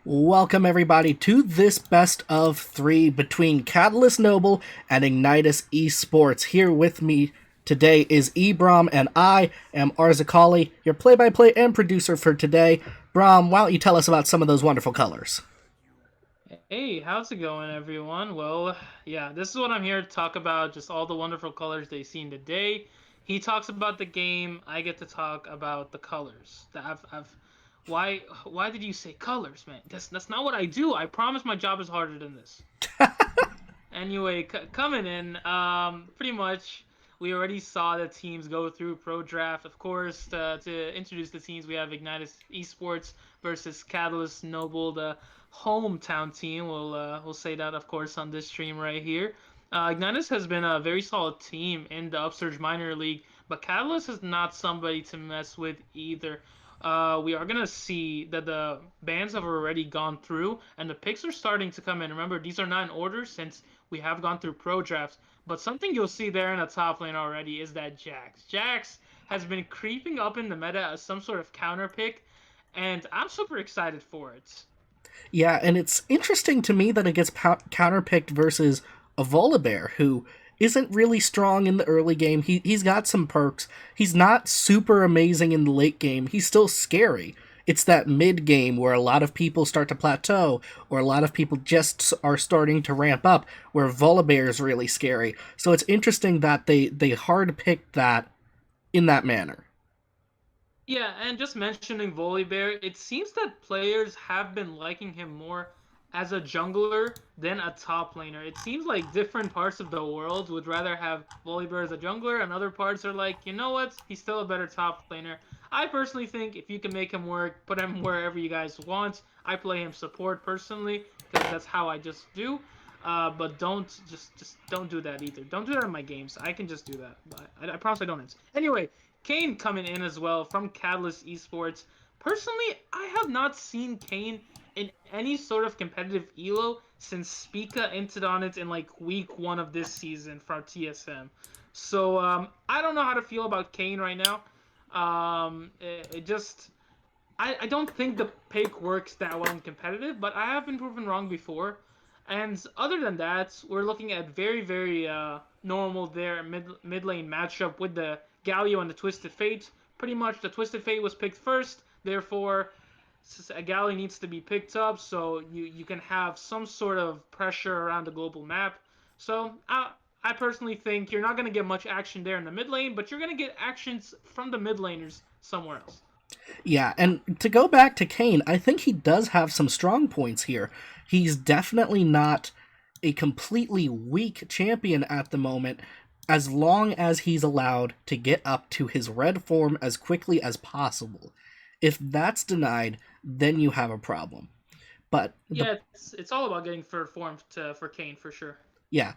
Welcome everybody to this best of three between Catalyst Noble and Ignitus Esports. Here with me today is Ebrom, and I am Arzakali, your play-by-play and producer for today. Brom, why don't you tell us about some of those wonderful colors? Hey, how's it going, everyone? Well, yeah, this is what I'm here to talk about, just all the wonderful colors they've seen today. He talks about the game, I get to talk about the colors. Why did you say colors, man? That's not what I do. I promise my job is harder than this. Anyway, coming in, pretty much we already saw the teams go through pro draft. Of course, to introduce the teams, we have Ignitus Esports versus Catalyst Noble, the hometown team. We'll say that, of course, on this stream right here. Ignitus has been a very solid team in the Upsurge Minor League, but Catalyst is not somebody to mess with either. We are gonna see that the bans have already gone through, and the picks are starting to come in. Remember, these are not in order since we have gone through pro drafts. But something you'll see there in the top lane already is that Jax. Jax has been creeping up in the meta as some sort of counter pick, and I'm super excited for it. Yeah, and it's interesting to me that it gets counterpicked versus a Volibear, who isn't really strong in the early game. He's got some perks. He's not super amazing in the late game. He's still scary. It's that mid game where a lot of people start to plateau, or a lot of people just are starting to ramp up, where Volibear is really scary. So it's interesting that they hard picked that in that manner. Yeah, and just mentioning Volibear, it seems that players have been liking him more as a jungler than a top laner. It seems like different parts of the world would rather have Volibear as a jungler, and other parts are like, you know what, he's still a better top laner. I personally think if you can make him work, put him wherever you guys want. I play him support personally because that's how I just do. But don't just don't do that either. Don't do that in my games. I can just do that, but I promise I don't. Anyway, Kane coming in as well from Catalyst Esports. Personally, I have not seen Kane in any sort of competitive elo since Spica entered on it in like week one of this season from TSM. So I don't know how to feel about Kane right now. It just I don't think the pick works that well in competitive, but I have been proven wrong before. And other than that, we're looking at very normal there mid lane matchup with the Galio and the Twisted Fate. Pretty much the Twisted Fate was picked first, therefore a Galio needs to be picked up so you can have some sort of pressure around the global map. So I personally think you're not going to get much action there in the mid lane, but you're going to get actions from the mid laners somewhere else. Yeah, and to go back to Kane, I think he does have some strong points here. He's definitely not a completely weak champion at the moment, as long as he's allowed to get up to his red form as quickly as possible. If that's denied, then you have a problem. But the Yeah, it's all about getting for form for Kane for sure. Yeah,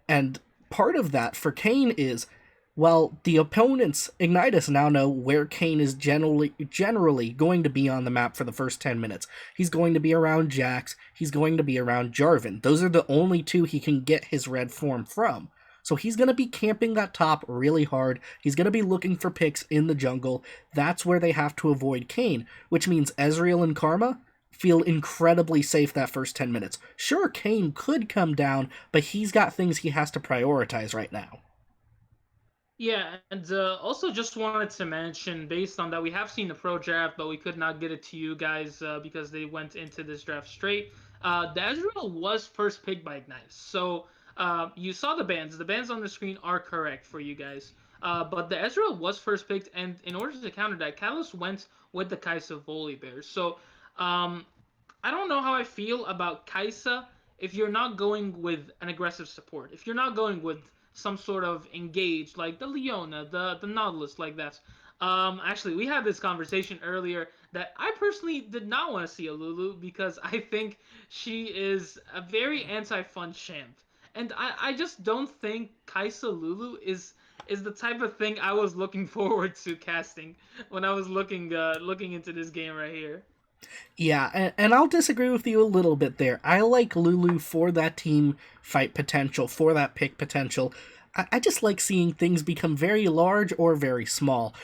and part of that for Kane is, well, the opponents Ignitus now know where Kane is generally going to be on the map for the first 10 minutes. He's going to be around Jax, he's going to be around Jarvan. Those are the only two he can get his red form from. So he's going to be camping that top really hard. He's going to be looking for picks in the jungle. That's where they have to avoid Kane, which means Ezreal and Karma feel incredibly safe that first 10 minutes. Sure, Kane could come down, but he's got things he has to prioritize right now. Yeah, and also just wanted to mention, based on that, we have seen the pro draft, but we could not get it to you guys because they went into this draft straight. The Ezreal was first picked by Ignitus, so you saw the bands. The bands on the screen are correct for you guys. But the Ezreal was first picked, and in order to counter that, Catalyst went with the Kai'Sa Volibear. So um, I don't know how I feel about Kai'Sa if you're not going with an aggressive support. If you're not going with some sort of engage like the Leona, the Nautilus, like that. Actually, we had this conversation earlier that I personally did not want to see a Lulu because I think she is a very anti-fun champ, and I just don't think Kai'Sa Lulu is the type of thing I was looking forward to casting when I was looking into this game right here. Yeah, and I'll disagree with you a little bit there. I like Lulu for that team fight potential, for that pick potential. I just like seeing things become very large or very small.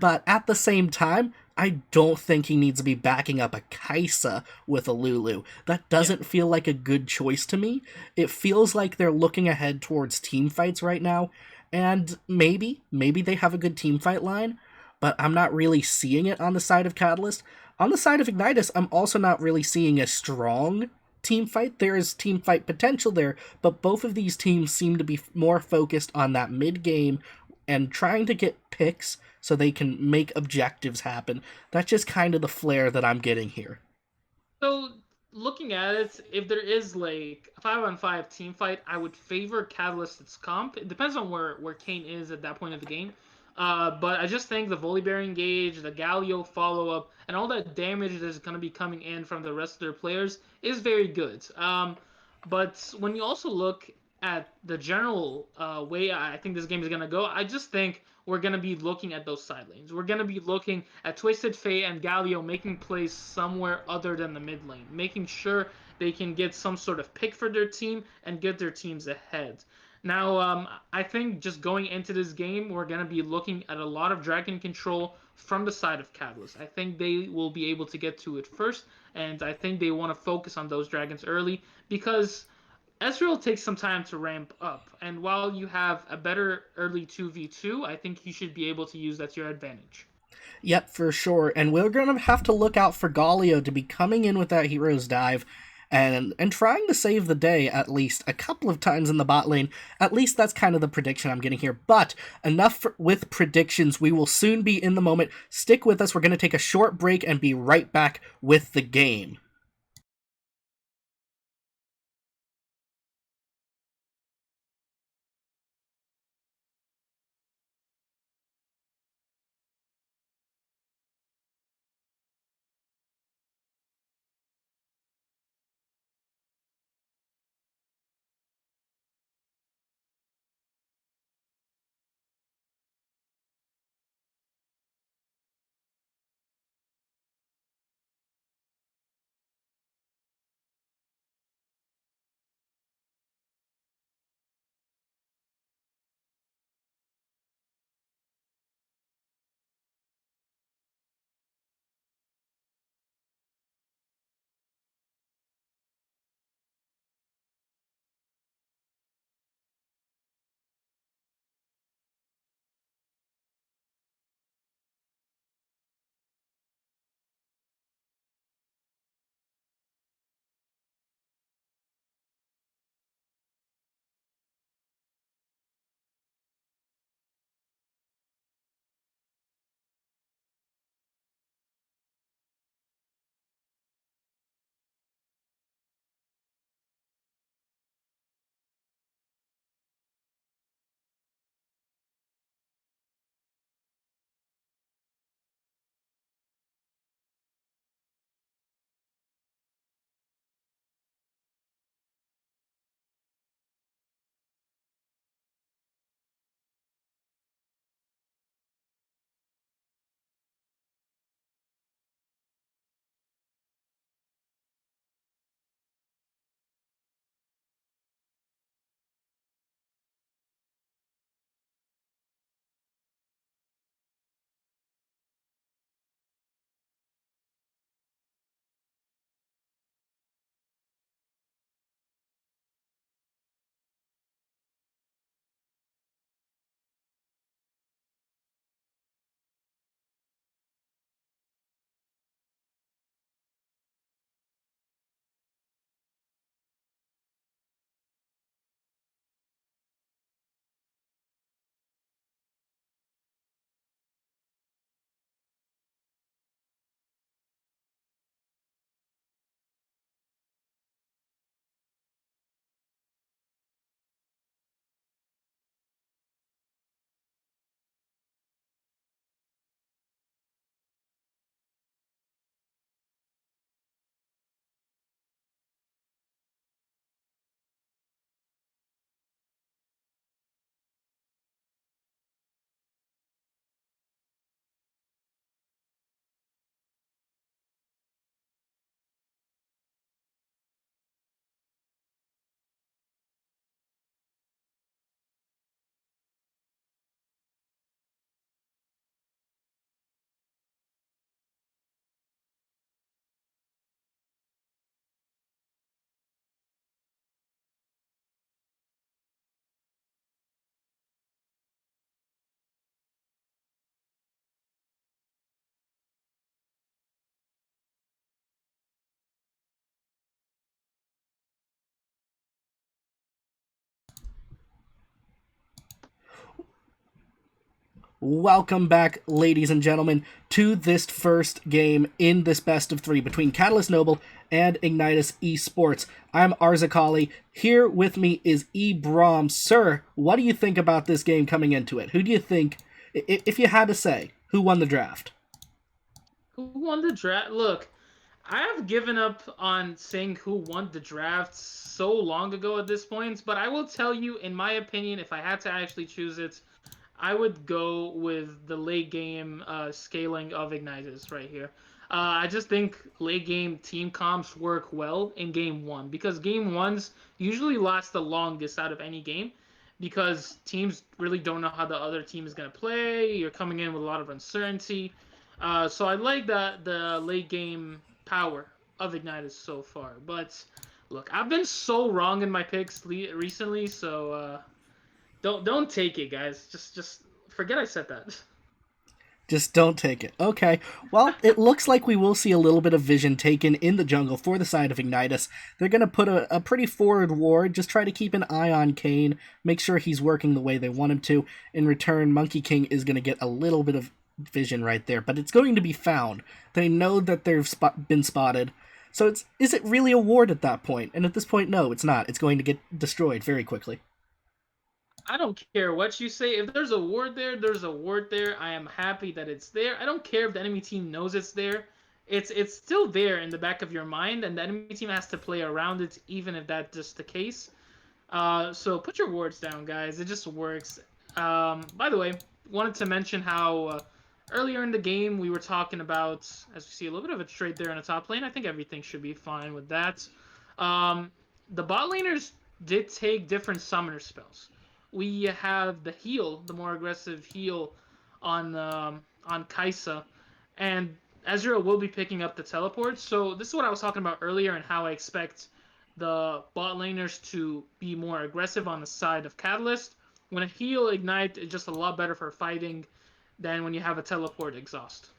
But at the same time, I don't think he needs to be backing up a Kaisa with a Lulu. That Yeah. doesn't feel like a good choice to me. It feels like they're looking ahead towards team fights right now, and maybe they have a good team fight line, but I'm not really seeing it on the side of Catalyst. On the side of Ignitus, I'm also not really seeing a strong team fight. There is team fight potential there, but both of these teams seem to be more focused on that mid game and trying to get picks so they can make objectives happen. That's just kind of the flair that I'm getting here. So looking at it, if there is like a 5-on-5 team fight, I would favor Catalyst's comp. It depends on where Kane is at that point of the game. But I just think the Volibear engage, the Galio follow up, and all that damage that's going to be coming in from the rest of their players is very good. But when you also look at the general way I think this game is going to go, I just think we're going to be looking at those side lanes. We're going to be looking at Twisted Fate and Galio making plays somewhere other than the mid lane, making sure they can get some sort of pick for their team and get their teams ahead. Now, I think just going into this game, we're going to be looking at a lot of dragon control from the side of Catalyst. I think they will be able to get to it first, and I think they want to focus on those dragons early because Ezreal takes some time to ramp up, and while you have a better early 2v2, I think you should be able to use that to your advantage. Yep, for sure. And we're gonna have to look out for Galio to be coming in with that hero's dive and trying to save the day at least a couple of times in the bot lane. At least that's kind of the prediction I'm getting here. But with predictions. We will soon be in the moment. Stick with us. We're gonna take a short break and be right back with the game. Welcome back, ladies and gentlemen, to this first game in this best of three between Catalyst Noble and Ignitus Esports. I'm Arzakali. Here with me is Ebrom. Sir, what do you think about this game coming into it? Who do you think, if you had to say, who won the draft? Who won the draft? Look, I have given up on saying who won the draft so long ago at this point, but I will tell you, in my opinion, if I had to actually choose it, I would go with the late game scaling of Ignitus right here. I just think late game team comps work well in game one because game ones usually last the longest out of any game because teams really don't know how the other team is going to play. You're coming in with a lot of uncertainty. So I like the late game power of Ignitus so far. But look, I've been so wrong in my picks recently, so don't take it, guys. Just forget I said that. Just don't take it. Okay. Well, it looks like we will see a little bit of vision taken in the jungle for the side of Ignitus. They're going to put a pretty forward ward, just try to keep an eye on Kayn, make sure he's working the way they want him to. In return, Monkey King is going to get a little bit of vision right there, but it's going to be found. They know that they've been spotted. So is it really a ward at that point? And at this point, no, it's not. It's going to get destroyed very quickly. I don't care what you say. If there's a ward there, there's a ward there. I am happy that it's there. I don't care if the enemy team knows it's there. It's still there in the back of your mind, and the enemy team has to play around it, even if that's just the case. So put your wards down, guys. It just works. By the way, wanted to mention how earlier in the game we were talking about, as we see a little bit of a trade there in the top lane. I think everything should be fine with that. The bot laners did take different summoner spells. We have the heal, the more aggressive heal on Kai'Sa, and Ezreal will be picking up the teleport. So this is what I was talking about earlier and how I expect the bot laners to be more aggressive on the side of Catalyst. When a heal ignite is just a lot better for fighting than when you have a teleport exhaust.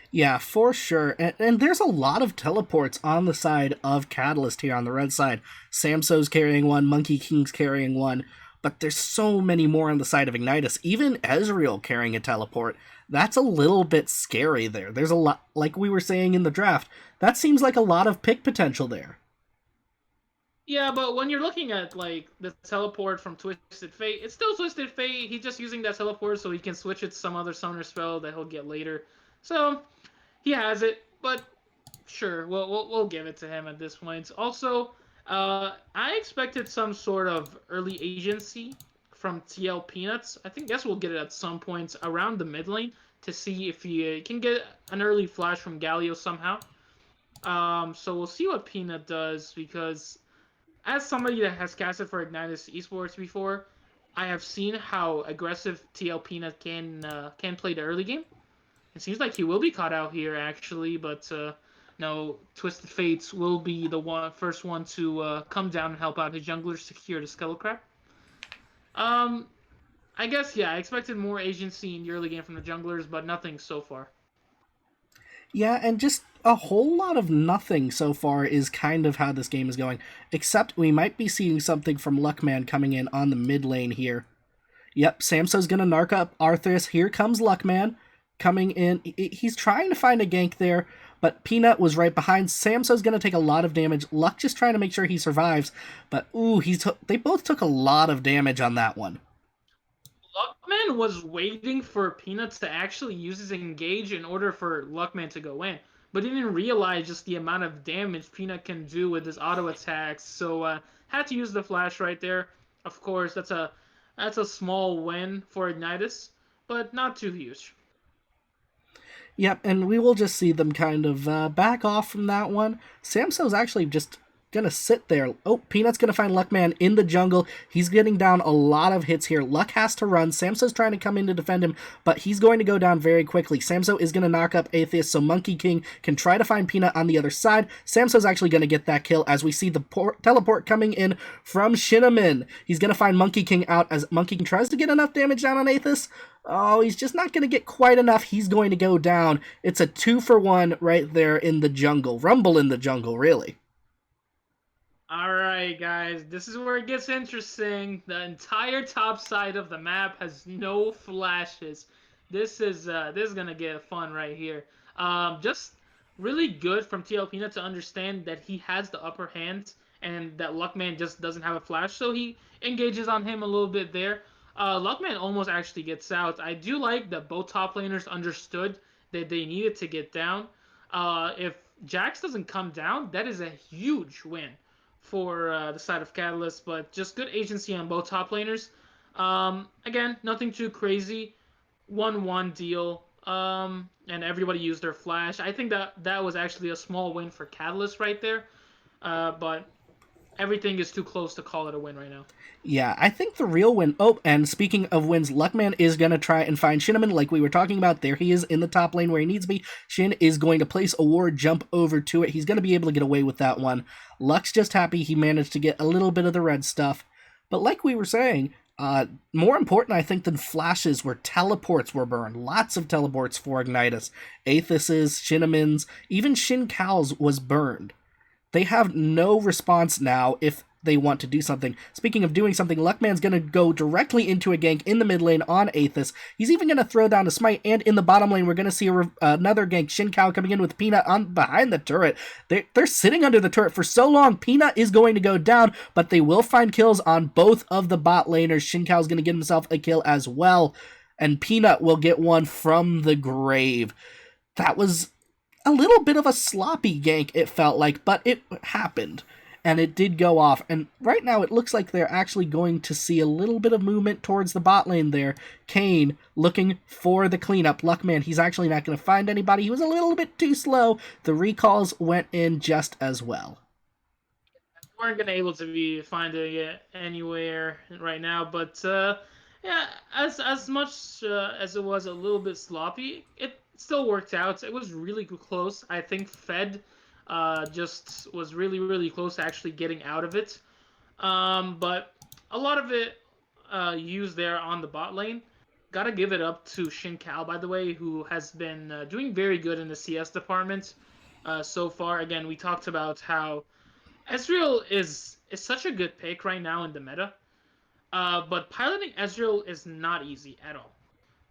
Yeah, for sure. And there's a lot of teleports on the side of Catalyst here on the red side. Samso's carrying one, Monkey King's carrying one, but there's so many more on the side of Ignitus. Even Ezreal carrying a teleport. That's a little bit scary there. There's a lot, like we were saying in the draft, that seems like a lot of pick potential there. Yeah, but when you're looking at like the teleport from Twisted Fate, it's still Twisted Fate. He's just using that teleport so he can switch it to some other summoner spell that he'll get later. So he has it, but sure, we'll give it to him at this point. Also, I expected some sort of early agency from TL Peanuts. Guess we'll get it at some point around the mid lane to see if he can get an early flash from Galio somehow. So we'll see what Peanut does because as somebody that has casted for Ignitus Esports before, I have seen how aggressive TL Peanut can play the early game. It seems like he will be caught out here actually, but no, Twisted Fates will be the first one to come down and help out his jungler secure the Skull Crab. I guess yeah, I expected more agency in the early game from the junglers, but nothing so far. Yeah, and just a whole lot of nothing so far is kind of how this game is going. Except we might be seeing something from Luckman coming in on the mid lane here. Yep, Samso's gonna narc up Arthas. Here comes Luckman coming in. He's trying to find a gank there, but Peanut was right behind. Samso's gonna take a lot of damage. Luck just trying to make sure he survives, but ooh, they both took a lot of damage on that one. Luckman was waiting for Peanut to actually use his engage in order for Luckman to go in, but didn't realize just the amount of damage Peanut can do with his auto attacks. So had to use the flash right there. Of course, that's a small win for Ignitus, but not too huge. Yep, and we will just see them kind of back off from that one. Samso's actually just gonna sit there. Oh, Peanut's gonna find Luckman in the jungle. He's getting down a lot of hits here. Luck has to run. Samso's trying to come in to defend him, but he's going to go down very quickly. Samso is gonna knock up Atheist, so Monkey King can try to find Peanut on the other side. Samso's actually gonna get that kill as we see the teleport coming in from Shinnamin. He's gonna find Monkey King out as Monkey King tries to get enough damage down on Atheist. Oh, he's just not going to get quite enough. He's going to go down. It's a 2-for-1 right there in the jungle. Rumble in the jungle, really. All right, guys, this is where it gets interesting. The entire top side of the map has no flashes. This is gonna get fun right here. Just really good from TL Peanut to understand that he has the upper hand and that Luckman just doesn't have a flash, so he engages on him a little bit there. Luckman almost actually gets out. I do like that both top laners understood that they needed to get down. If Jax doesn't come down, that is a huge win for the side of Catalyst, but just good agency on both top laners. Again, nothing too crazy. 1-1 deal. And everybody used their flash. I think that was actually a small win for Catalyst right there. But everything is too close to call it a win right now. Yeah, I think the real win. Oh, and speaking of wins, Luckman is going to try and find Shinneman, like we were talking about. There he is in the top lane where he needs to be. Shin is going to place a ward, jump over to it. He's going to be able to get away with that one. Luck's just happy he managed to get a little bit of the red stuff. But like we were saying, more important, I think, than flashes were teleports were burned. Lots of teleports for Ignitus. Aethys's, Shinneman's, even Shin Cal's was burned. They have no response now if they want to do something. Speaking of doing something, Luckman's going to go directly into a gank in the mid lane on Aethys. He's even going to throw down a smite, and in the bottom lane, we're going to see another gank. Shinkai coming in with Peanut on behind the turret. They're sitting under the turret for so long. Peanut is going to go down, but they will find kills on both of the bot laners. Shinkai's going to get himself a kill as well, and Peanut will get one from the grave. That was a little bit of a sloppy gank, it felt like, but it happened. And it did go off. And right now it looks like they're actually going to see a little bit of movement towards the bot lane there. Kane looking for the cleanup. Luckman, he's actually not going to find anybody. He was a little bit too slow. The recalls went in just as well. Weren't gonna able to be finding it anywhere right now, but yeah, as much as it was a little bit sloppy, it still worked out. It was really close. I think Fed just was really close to actually getting out of it. But a lot of it used there on the bot lane. Gotta give it up to Shin Kao, by the way, who has been doing very good in the CS department so far. Again, we talked about how Ezreal is such a good pick right now in the meta, but piloting Ezreal is not easy at all.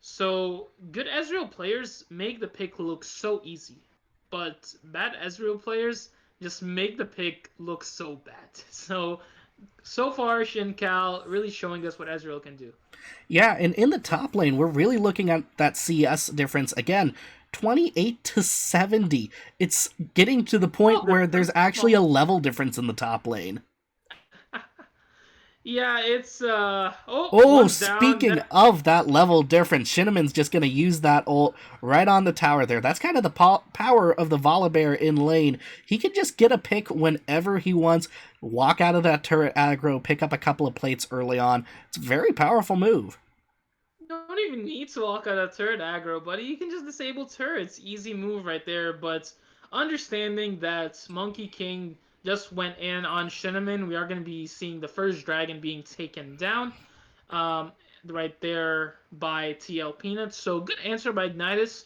So good Ezreal players make the pick look so easy, but bad Ezreal players just make the pick look so bad. So far, Shincal really showing us what Ezreal can do. Yeah, and in the top lane, we're really looking at that CS difference again. 28-70. It's getting to the point Oh, where there's actually a level difference in the top lane. yeah, it's Oh, one's down. speaking of that level difference, Shinneman's just going to use that ult right on the tower there. That's kind of the power of the Volibear in lane. He can just get a pick whenever he wants, walk out of that turret aggro, pick up a couple of plates early on. It's a very powerful move. Don't even need to walk out of turret aggro, buddy. You can just disable turrets. Easy move right there. But understanding that Monkey King just went in on Shinneman, we are going to be seeing the first dragon being taken down right there by TL Peanut. So good answer by Ignitus.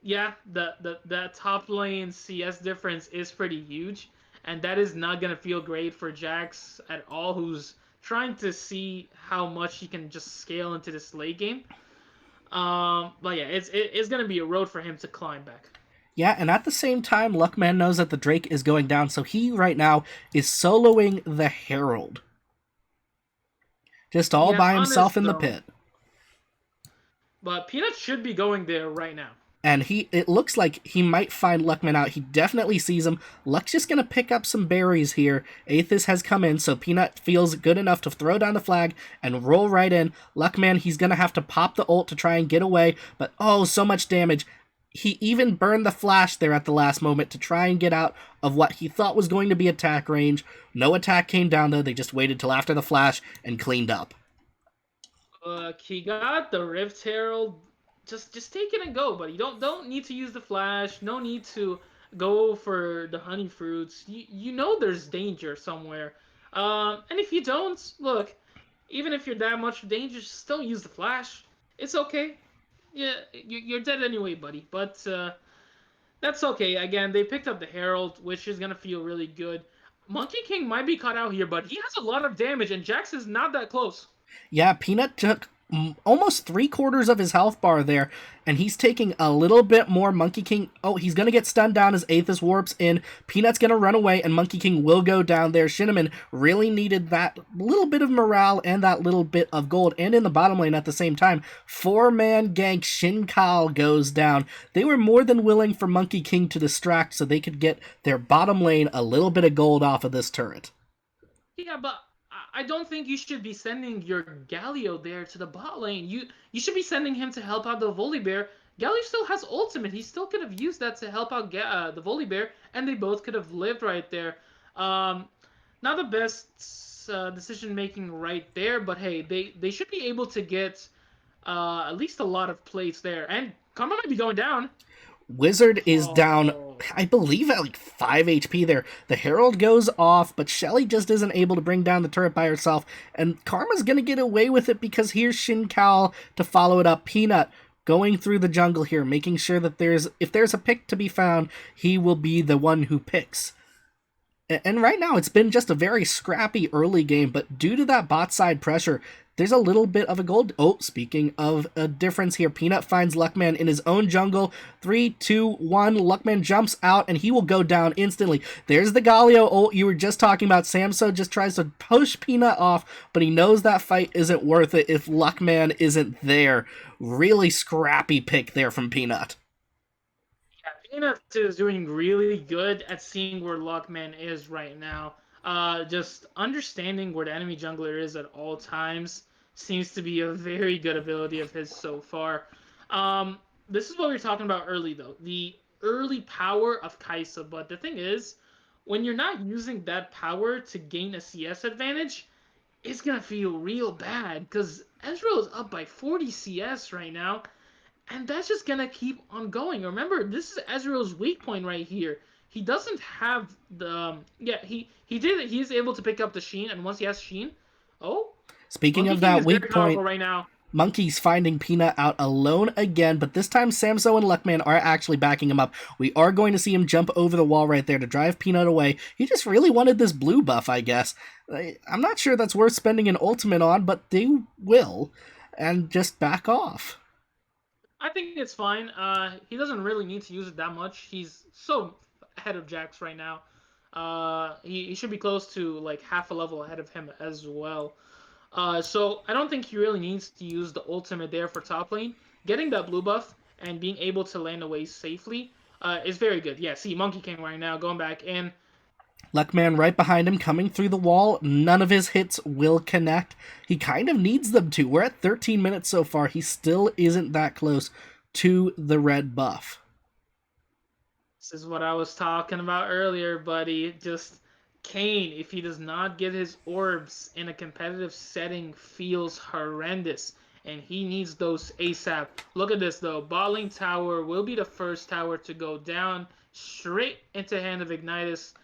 Yeah, the top lane CS difference is pretty huge, and that is not gonna feel great for Jax at all, who's trying to see how much he can just scale into this late game. But yeah, it's gonna be a road for him to climb back. Yeah, and at the same time, Luckman knows that the Drake is going down, so he right now is soloing the Herald. Just all Yeah, by on himself his in the own. pit. But Peanut should be going there right now. And it looks like he might find Luckman out. He definitely sees him. Luck's just going to pick up some berries here. Aethys has come in, so Peanut feels good enough to throw down the flag and roll right in. Luckman, he's going to have to pop the ult to try and get away, but oh, so much damage. He even burned the flash there at the last moment to try and get out of what he thought was going to be attack range. No attack came down, though. They just waited till after the flash and cleaned up. He got the Rift Herald. Just take it and go, buddy. Don't need to use the flash. No need to go for the honey fruits. You know there's danger somewhere. And if you don't, look, even if you're that much danger, still use the flash. It's okay. Yeah, you're dead anyway, buddy. But that's okay. Again, they picked up the Herald, which is gonna feel really good. Monkey King might be caught out here, but he has a lot of damage, and Jax is not that close. Yeah, Peanut took almost 3/4 of his health bar there, and he's taking a little bit more. Monkey King, oh, he's going to get stunned down as Aethys warps in. Peanut's going to run away, and Monkey King will go down there. Shinneman really needed that little bit of morale and that little bit of gold, and in the bottom lane at the same time, 4-man gank Shin Kao goes down. They were more than willing for Monkey King to distract so they could get their bottom lane a little bit of gold off of this turret. Yeah, but I don't think you should be sending your Galio there to the bot lane. You should be sending him to help out the Volibear. Galio still has ultimate. He still could have used that to help out the Volibear, and they both could have lived right there. Not the best decision making right there, but hey, they should be able to get at least a lot of plates there. And Karma might be going down. Wizard is down, Oh. I believe, at like 5 HP there. The Herald goes off, but Shelly just isn't able to bring down the turret by herself, and Karma's gonna get away with it because here's Shin Kao to follow it up. Peanut going through the jungle here, making sure that if there's a pick to be found, he will be the one who picks. And right now, it's been just a very scrappy early game, but due to that bot side pressure, there's a little bit of a gold. Oh, speaking of a difference here, Peanut finds Luckman in his own jungle. 3, 2, 1. Luckman jumps out, and he will go down instantly. There's the Galio ult you were just talking about. Samso just tries to push Peanut off, but he knows that fight isn't worth it if Luckman isn't there. Really scrappy pick there from Peanut. Peanut is doing really good at seeing where Lockman is right now. Just understanding where the enemy jungler is at all times seems to be a very good ability of his so far. This is what we were talking about early, though. The early power of Kaisa. But the thing is, when you're not using that power to gain a CS advantage, it's going to feel real bad. Because Ezreal is up by 40 CS right now. And that's just gonna keep on going. Remember, this is Ezreal's weak point right here. He doesn't have the he did it. He's able to pick up the Sheen, and once he has Sheen, Speaking Monkey of King that is weak very powerful point, right now. Monkey's finding Peanut out alone again, but this time Samso and Luckman are actually backing him up. We are going to see him jump over the wall right there to drive Peanut away. He just really wanted this blue buff, I guess. I'm not sure that's worth spending an ultimate on, but they will, and just back off. I think it's fine. He doesn't really need to use it that much. He's so ahead of Jax right now. He should be close to like half a level ahead of him as well. So I don't think he really needs to use the ultimate there for top lane. Getting that blue buff and being able to land away safely is very good. Yeah, see, Monkey King right now going back in. Luckman right behind him, coming through the wall. None of his hits will connect. He kind of needs them to. We're at 13 minutes so far. He still isn't that close to the red buff. This is what I was talking about earlier, buddy. Just Kane, if he does not get his orbs in a competitive setting, feels horrendous. And he needs those ASAP. Look at this, though. Bot lane tower will be the first tower to go down. Straight into hand of Ignitus.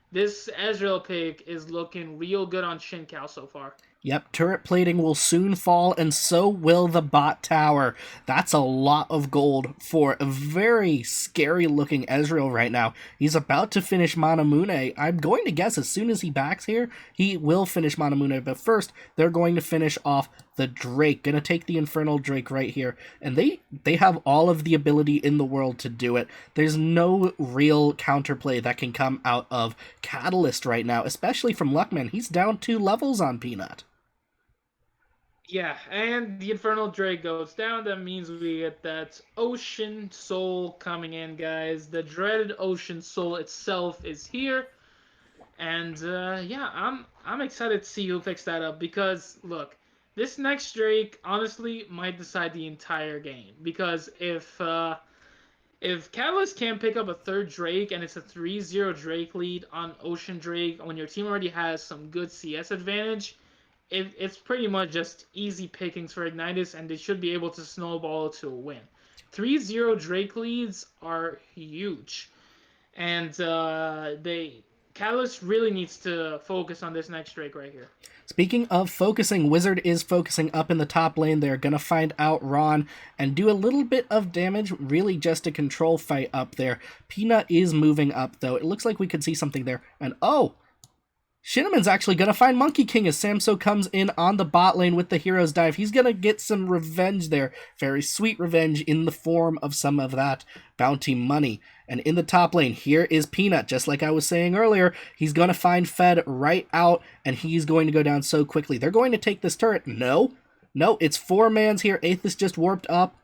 This Ezreal pick is looking real good on Shin Kao so far. Yep, turret plating will soon fall, and so will the bot tower. That's a lot of gold for a very scary-looking Ezreal right now. He's about to finish Manamune. I'm going to guess as soon as he backs here, he will finish Manamune, but first, they're going to finish off the Drake. Gonna take the Infernal Drake right here, and they have all of the ability in the world to do it. There's no real counterplay that can come out of Catalyst right now, especially from Luckman. He's down 2 levels on Peanut. Yeah, and the Infernal Drake goes down. That means we get that Ocean Soul coming in, guys. The dreaded Ocean Soul itself is here. And yeah, I'm excited to see who picks that up because look, this next Drake honestly might decide the entire game. Because if Catalyst can't pick up a third Drake and it's a 3-0 Drake lead on Ocean Drake when your team already has some good CS advantage, it's pretty much just easy pickings for Ignitus, and they should be able to snowball to a win. 3-0 Drake leads are huge, and Catalyst really needs to focus on this next Drake right here. Speaking of focusing, Wizard is focusing up in the top lane. They're going to find out Ron and do a little bit of damage, really just a control fight up there. Peanut is moving up, though. It looks like we could see something there. And oh, Shinneman's actually going to find Monkey King as Samso comes in on the bot lane with the Hero's Dive. He's going to get some revenge there. Very sweet revenge in the form of some of that bounty money. And in the top lane, here is Peanut. Just like I was saying earlier, he's going to find Fed right out, and he's going to go down so quickly. They're going to take this turret. No, it's 4 mans here. Aethys just warped up.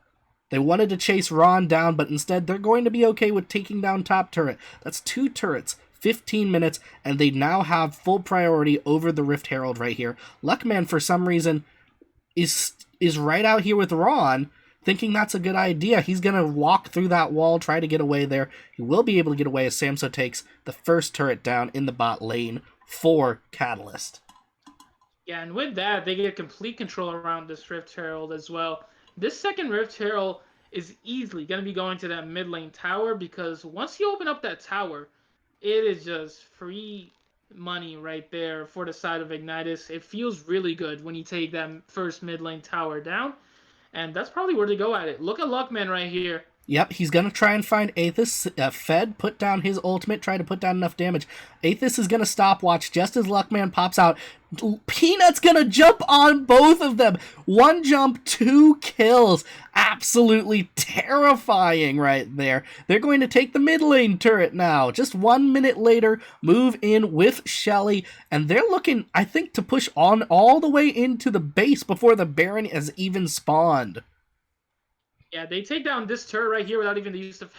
They wanted to chase Ron down, but instead they're going to be okay with taking down top turret. That's 2 turrets. 15 minutes, and they now have full priority over the Rift Herald right here. Luckman, for some reason, is right out here with Ron, thinking that's a good idea. He's going to walk through that wall, try to get away there. He will be able to get away as Samso takes the first turret down in the bot lane for Catalyst. Yeah, and with that, they get complete control around this Rift Herald as well. This second Rift Herald is easily going to be going to that mid lane tower, because once you open up that tower, it is just free money right there for the side of Ignitus. It feels really good when you take that first mid lane tower down, and that's probably where they go at it. Look at Luckman right here. Yep, he's going to try and find Aethys. Fed put down his ultimate, try to put down enough damage. Aethys is going to stopwatch just as Luckman pops out. Peanut's going to jump on both of them. 1 jump, 2 kills. Absolutely terrifying right there. They're going to take the mid lane turret now. Just 1 minute later, move in with Shelly, and they're looking, I think, to push on all the way into the base before the Baron has even spawned. Yeah, they take down this turret right here without even the use of...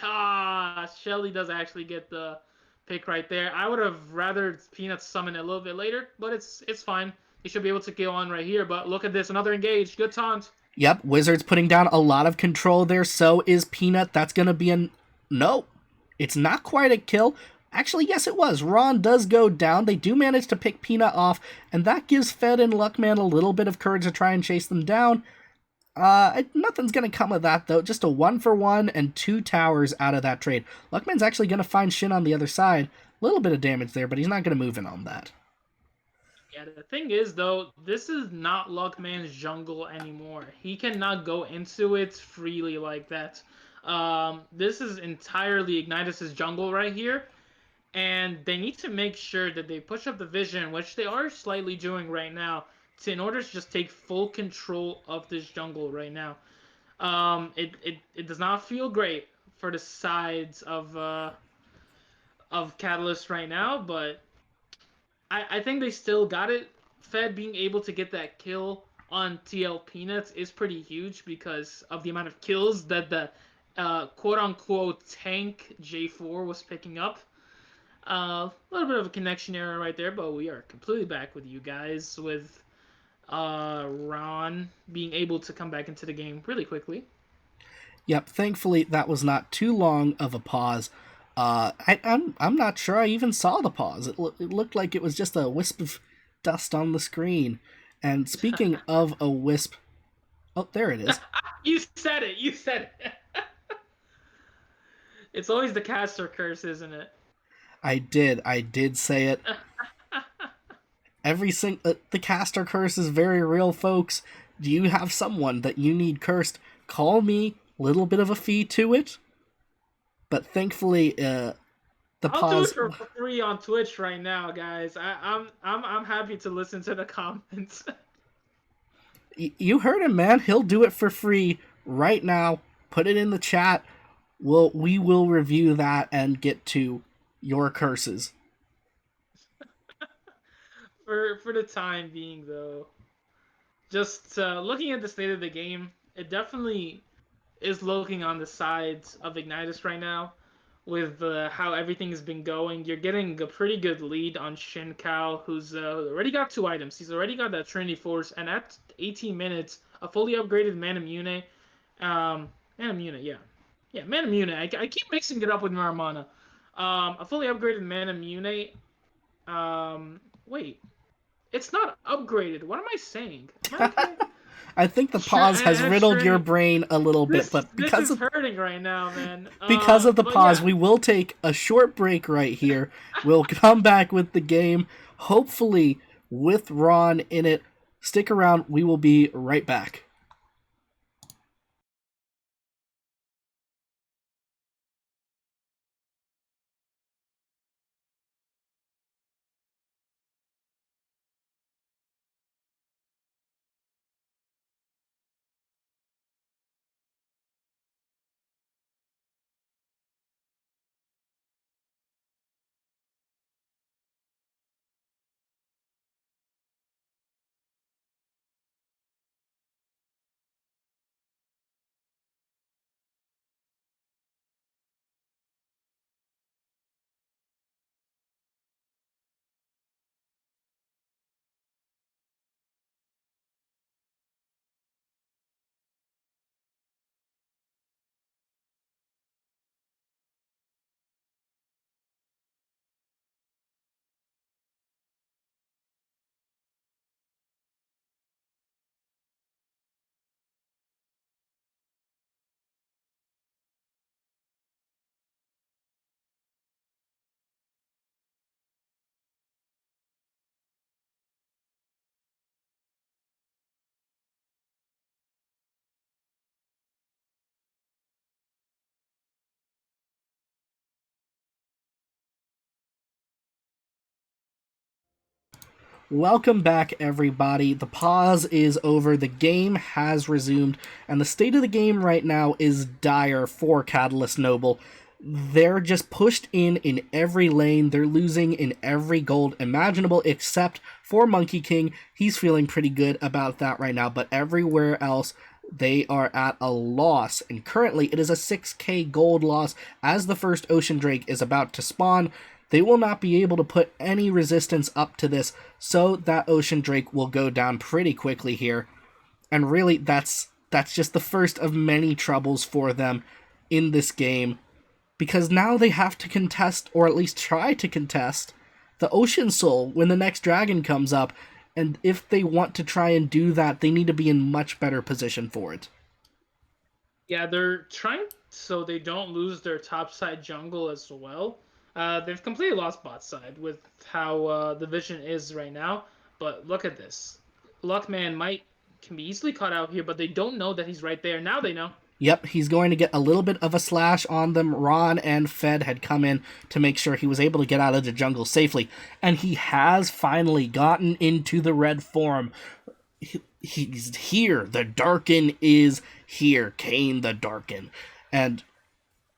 Shelly does actually get the pick right there. I would have rather Peanut summon a little bit later, but it's fine. He should be able to go on right here, but look at this. Another engage. Good taunt. Yep, Wizards putting down a lot of control there. So is Peanut. That's going to be a... No, it's not quite a kill. Actually, yes, it was. Ron does go down. They do manage to pick Peanut off, and that gives Fed and Luckman a little bit of courage to try and chase them down. Nothing's going to come of that, though. Just a 1-for-1 and 2 towers out of that trade. Luckman's actually going to find Shin on the other side. A little bit of damage there, but he's not going to move in on that. Yeah, the thing is, though, this is not Luckman's jungle anymore. He cannot go into it freely like that. This is entirely Ignitus' jungle right here, and they need to make sure that they push up the vision, which they are slightly doing right now, in order to just take full control of this jungle right now. It does not feel great for the sides of Catalyst right now, but I think they still got it. Fed being able to get that kill on TL Peanuts is pretty huge because of the amount of kills that the quote-unquote tank J4 was picking up. A little bit of a connection error right there, but we are completely back with you guys with Ron being able to come back into the game really quickly. Yep, thankfully that was not too long of a pause. I'm not sure I even saw the pause. It looked like it was just a wisp of dust on the screen. And speaking of a wisp... Oh, there it is. You said it! It's always the caster curse, isn't it? I did say it. The caster curse is very real, folks. Do you have someone that you need cursed? Call me. Little bit of a fee to it. But thankfully, the I'll pause... do it for free on Twitch right now, guys. I'm happy to listen to the comments. You heard him, man. He'll do it for free right now. Put it in the chat. We will review that and get to your curses. For the time being, though, just looking at the state of the game, it definitely is looking on the sides of Ignitus right now. With how everything has been going, you're getting a pretty good lead on Shin Kao, who's already got 2 items. He's already got that Trinity Force, and at 18 minutes, a fully upgraded Manamune. Manamune, yeah, Manamune. I keep mixing it up with Maramana. A fully upgraded Manamune. Wait, it's not upgraded. What am I saying? I think the pause has riddled your brain a little bit, but because this is hurting right now, man. Because of the pause, yeah. we will take a short break right here. We'll come back with the game, hopefully with Ron in it. Stick around. We will be right back. Welcome back, everybody. The pause is over, the game has resumed, and the state of the game right now is dire for Catalyst Noble. They're just pushed in every lane, they're losing in every gold imaginable except for Monkey King. He's feeling pretty good about that right now, but everywhere else, they are at a loss, and currently it is a 6k gold loss as the first Ocean Drake is about to spawn. They will not be able to put any resistance up to this, so that Ocean Drake will go down pretty quickly here. And really, that's just the first of many troubles for them in this game, because now they have to contest, or at least try to contest, the Ocean Soul when the next dragon comes up, and if they want to try and do that, they need to be in much better position for it. Yeah, they're trying so they don't lose their topside jungle as well. They've completely lost bot side with how the vision is right now. But look at this. Luckman can be easily caught out here, but they don't know that he's right there. Now they know. Yep, he's going to get a little bit of a slash on them. Ron and Fed had come in to make sure he was able to get out of the jungle safely. And he has finally gotten into the red form. He's here. The Darken is here. Kayn the Darken. And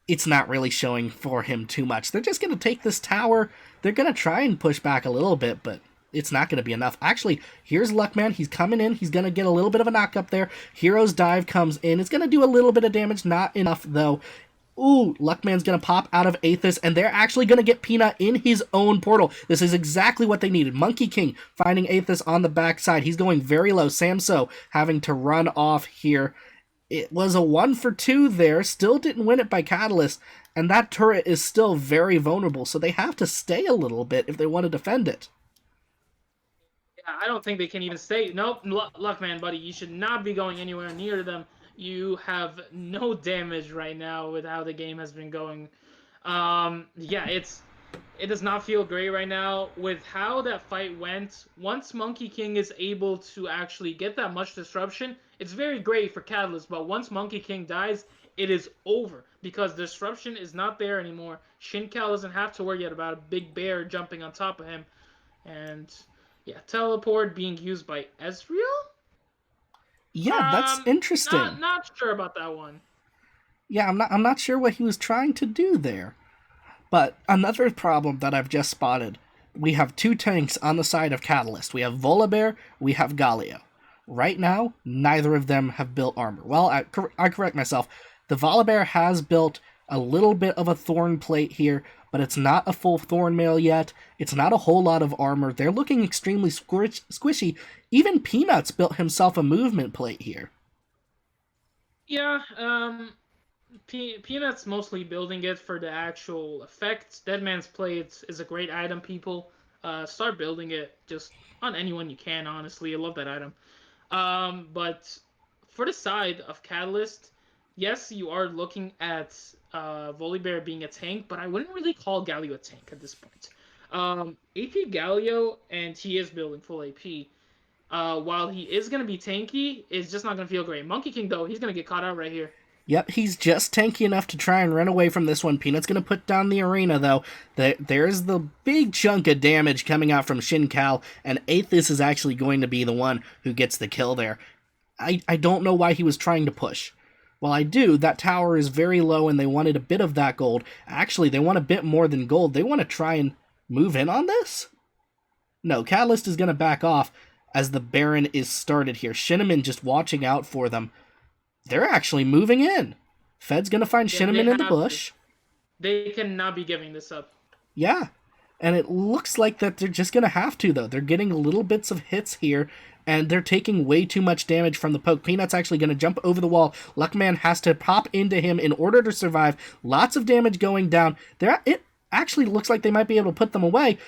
it's not really showing for him too much. They're just going to take this tower. They're going to try and push back a little bit, but it's not going to be enough. Actually, here's Luckman. He's coming in. He's going to get a little bit of a knock up there. Hero's Dive comes in. It's going to do a little bit of damage. Not enough, though. Ooh, Luckman's going to pop out of Aethys, and they're actually going to get Peanut in his own portal. This is exactly what they needed. Monkey King finding Aethys on the backside. He's going very low. Samso having to run off here. It was a 1-for-2 there, still didn't win it by Catalyst, and that turret is still very vulnerable, so they have to stay a little bit if they want to defend it. Yeah, I don't think they can even stay. Nope, Luckman, buddy, you should not be going anywhere near them. You have no damage right now with how the game has been going. Yeah, it does not feel great right now with how that fight went. Once Monkey King is able to actually get that much disruption, it's very great for Catalyst, but once Monkey King dies, it is over because disruption is not there anymore. Shincal doesn't have to worry yet about a big bear jumping on top of him. And yeah, teleport being used by Ezreal? Yeah, that's interesting. Not sure about that one. Yeah, I'm not sure what he was trying to do there. But another problem that I've just spotted, we have two tanks on the side of Catalyst. We have Volibear, we have Galio. Right now, neither of them have built armor. Well, I correct myself. The Volibear has built a little bit of a thorn plate here, but it's not a full thorn mail yet. It's not a whole lot of armor. They're looking extremely squishy. Even Peanuts built himself a movement plate here. Yeah, Peanut's mostly building it for the actual effects. Deadman's Plate is a great item, people. Start building it just on anyone you can, honestly. I love that item. But for the side of Catalyst, yes, you are looking at Volibear being a tank, but I wouldn't really call Galio a tank at this point. AP Galio, and he is building full AP. While he is going to be tanky, it's just not going to feel great. Monkey King, though, he's going to get caught out right here. Yep, he's just tanky enough to try and run away from this one. Peanut's going to put down the arena, though. There's the big chunk of damage coming out from Shincal, and Aethys is actually going to be the one who gets the kill there. I don't know why he was trying to push. Well, I do. That tower is very low, and they wanted a bit of that gold. Actually, they want a bit more than gold. They want to try and move in on this? No, Catalyst is going to back off as the Baron is started here. Shinneman just watching out for them. They're actually moving in. Fed's going to find Shinneman in the bush. They cannot be giving this up. Yeah. And it looks like that they're just going to have to, though. They're getting little bits of hits here, and they're taking way too much damage from the poke. Peanut's actually going to jump over the wall. Luckman has to pop into him in order to survive. Lots of damage going down. It actually looks like they might be able to put them away.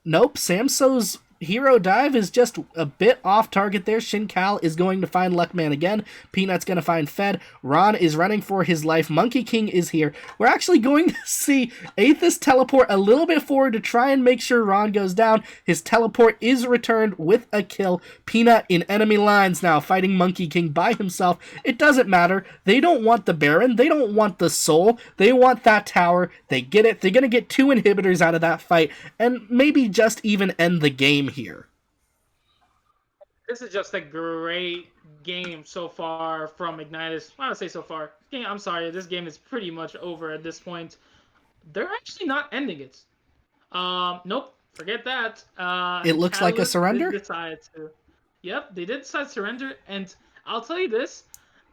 Nope, Samso's Hero Dive is just a bit off target there. Shincal is going to find Luckman again. Peanut's going to find Fed. Ron is running for his life. Monkey King is here. We're actually going to see Aethys teleport a little bit forward to try and make sure Ron goes down. His teleport is returned with a kill. Peanut in enemy lines now, fighting Monkey King by himself. It doesn't matter. They don't want the Baron. They don't want the soul. They want that tower. They get it. They're going to get 2 inhibitors out of that fight and maybe just even end the game here. This is just a great game so far from Ignitus. I don't say so far. I'm sorry, this game is pretty much over at this point. They're actually not ending it. Nope, forget that. It looks like a Catalyst did surrender? decide to. Yep, they did decide to surrender, and I'll tell you this: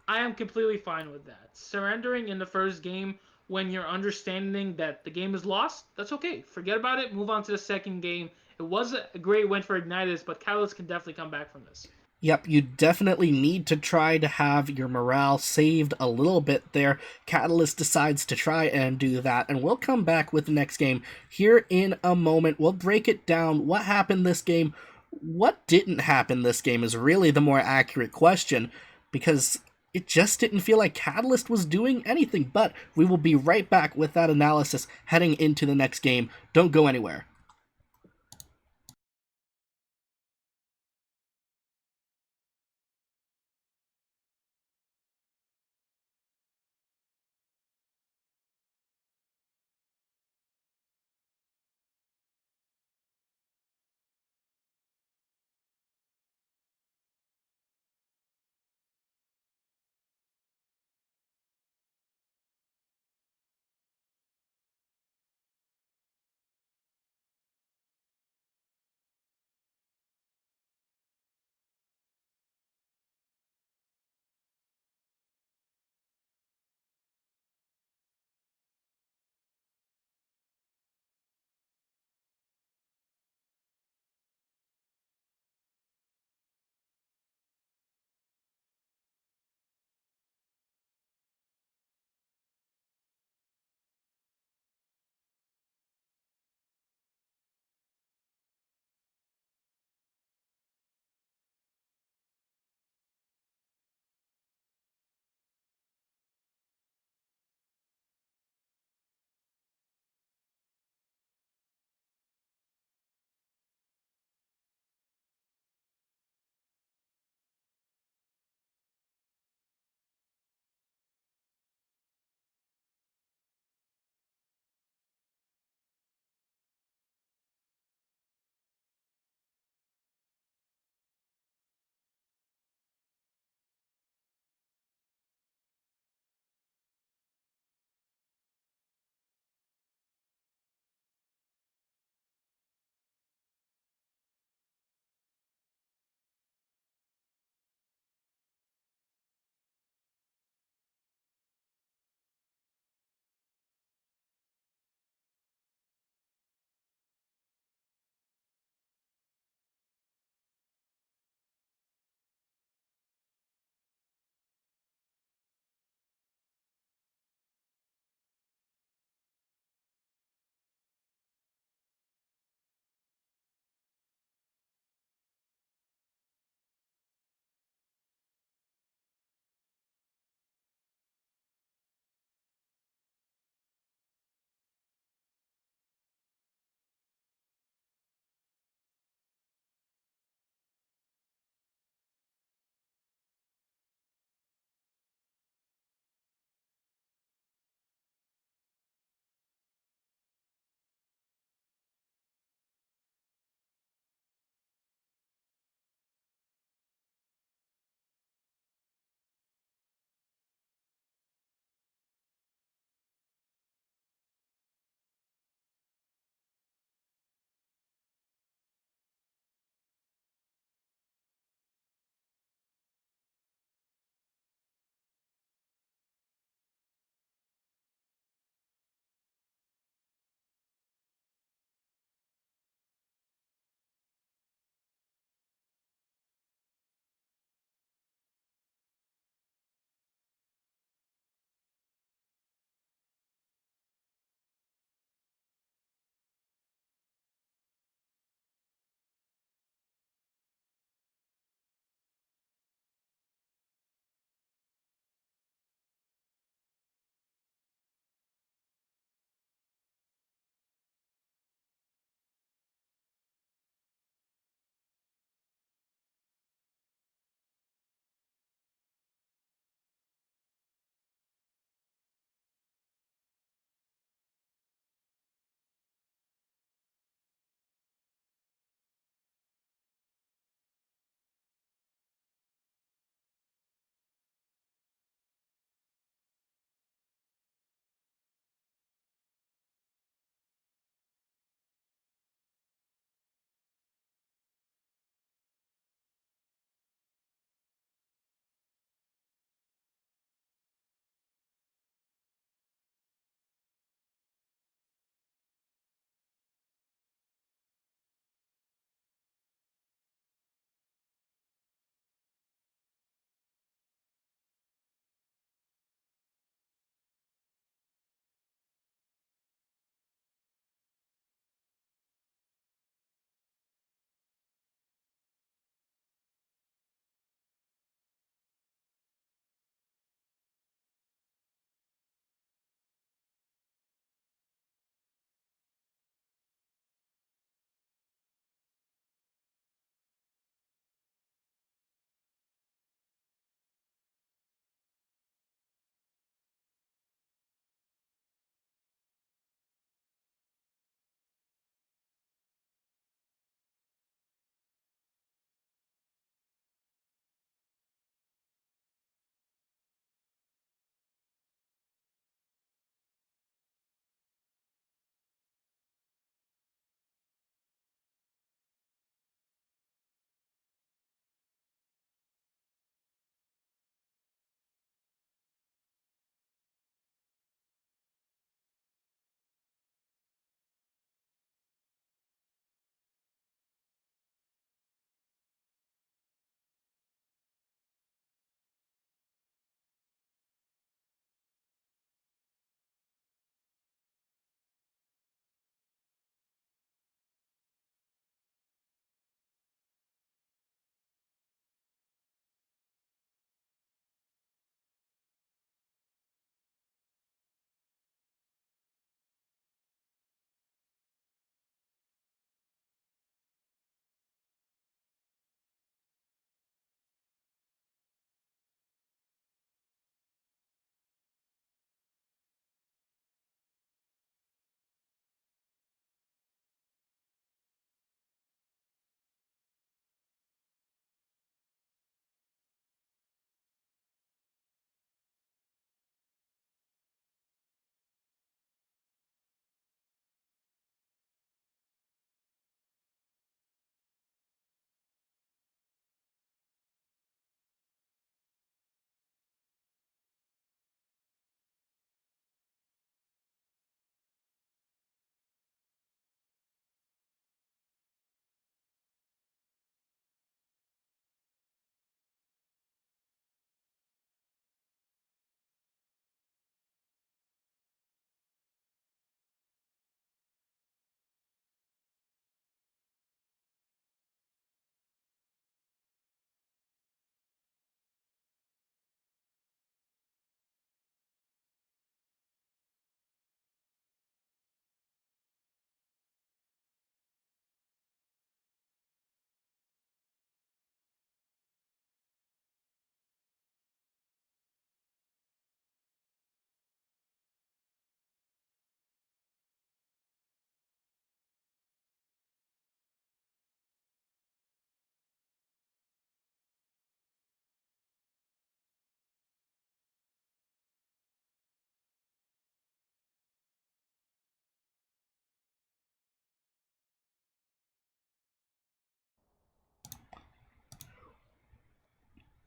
I am completely fine with that. Surrendering in the first game when you're understanding that the game is lost, that's okay. Forget about it. Move on to the second game. It was a great win for Ignitus, but Catalyst can definitely come back from this. Yep, you definitely need to try to have your morale saved a little bit there. Catalyst decides to try and do that, and we'll come back with the next game here in a moment. We'll break it down. What happened this game? What didn't happen this game is really the more accurate question, because it just didn't feel like Catalyst was doing anything. But we will be right back with that analysis heading into the next game. Don't go anywhere.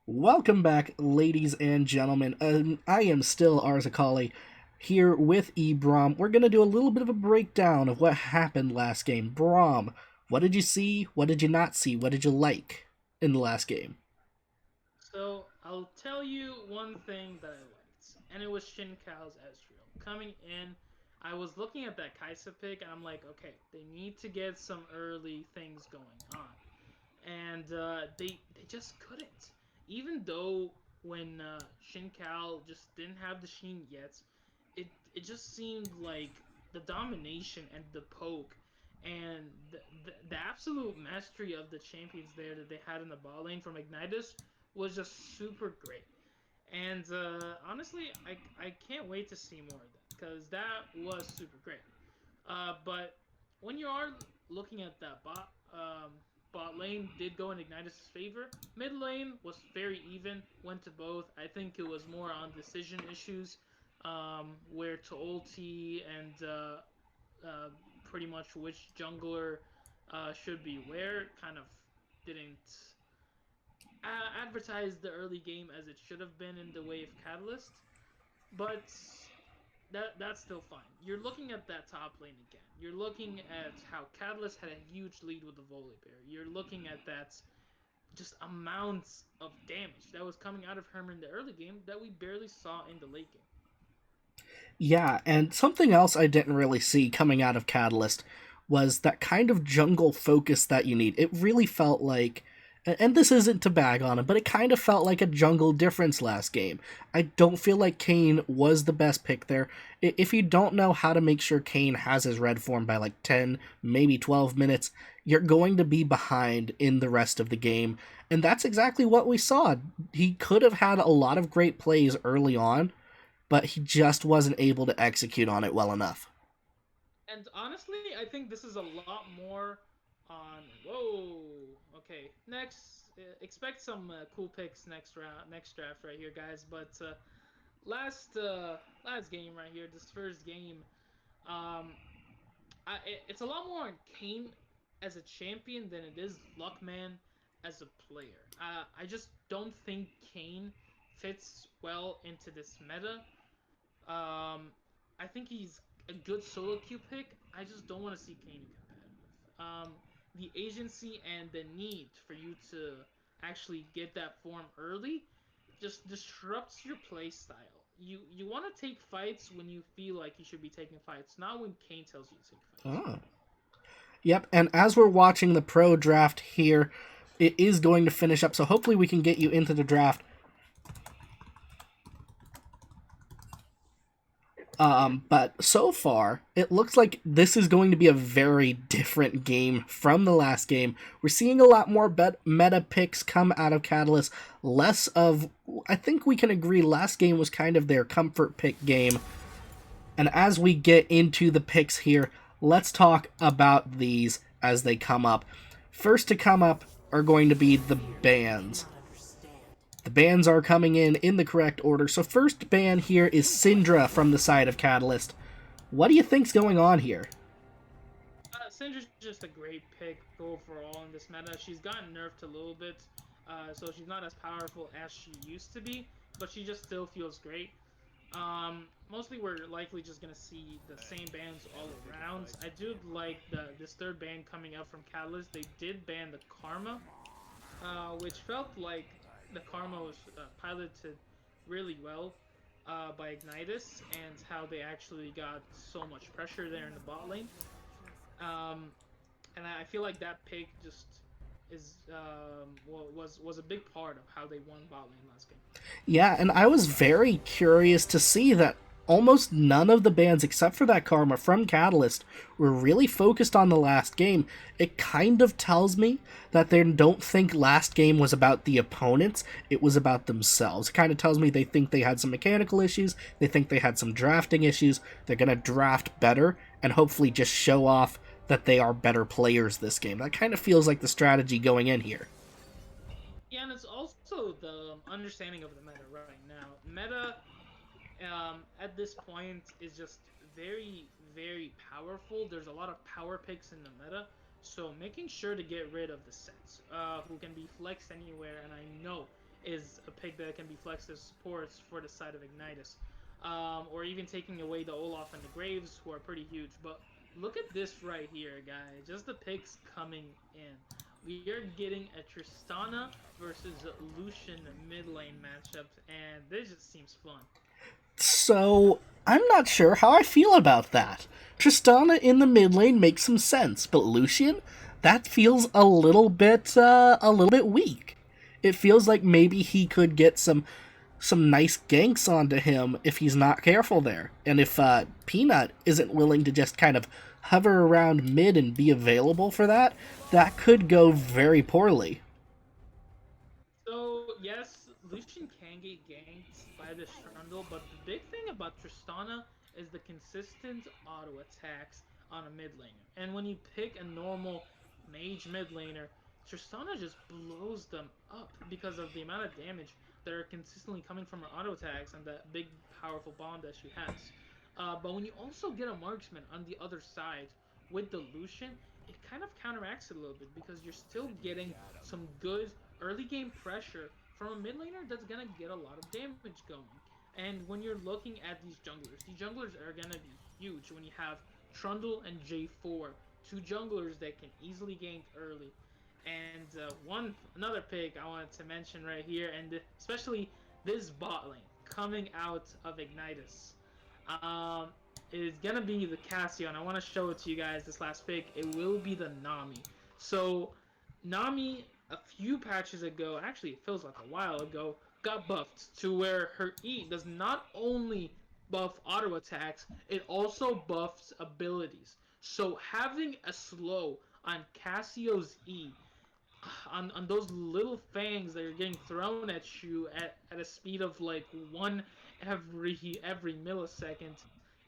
Welcome back, ladies and gentlemen. I am still Arzakali here with Ebrom. We're going to do a little bit of a breakdown of what happened last game. Brom, what did you see? What did you not see? What did you like in the last game? So I'll tell you one thing that I liked, and it was Shin Kao's Ezreal. Coming in, I was looking at that Kaisa pick, and I'm like, okay, they need to get some early things going on, and they just couldn't. Even though when Shin Kao just didn't have the Sheen yet, it just seemed like the domination and the poke and the absolute mastery of the champions there that they had in the bot lane from Ignitus was just super great. And honestly, I can't wait to see more of that because that was super great. But when you are looking at that bot lane did go in Ignitus' favor. Mid lane was very even, went to both. I think it was more on decision issues, where to ulti and uh, pretty much which jungler should be where kind of didn't advertise the early game as it should have been in the way of Catalyst. But that's still fine. You're looking at that top lane again. You're looking at how Catalyst had a huge lead with the Volibear. You're looking at that just amounts of damage that was coming out of Herman in the early game that we barely saw in the late game. Yeah, and something else I didn't really see coming out of Catalyst was that kind of jungle focus that you need. It really felt like, and this isn't to bag on him, but it kind of felt like a jungle difference last game. I don't feel like Kane was the best pick there. If you don't know how to make sure Kane has his red form by like 10, maybe 12 minutes, you're going to be behind in the rest of the game. And that's exactly what we saw. He could have had a lot of great plays early on, but he just wasn't able to execute on it well enough. And honestly, I think this is a lot more on. Whoa. Okay. Next, expect some cool picks next round, next draft right here, guys. But last last game right here, this first game, um, it's a lot more on Kane as a champion than it is Luckman as a player. I just don't think Kane fits well into this meta. I think he's a good solo queue pick. I just don't want to see Kane in competitive. The agency and the need for you to actually get that form early just disrupts your play style. You want to take fights when you feel like you should be taking fights, not when Kane tells you to take fights. Oh. Yep, and as we're watching the pro draft here, it is going to finish up, so hopefully we can get you into the draft. But so far, it looks like this is going to be a very different game from the last game. We're seeing a lot more meta picks come out of Catalyst, less of, I think we can agree, last game was kind of their comfort pick game. And as we get into the picks here, let's talk about these as they come up. First to come up are going to be the bans. The bans are coming in the correct order. So first ban here is Syndra from the side of Catalyst. What do you think's going on here? Syndra's just a great pick overall in this meta. She's gotten nerfed a little bit, so she's not as powerful as she used to be, but she just still feels great. Mostly we're likely just gonna see the same bans all around. I do like this third ban coming up from Catalyst. They did ban the Karma, which felt like the Karma was piloted really well by Ignitus, and how they actually got so much pressure there in the bot lane. Um, and I feel like that pick just is was a big part of how they won bot lane last game. Yeah, and I was very curious to see that almost none of the bans, except for that Karma from Catalyst, were really focused on the last game. It kind of tells me that they don't think last game was about the opponents, it was about themselves. It kind of tells me they think they had some mechanical issues, they think they had some drafting issues, they're going to draft better, and hopefully just show off that they are better players this game. That kind of feels like the strategy going in here. Yeah, and it's also the understanding of the meta right now. Meta at this point is just very, very powerful. There's a lot of power picks in the meta, so making sure to get rid of the sets who can be flexed anywhere. And I know is a pick that can be flexed as supports for the side of Ignitus. Or even taking away the Olaf and the Graves, who are pretty huge. But look at this right here, guys. Just the picks coming in. We are getting a Tristana versus Lucian mid lane matchup, and this just seems fun. So I'm not sure how I feel about that. Tristana in the mid lane makes some sense, but Lucian, that feels a little bit weak. It feels like maybe he could get some nice ganks onto him if he's not careful there, and if Peanut isn't willing to just kind of hover around mid and be available for that, that could go very poorly. So yes, Lucian can get ganked by the Trundle, but the big thing about Tristana is the consistent auto attacks on a mid laner. And when you pick a normal mage mid laner, Tristana just blows them up because of the amount of damage that are consistently coming from her auto attacks and that big powerful bond that she has. But when you also get a marksman on the other side with the Lucian, it kind of counteracts it a little bit because you're still getting some good early game pressure from a mid laner that's gonna get a lot of damage going. And when you're looking at these junglers are gonna be huge when you have Trundle and J4, two junglers that can easily gank early. And another pick I wanted to mention right here, and especially this bot lane coming out of Ignitus, um, is gonna be the Cassio, and I want to show it to you guys. This last pick, it will be the Nami. So Nami, a few patches ago, actually it feels like a while ago, got buffed to where her E does not only buff auto attacks, it also buffs abilities. So having a slow on Cassio's E, on those little fangs that are getting thrown at you at a speed of like one every millisecond,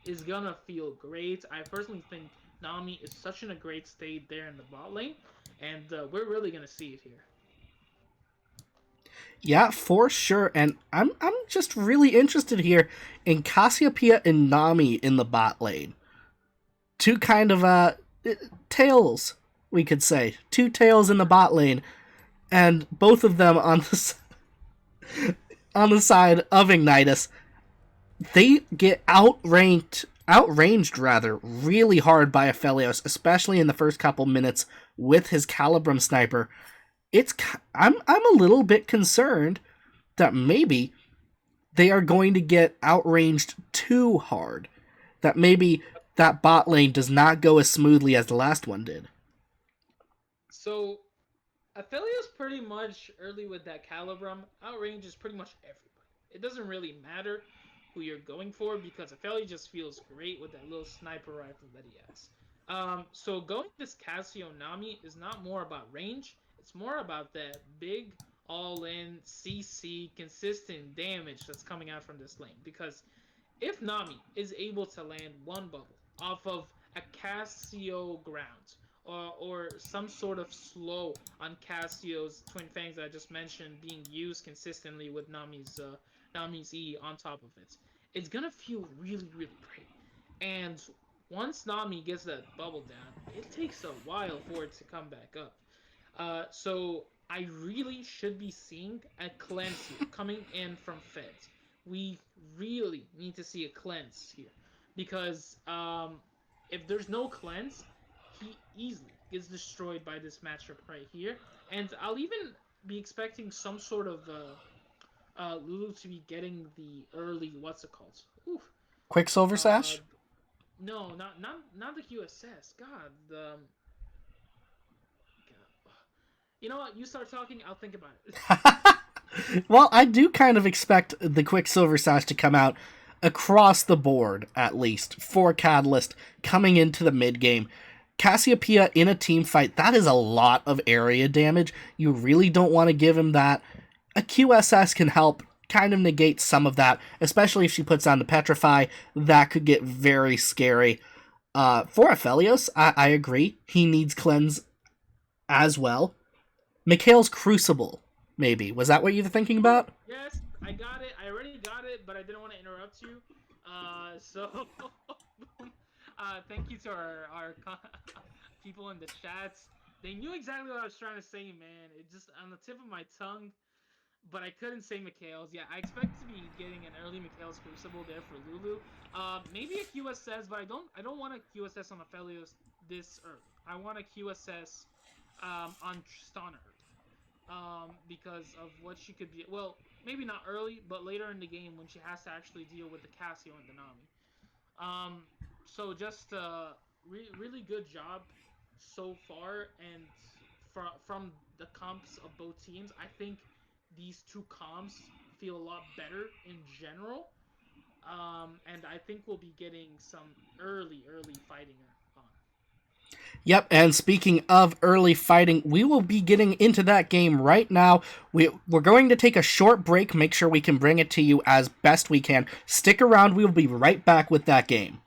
is gonna feel great. I personally think Nami is such in a great state there in the bot lane, and we're really gonna see it here. Yeah, for sure. And I'm just really interested here in Cassiopeia and Nami in the bot lane. Two kind of tails, we could say. Two tails in the bot lane, and both of them on on the side of Ignitus. They get outranged rather, really hard by Aphelios, especially in the first couple minutes with his Calibrum sniper. It's I'm a little bit concerned that maybe they are going to get outranged too hard. That maybe that bot lane does not go as smoothly as the last one did. So Aphelios pretty much early with that Calibrum outranges pretty much everybody. It doesn't really matter who you're going for because Aphelios just feels great with that little sniper rifle that he has. So going this Casio Nami is not more about range. It's more about that big all-in CC consistent damage that's coming out from this lane. Because if Nami is able to land one bubble off of a Cassio ground or some sort of slow on Cassio's Twin Fangs that I just mentioned being used consistently with Nami's E on top of it, it's gonna feel really really great. And once Nami gets that bubble down, it takes a while for it to come back up. So I really should be seeing a cleanse here coming in from Feds. We really need to see a cleanse here because if there's no cleanse, he easily gets destroyed by this matchup right here. And I'll even be expecting some sort of Lulu to be getting the early what's it called? Oof. Quicksilver Uh, Sash? no, not the QSS. God, the you know what? You start talking, I'll think about it. Well, I do kind of expect the Quicksilver Sash to come out across the board, at least, for Catalyst coming into the mid game. Cassiopeia in a team fight, that is a lot of area damage. You really don't want to give him that. A QSS can help kind of negate some of that, especially if she puts on the Petrify. That could get very scary. For Aphelios, I agree. He needs cleanse as well. Mikhail's Crucible, maybe. Was that what you were thinking about? Yes, I got it. I already got it, but I didn't want to interrupt you. So thank you to our people in the chats. They knew exactly what I was trying to say, man. It just on the tip of my tongue. but I couldn't say Mikhail's. Yeah, I expect to be getting an early Mikhail's Crucible there for Lulu. Maybe a QSS, but I don't want a QSS on Aphelios this early. I want a QSS on Tristana early. Because of what she could be. Well, maybe not early, but later in the game when she has to actually deal with the Casio and the Nami. Um, so just really good job so far, and from the comps of both teams, I think these two comps feel a lot better in general. And I think we'll be getting some early fighting on. Yep, and speaking of early fighting, we will be getting into that game right now. We're going to take a short break, make sure we can bring it to you as best we can. Stick around, we will be right back with that game.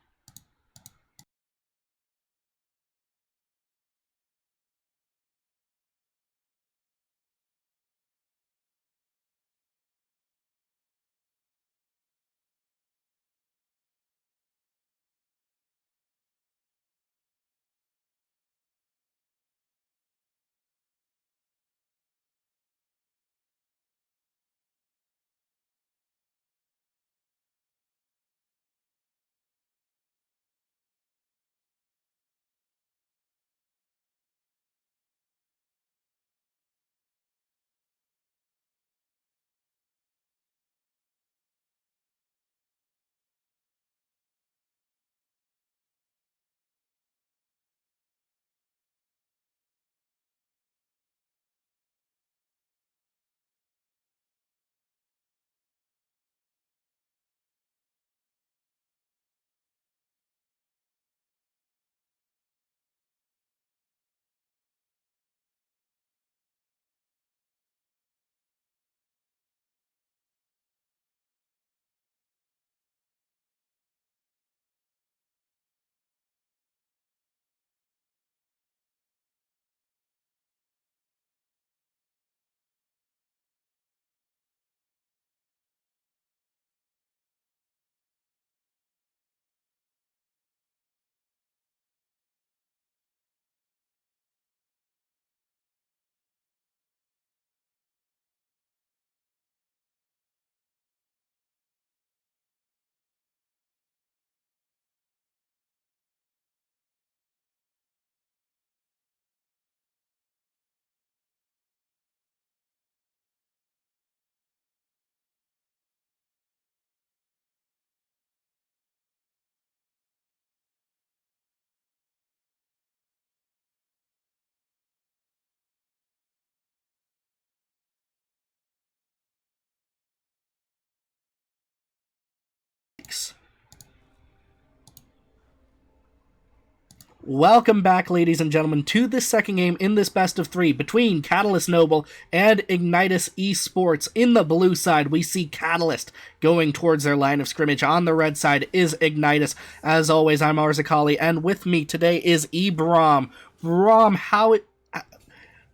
Welcome back, ladies and gentlemen, to this second game in this best of three between Catalyst Noble and Ignitus Esports. In the blue side, we see Catalyst going towards their line of scrimmage. On the red side is Ignitus. As always, I'm Arzakali, and with me today is Ebrom. Brom,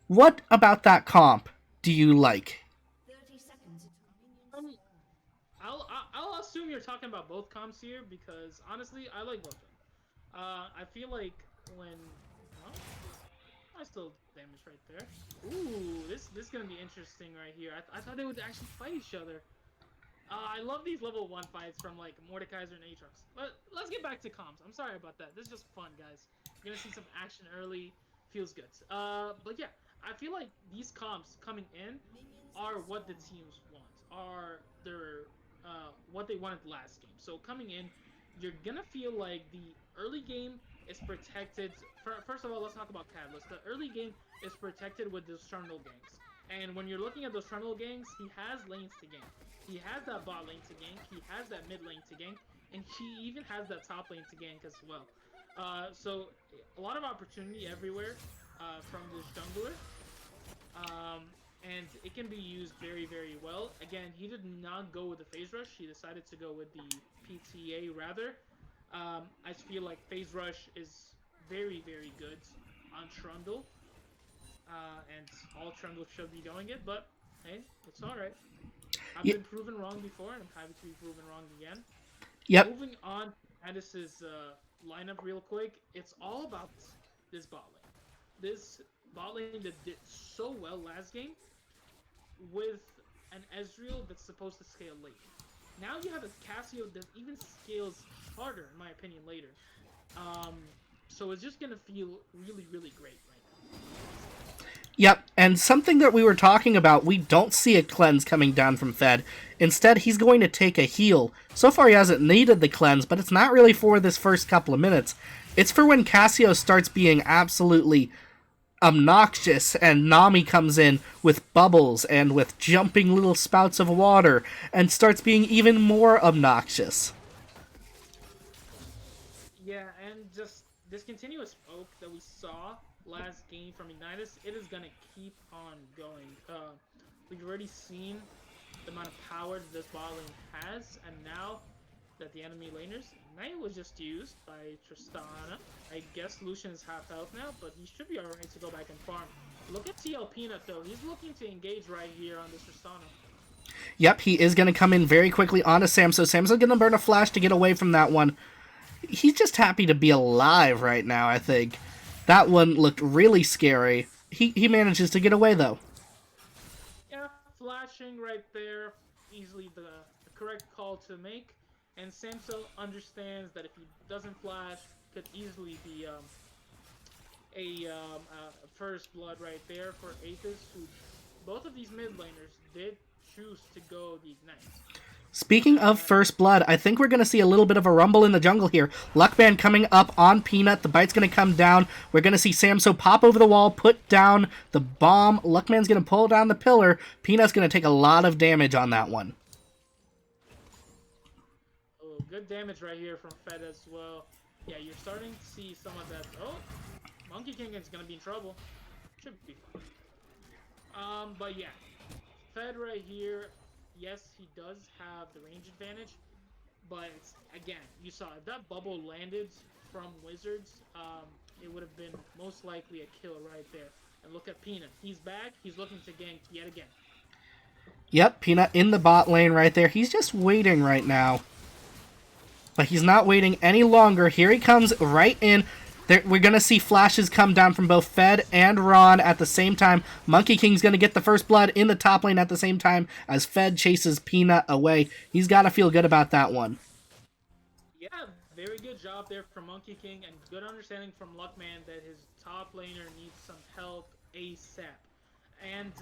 what about that comp do you like? Um, I'll assume you're talking about both comps here because honestly, I like both of them. I feel like when well, I still damage right there. Ooh, this is gonna be interesting right here. I thought they would actually fight each other. I love these level 1 fights from like Mordekaiser and Aatrox. But let's get back to comms. I'm sorry about that. This is just fun, guys. You're gonna see some action early. Feels good. But yeah, I feel like these comps coming in are what the teams want. Are their what they wanted last game. So coming in, you're gonna feel like the early game is protected. First of all, let's talk about Catalyst. The early game is protected with those Trundle ganks. And when you're looking at those Trundle ganks, he has lanes to gank. He has that bot lane to gank. He has that mid lane to gank, and he even has that top lane to gank as well. So a lot of opportunity everywhere from this jungler, and it can be used very well. Again, he did not go with the phase rush. He decided to go with the PTA rather. I feel like phase rush is very good on Trundle, and all Trundle should be doing it. But hey, it's all right. I've Y- been proven wrong before, and I'm happy to be proven wrong again. yep, Moving on to Addis's lineup real quick, it's all about this bot lane. This bot lane that did so well last game with an Ezreal that's supposed to scale late. Now you have a Cassio that even scales harder, in my opinion, later. So it's just gonna feel really, really great right now. Yep, and something that we were talking about, we don't see a cleanse coming down from Fed. Instead, he's going to take a heal. So far, he hasn't needed the cleanse, but it's not really for this first couple of minutes. It's for when Cassio starts being absolutely obnoxious and Nami comes in with bubbles and with jumping little spouts of water and starts being even more obnoxious. Yeah, and just this continuous poke that we saw last game from Ignitus, it is gonna keep on going. We've already seen the amount of power that this bot lane has, and now that the enemy laners, Ignite was just used by Tristana. I guess Lucian is half health now, but he should be alright to go back and farm. Look at TL Peanut though, he's looking to engage right here on this Tristana. Yep, he is going to come in very quickly onto Samso. Samso's going to burn a flash to get away from that one. He's just happy to be alive right now, I think. That one looked really scary. He manages to get away, though. Yeah, flashing right there. Easily the correct call to make. And Samso understands that if he doesn't flash, could easily be a first blood right there for Aethys, who both of these mid laners did choose to go the Ignite. Speaking of first blood, I think we're going to see a little bit of a rumble in the jungle here. Luckman coming up on Peanut. The bite's going to come down. We're going to see Samso pop over the wall, put down the bomb. Luckman's going to pull down the pillar. Peanut's going to take a lot of damage on that one. Oh, good damage right here from Fed as well. Yeah, you're starting to see some of that. Oh, Monkey King is going to be in trouble. Should be fine. But yeah, Fed right here. Yes, he does have the range advantage, but again, you saw if that bubble landed from Wizards, it would have been most likely a kill right there. And look at Peanut. He's back. He's looking to gank yet again. Yep, Peanut in the bot lane right there. He's just waiting right now. But he's not waiting any longer. Here he comes right in. We're going to see flashes come down from both Fed and Ron at the same time. Monkey King's going to get the first blood in the top lane at the same time as Fed chases Peanut away. He's got to feel good about that one. Yeah, very good job there from Monkey King, and good understanding from Luckman that his top laner needs some help ASAP. And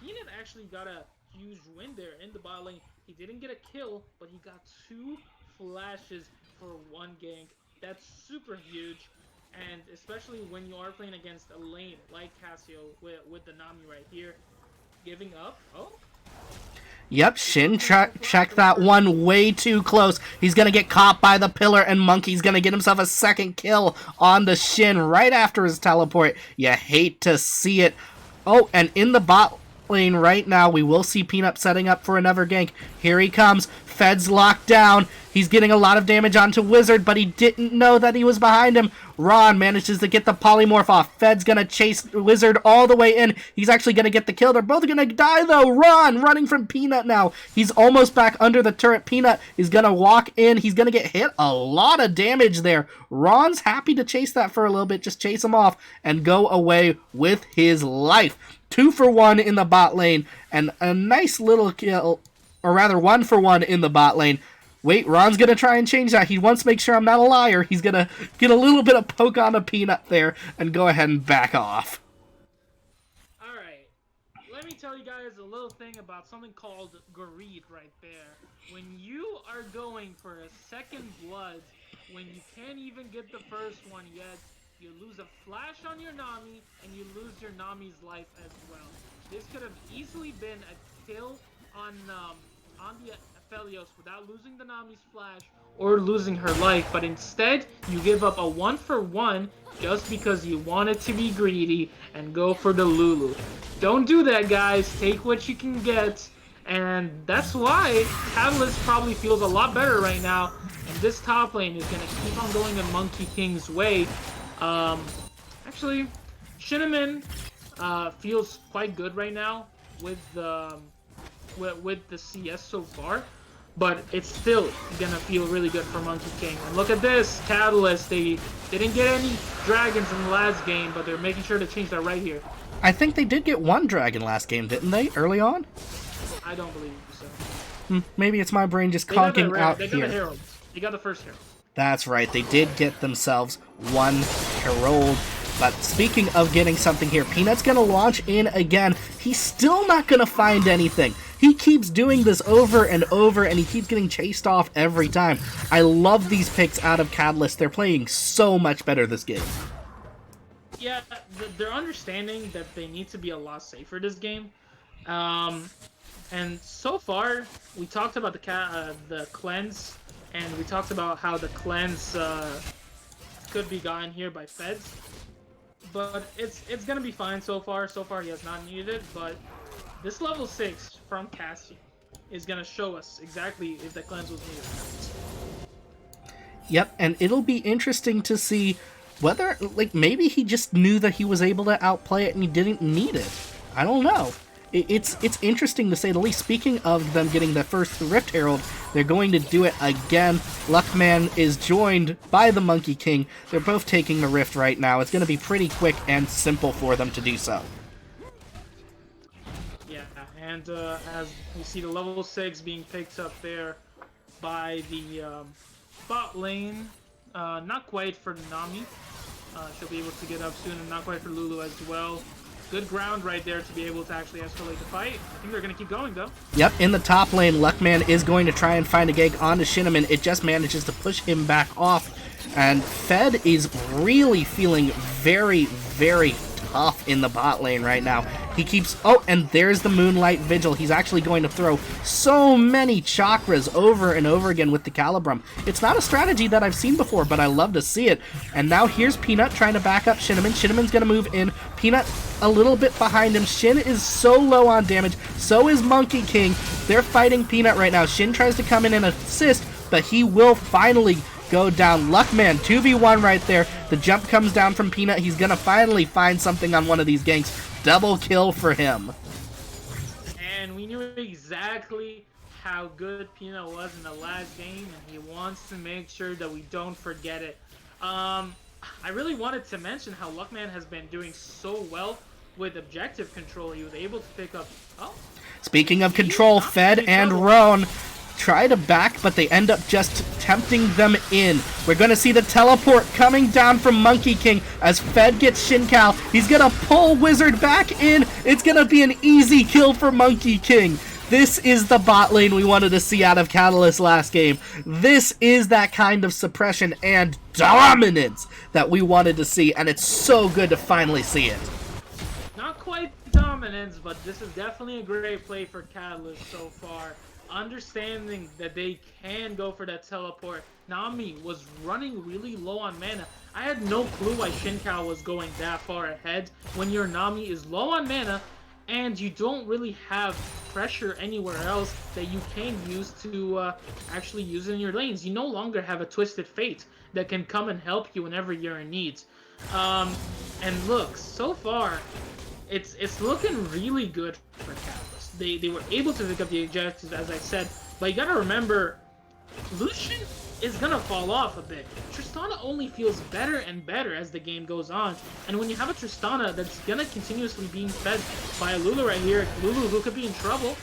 Peanut actually got a huge win there in the bot lane. He didn't get a kill, but he got 2 flashes for 1 gank. That's super huge. And especially when you are playing against a lane like Cassio with the Nami right here, giving up. Oh. Yep, Shin checked that one way too close. He's going to get caught by the pillar, and Monkey's going to get himself a second kill on the Shin right after his teleport. You hate to see it. Oh, and in the bot lane right now, we will see Peanut setting up for another gank. Here he comes. Fed's locked down. He's getting a lot of damage onto Wizard, but he didn't know that he was behind him. Ron manages to get the polymorph off. Fed's going to chase Wizard all the way in. He's actually going to get the kill. They're both going to die, though. Ron running from Peanut now. He's almost back under the turret. Peanut is going to walk in. He's going to get hit. A lot of damage there. Ron's happy to chase that for a little bit. Just chase him off and go away with his life. 2 for 1 in the bot lane, and a nice little kill, or rather 1 for 1 in the bot lane. Wait, Ron's going to try and change that. He wants to make sure I'm not a liar. He's going to get a little bit of poke on a Peanut there and go ahead and back off. Alright, let me tell you guys a little thing about something called greed right there. When you are going for a second blood, when you can't even get the first one yet, you lose a flash on your Nami, and you lose your Nami's life as well. This could have easily been a kill on the Aphelios without losing the Nami's flash or losing her life, but instead you give up a 1 for 1 just because you wanted to be greedy and go for the Lulu. Don't do that, guys. Take what you can get, and that's why Catalyst probably feels a lot better right now, and this top lane is going to keep on going in Monkey King's way. Actually, Cinnamon feels quite good right now with the CS so far, but it's still gonna feel really good for Monkey King. And look at this, Catalyst. They didn't get any dragons in the last game, but they're making sure to change that right here. I think they did get 1 dragon last game, didn't they, early on? I don't believe so. Maybe it's my brain just They got conking out they got here. the Herald. They got the first Herald. That's right, they did get themselves one Herald. But speaking of getting something here, Peanut's going to launch in again. He's still not going to find anything. He keeps doing this over and over, and he keeps getting chased off every time. I love these picks out of Catalyst. They're playing so much better this game. Yeah, they're understanding that they need to be a lot safer this game. And so far, we talked about the cleanse, and we talked about how the cleanse could be gotten here by Feds. But it's gonna be fine so far. So far, he has not needed it, but this level 6 from Cassian is gonna show us exactly if the cleanse was needed. Yep, and it'll be interesting to see whether, like, maybe he just knew that he was able to outplay it and he didn't need it. I don't know. It's interesting to say the least. Speaking of them getting the first Rift Herald, they're going to do it again. Luckman is joined by the Monkey King. They're both taking the Rift right now. It's going to be pretty quick and simple for them to do so. Yeah, and as we see the level 6 being picked up there by the bot lane, not quite for Nami. She'll be able to get up soon, and not quite for Lulu as well. Good ground right there to be able to actually escalate the fight. I think they're going to keep going, though. Yep, in the top lane, Luckman is going to try and find a gank onto Shinneman. It just manages to push him back off. And Fed is really feeling very, very tough in the bot lane right now. He keeps... Oh, and there's the Moonlight Vigil. He's actually going to throw so many chakras over and over again with the Calibrum. It's not a strategy that I've seen before, but I love to see it. And now here's Peanut trying to back up Shinneman. Shinneman's going to move in. Peanut a little bit behind him. Shin is so low on damage. So is Monkey King. They're fighting Peanut right now. Shin tries to come in and assist, but he will finally go down. Luckman, 2v1 right there. The jump comes down from Peanut. He's going to finally find something on one of these ganks. Double kill for him. And we knew exactly how good Peanut was in the last game, and he wants to make sure that we don't forget it. I really wanted to mention how Luckman has been doing so well with objective control. He was able to pick up... Oh. Speaking of control, Fed and Roan try to back, but they end up just tempting them in. We're going to see the teleport coming down from Monkey King as Fed gets Shincal. He's going to pull Wizard back in. It's going to be an easy kill for Monkey King. This is the bot lane we wanted to see out of Catalyst last game. This is that kind of suppression and dominance that we wanted to see, and it's so good to finally see it. Not quite dominance, but this is definitely a great play for Catalyst so far. Understanding that they can go for that teleport. Nami was running really low on mana. I had no clue why Shincal was going that far ahead when your Nami is low on mana and you don't really have pressure anywhere else that you can use to actually use in your lanes. You no longer have a Twisted Fate that can come and help you whenever you're in need. And look, so far, it's looking really good for Catalyst. They were able to pick up the objectives, as I said, but you gotta remember, Lucian is gonna fall off a bit. Tristana only feels better and better as the game goes on, and when you have a Tristana that's gonna continuously being fed by a Lulu right here, Lulu could be in trouble.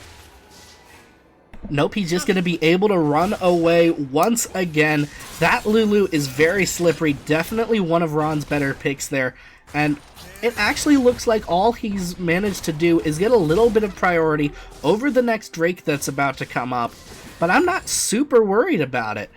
Nope, he's just going to be able to run away once again. That Lulu is very slippery, definitely one of Ron's better picks there, and it actually looks like all he's managed to do is get a little bit of priority over the next Drake that's about to come up, but I'm not super worried about it.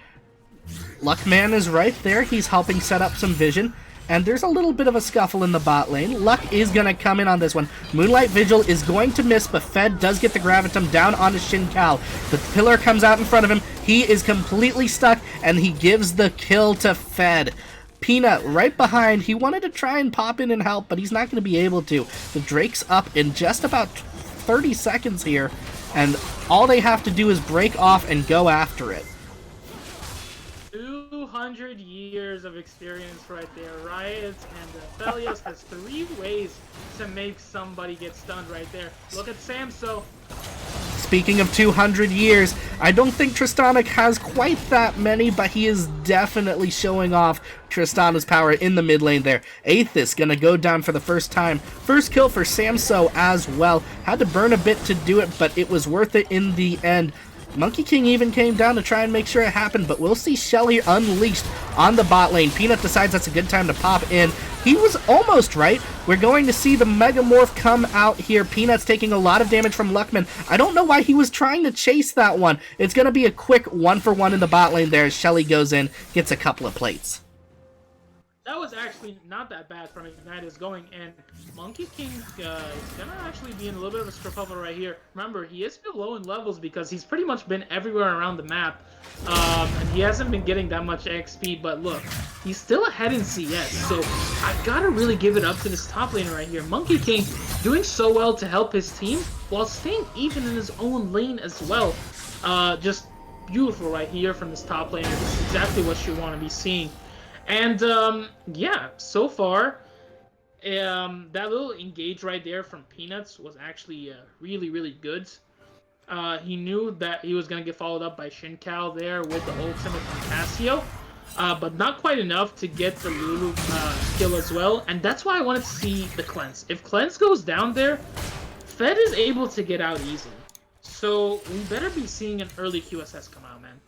Luckman is right there, he's helping set up some vision, and there's a little bit of a scuffle in the bot lane. Luck is going to come in on this one. Moonlight Vigil is going to miss, but Fed does get the Gravitum down onto Shincal. The pillar comes out in front of him, he is completely stuck, and he gives the kill to Fed. Peanut right behind. He wanted to try and pop in and help, but he's not going to be able to. The Drake's up in just about 30 seconds here, and all they have to do is break off and go after it. 200 years of experience right there, right? And Thelios has 3 ways to make somebody get stunned right there. Look at Samso. speaking of 200 years, I don't think Tristanic has quite that many, but he is definitely showing off Tristana's power in the mid lane there. Aethys gonna go down for the first time. First kill for Samso as well. Had to burn a bit to do it, but it was worth it in the end. Monkey King even came down to try and make sure it happened, but we'll see Shelly unleashed on the bot lane. Peanut decides that's a good time to pop in. He was almost right. We're going to see the Megamorph come out here. Peanut's taking a lot of damage from Luckman. I don't know why he was trying to chase that one. It's going to be a quick 1-for-1 in the bot lane there as Shelly goes in, gets a couple of plates. That was actually not that bad from Ignitus going in. Monkey King is gonna actually be in a little bit of a skerfuffle right here. Remember, he is still low in levels because he's pretty much been everywhere around the map. And he hasn't been getting that much XP, but look, he's still ahead in CS, so I gotta really give it up to this top laner right here. Monkey King doing so well to help his team while staying even in his own lane as well. Just beautiful right here from this top laner. This is exactly what you want to be seeing. And, yeah, so far, that little engage right there from Peanuts was actually really, really good. He knew that he was going to get followed up by Shincal there with the ultimate from Cassio, but not quite enough to get the Lulu kill as well. And that's why I wanted to see the Cleanse. If Cleanse goes down there, Fed is able to get out easily. So we better be seeing an early QSS come out, man.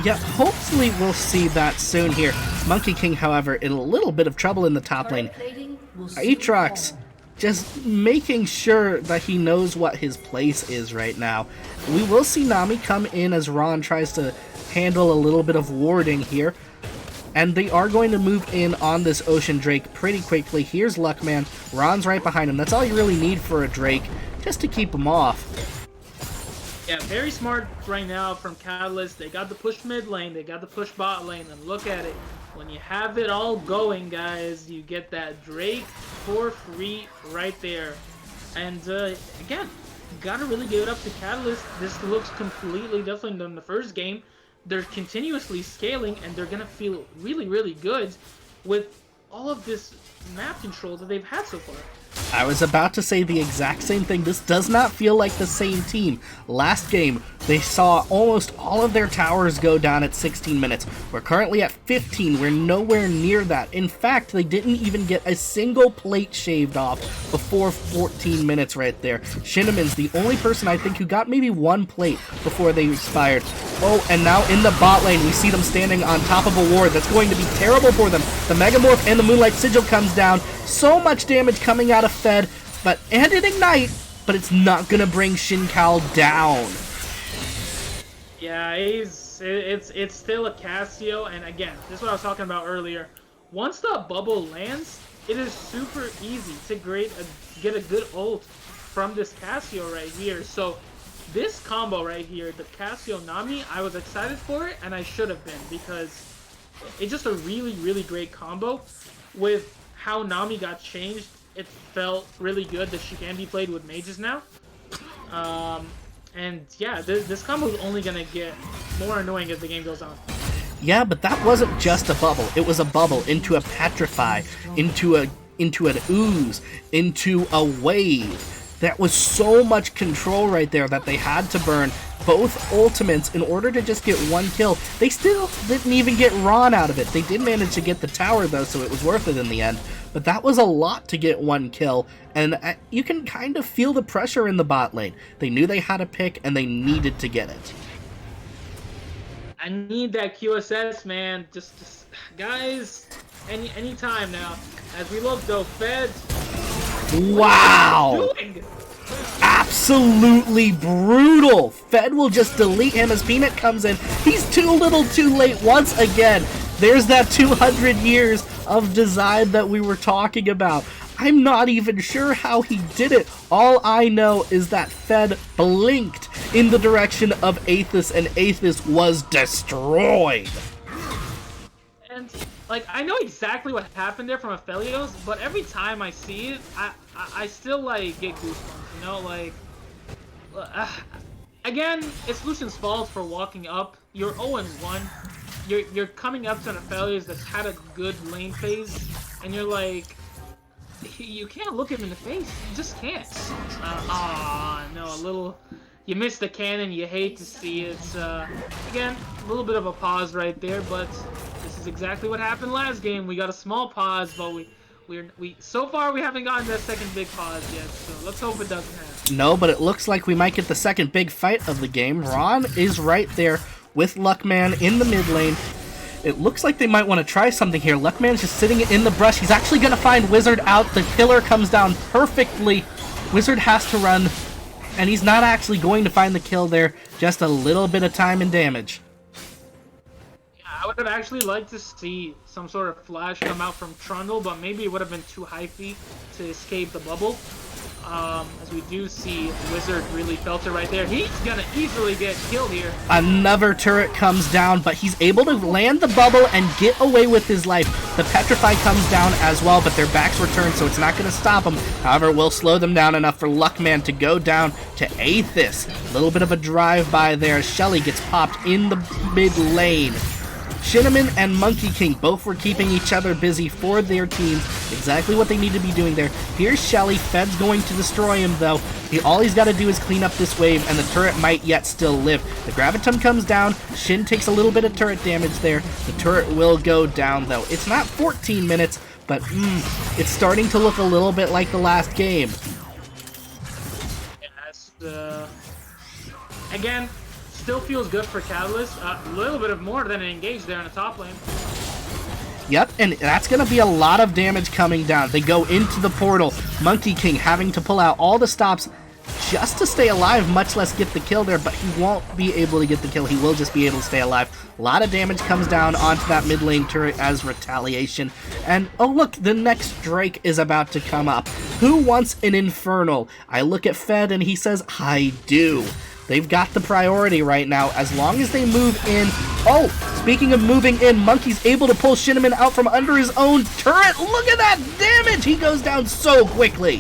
Yeah, hopefully we'll see that soon here. Monkey King, however, in a little bit of trouble in the top lane. Aatrox just making sure that he knows what his place is right now. We will see Nami come in as Ron tries to handle a little bit of warding here. And they are going to move in on this Ocean Drake pretty quickly. Here's Luckman. Ron's right behind him. That's all you really need for a Drake, just to keep him off. Yeah, very smart right now from Catalyst. They got the push mid lane, they got the push bot lane, and look at it. When you have it all going, guys, you get that Drake for free right there. And again, gotta really give it up to Catalyst. This looks completely different than the first game. They're continuously scaling, and they're gonna feel really, really good with all of this map control that they've had so far. I was about to say the exact same thing. This does not feel like the same team. Last game, they saw almost all of their towers go down at 16 minutes. We're currently at 15. We're nowhere near that. In fact, they didn't even get a single plate shaved off before 14 minutes right there. Shinneman's the only person I think who got maybe one plate before they expired. Oh, and now in the bot lane, we see them standing on top of a ward. That's going to be terrible for them. The Megamorph and the Moonlight Sigil comes down. So much damage coming out of Fed, and an Ignite, but it's not gonna bring Shincal down. Yeah, it's still a Cassio, and again, this is what I was talking about earlier. Once the bubble lands, it is super easy to get a good ult from this Cassio right here. So this combo right here, the Cassio Nami, I was excited for it, and I should have been, because it's just a really, really great combo. With how Nami got changed, it felt really good that she can be played with mages now. And yeah, this combo is only gonna get more annoying as the game goes on. Yeah, but that wasn't just a bubble. It was a bubble into a Petrify, into an Ooze, into a Wave. That was so much control right there that they had to burn both ultimates in order to just get one kill. They still didn't even get Ron out of it. They did manage to get the tower though, so it was worth it in the end. But that was a lot to get one kill, and you can kind of feel the pressure in the bot lane. They knew they had a pick, and they needed to get it. I need that QSS, man. Just guys, any time now. As we look though, Fed. Wow! Absolutely brutal! Fed will just delete him as Peanut comes in. He's too little too late once again. There's that 200 years of design that we were talking about. I'm not even sure how he did it. All I know is that Fed blinked in the direction of Aethys, and Aethys was destroyed. And like, I know exactly what happened there from Aphelios, but every time I see it, I still like get goosebumps, you know, like again, it's Lucian's fault for walking up. You're 0-1. You're coming up to an Aphelios that's had a good lane phase, and you're like, You can't look him in the face. You just can't. No, a little. You missed the cannon. You hate to see it. Again, a little bit of a pause right there, but this is exactly what happened last game. We got a small pause, but we so far we haven't gotten that second big pause yet. So let's hope it doesn't happen. No, but it looks like we might get the second big fight of the game. Ron is right there with Luckman in the mid lane. It looks like they might want to try something here. Luckman's just sitting in the brush. He's actually going to find Wizard out. The killer comes down perfectly. Wizard has to run, and he's not actually going to find the kill there. Just a little bit of time and damage. Yeah, I would have actually liked to see some sort of flash come out from Trundle, but maybe it would have been too hyphy to escape the bubble. As we do see, Wizard really felt it right there. He's gonna easily get killed here. Another turret comes down, but he's able to land the bubble and get away with his life. The Petrify comes down as well, but their backs were turned, so it's not going to stop them. However, it will slow them down enough for Luckman to go down to Aethys. A little bit of a drive-by there. Shelly gets popped in the mid lane. Shinneman and Monkey King both were keeping each other busy for their teams. Exactly what they need to be doing there. Here's Shelly. Fed's going to destroy him, though. All he's got to do is clean up this wave, and the turret might yet still live. The Gravitum comes down. Shin takes a little bit of turret damage there. The turret will go down, though. It's not 14 minutes, but it's starting to look a little bit like the last game. Yes, again, still feels good for Catalyst. A little bit of more than an engage there in the top lane. Yep, and that's going to be a lot of damage coming down. They go into the portal. Monkey King having to pull out all the stops just to stay alive, much less get the kill there, but he won't be able to get the kill. He will just be able to stay alive. A lot of damage comes down onto that mid lane turret as retaliation. And, oh look, the next Drake is about to come up. Who wants an Infernal? I look at Fed and he says, I do. They've got the priority right now, as long as they move in. Oh, speaking of moving in, Monkey's able to pull Shinneman out from under his own turret. Look at that damage! He goes down so quickly.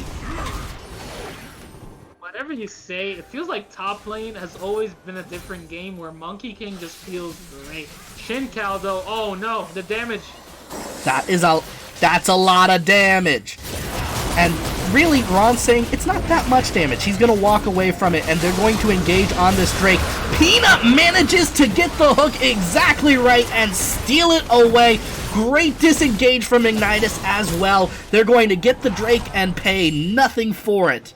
Whatever you say, it feels like top lane has always been a different game where Monkey King just feels great. Shincal, though, oh no, the damage. That's a lot of damage. And really, Ron's saying it's not that much damage. He's going to walk away from it, and they're going to engage on this Drake. Peanut manages to get the hook exactly right and steal it away. Great disengage from Ignitus as well. They're going to get the Drake and pay nothing for it.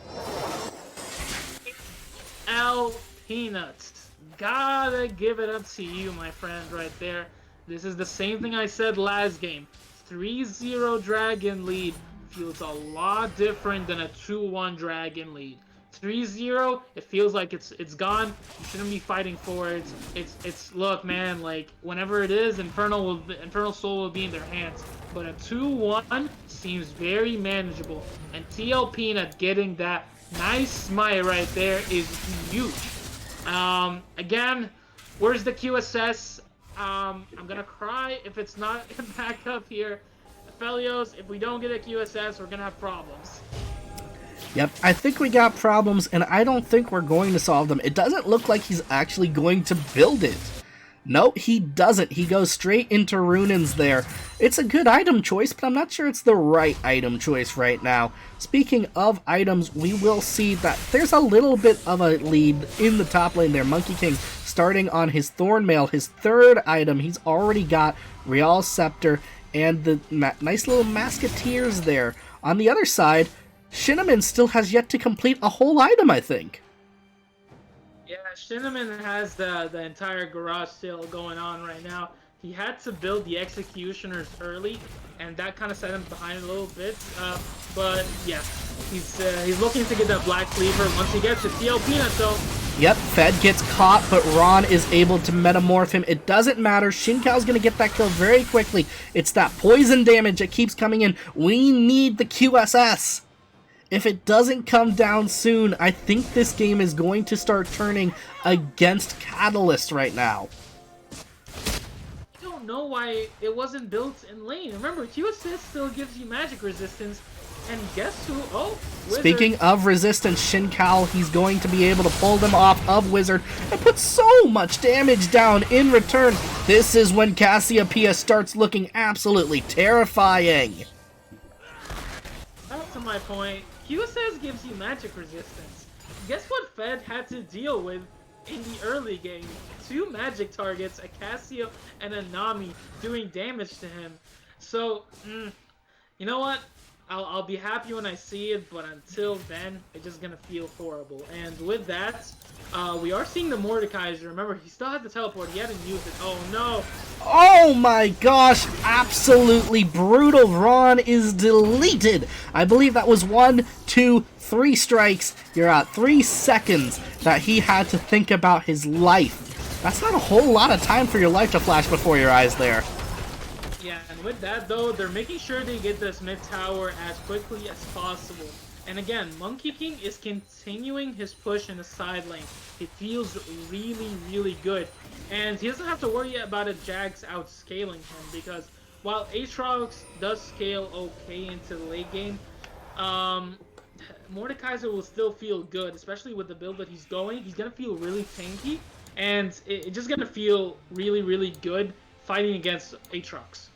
Peanuts. Gotta give it up to you, my friend, right there. This is the same thing I said last game. 3-0 Dragon lead feels a lot different than a 2-1 Dragon lead. 3-0, it feels like it's gone. You shouldn't be fighting for it. It's look, man, like whenever it is, Infernal Soul will be in their hands. But a 2-1 seems very manageable. And TL Peanut getting that nice smite right there is huge. Again, where's the QSS? I'm gonna cry if it's not back up here. Felios, if we don't get a QSS, we're gonna have problems. Yep, I think we got problems, and I don't think we're going to solve them. It doesn't look like he's actually going to build it. No, he doesn't. He goes straight into Runins there. It's a good item choice, but I'm not sure it's the right item choice right now. Speaking of items, we will see that there's a little bit of a lead in the top lane there. Monkey King starting on his Thornmail, his third item. He's already got Real Scepter and the nice little Musketeers there. On the other side, Shinneman still has yet to complete a whole item, I think. Yeah, Shinneman has the entire garage sale going on right now. He had to build the Executioners early, and that kind of set him behind a little bit. But yeah, he's looking to get that Black Cleaver once he gets it. TL Peanut, though. Yep, Fed gets caught, but Ron is able to metamorph him. It doesn't matter. Shinkao's going to get that kill very quickly. It's that poison damage that keeps coming in. We need the QSS. If it doesn't come down soon, I think this game is going to start turning against Catalyst right now. I don't know why it wasn't built in lane. Remember, QSS still gives you magic resistance. And guess who? Oh, Wizard. Speaking of resistance, Shincal, he's going to be able to pull them off of Wizard and put so much damage down in return. This is when Cassiopeia starts looking absolutely terrifying. my point. QSS gives you magic resistance. Guess what Fed had to deal with in the early game? 2 magic targets, a Casio and a Nami, doing damage to him. So, you know what? I'll be happy when I see it, but until then, it's just gonna feel horrible. And with that, we are seeing the Mordekaiser. Remember, he still had the teleport. He hadn't used it. Oh no! Oh my gosh! Absolutely brutal. Ron is deleted. I believe that was 1, 2, 3 strikes. You're at 3 seconds that he had to think about his life. That's not a whole lot of time for your life to flash before your eyes there. Yeah, and with that though, they're making sure they get this mid tower as quickly as possible. And again, Monkey King is continuing his push in the side lane. It feels really, really good. And he doesn't have to worry about a Jax outscaling him, because while Aatrox does scale okay into the late game, Mordekaiser will still feel good, especially with the build that he's going. He's going to feel really tanky, and it's just going to feel really, really good fighting against Aatrox.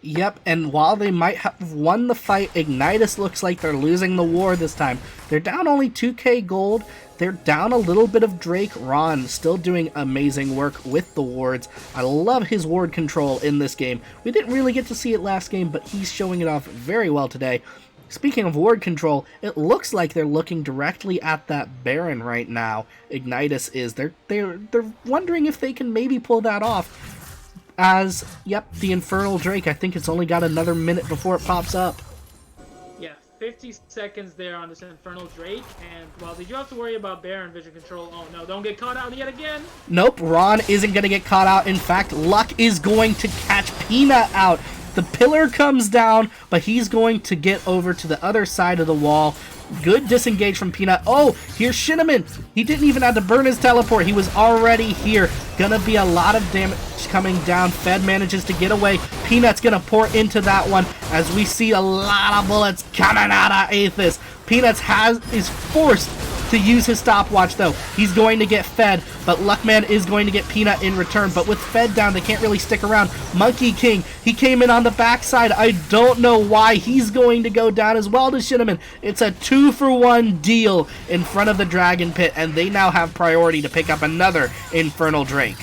Yep, and while they might have won the fight, Ignitus looks like they're losing the war this time. They're down only 2k gold. They're down a little bit of Drake. Ron still doing amazing work with the wards. I love his ward control in this game. We didn't really get to see it last game, but he's showing it off very well today. Speaking of ward control, it looks like they're looking directly at that Baron right now. Ignitus is. They're wondering if they can maybe pull that off. As, yep, the Infernal Drake, I think it's only got another minute before it pops up. Yeah, 50 seconds there on this Infernal Drake, and, well, did you have to worry about Baron vision control? Oh no, don't get caught out yet again! Nope, Ron isn't going to get caught out. In fact, Luck is going to catch Peanut out. The pillar comes down, but he's going to get over to the other side of the wall. Good disengage from Peanut. Oh, here's Shinneman. He didn't even have to burn his teleport. He was already here. Gonna be a lot of damage coming down. Fed manages to get away. Peanut's gonna pour into that one as we see a lot of bullets coming out of Aethys. Peanuts is forced to use his stopwatch though. He's going to get Fed, but Luckman is going to get Peanut in return. But with Fed down, they can't really stick around. Monkey King, he came in on the backside. I don't know why. He's going to go down as well to Shinneman. It's a 2-for-1 deal in front of the Dragon Pit, and they now have priority to pick up another Infernal Drake.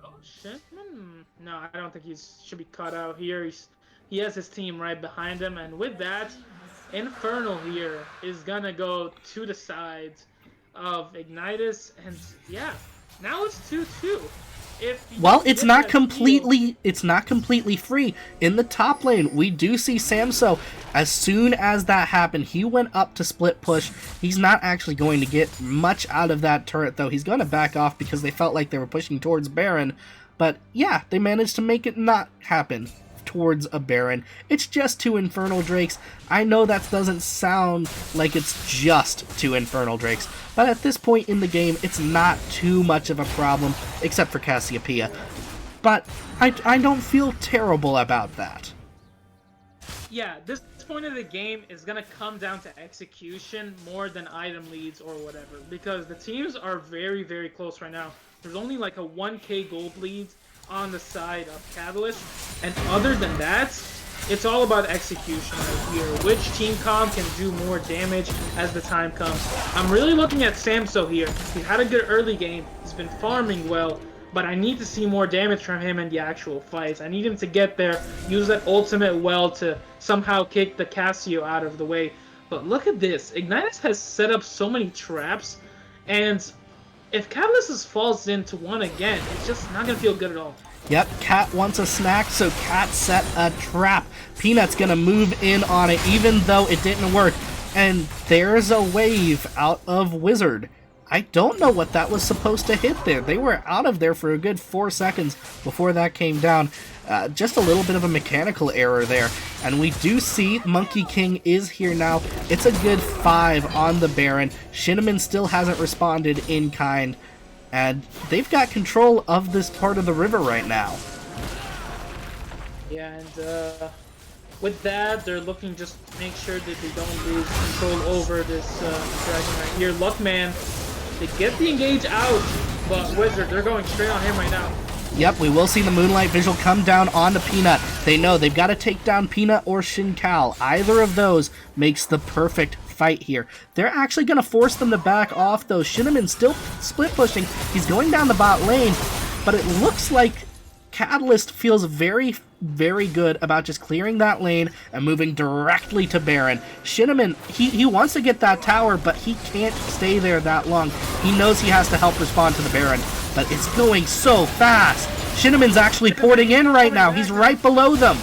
Oh, Shinneman? No, I don't think he should be caught out here. He has his team right behind him, and with that, Infernal here is gonna go to the sides of Ignitus, and yeah, now it's 2-2. Well, it's not completely free. In the top lane, we do see Samso. As soon as that happened, he went up to split push. He's not actually going to get much out of that turret, though. He's going to back off because they felt like they were pushing towards Baron. But yeah, they managed to make it not happen towards a Baron. It's just 2 Infernal Drakes. I know that doesn't sound like it's just 2 Infernal Drakes, but at this point in the game, it's not too much of a problem, except for Cassiopeia. But I don't feel terrible about that. Yeah, this point of the game is going to come down to execution more than item leads or whatever, because the teams are very, very close right now. There's only like a 1k gold lead on the side of Catalyst, and other than that, it's all about execution right here. Which team comp can do more damage as the time comes. I'm really looking at Samso here. He had a good early game, he's been farming well, but I need to see more damage from him in the actual fights. I need him to get there, use that ultimate well to somehow kick the Casio out of the way. But look at this, Ignitus has set up so many traps, and if Catalyst falls into one again, it's just not going to feel good at all. Yep, Cat wants a snack, so Cat set a trap. Peanut's going to move in on it, even though it didn't work. And there's a wave out of Wizard. I don't know what that was supposed to hit there. They were out of there for a good 4 seconds before that came down. Just a little bit of a mechanical error there. And we do see Monkey King is here now. It's a good 5 on the Baron. Shinneman still hasn't responded in kind. And they've got control of this part of the river right now. Yeah, and with that, they're looking just to make sure that they don't lose control over this dragon right here. Luckman, they get the engage out, but Wizard, they're going straight on him right now. Yep, we will see the Moonlight Visual come down onto Peanut. They know they've got to take down Peanut or Shincal. Either of those makes the perfect fight here. They're actually going to force them to back off, though. Shinneman's still split pushing. He's going down the bot lane, but it looks like Catalyst feels very, very good about just clearing that lane and moving directly to Baron. Shinneman, he wants to get that tower, but he can't stay there that long. He knows he has to help respond to the Baron, but it's going so fast. Shinneman's actually porting in right now. He's right below them.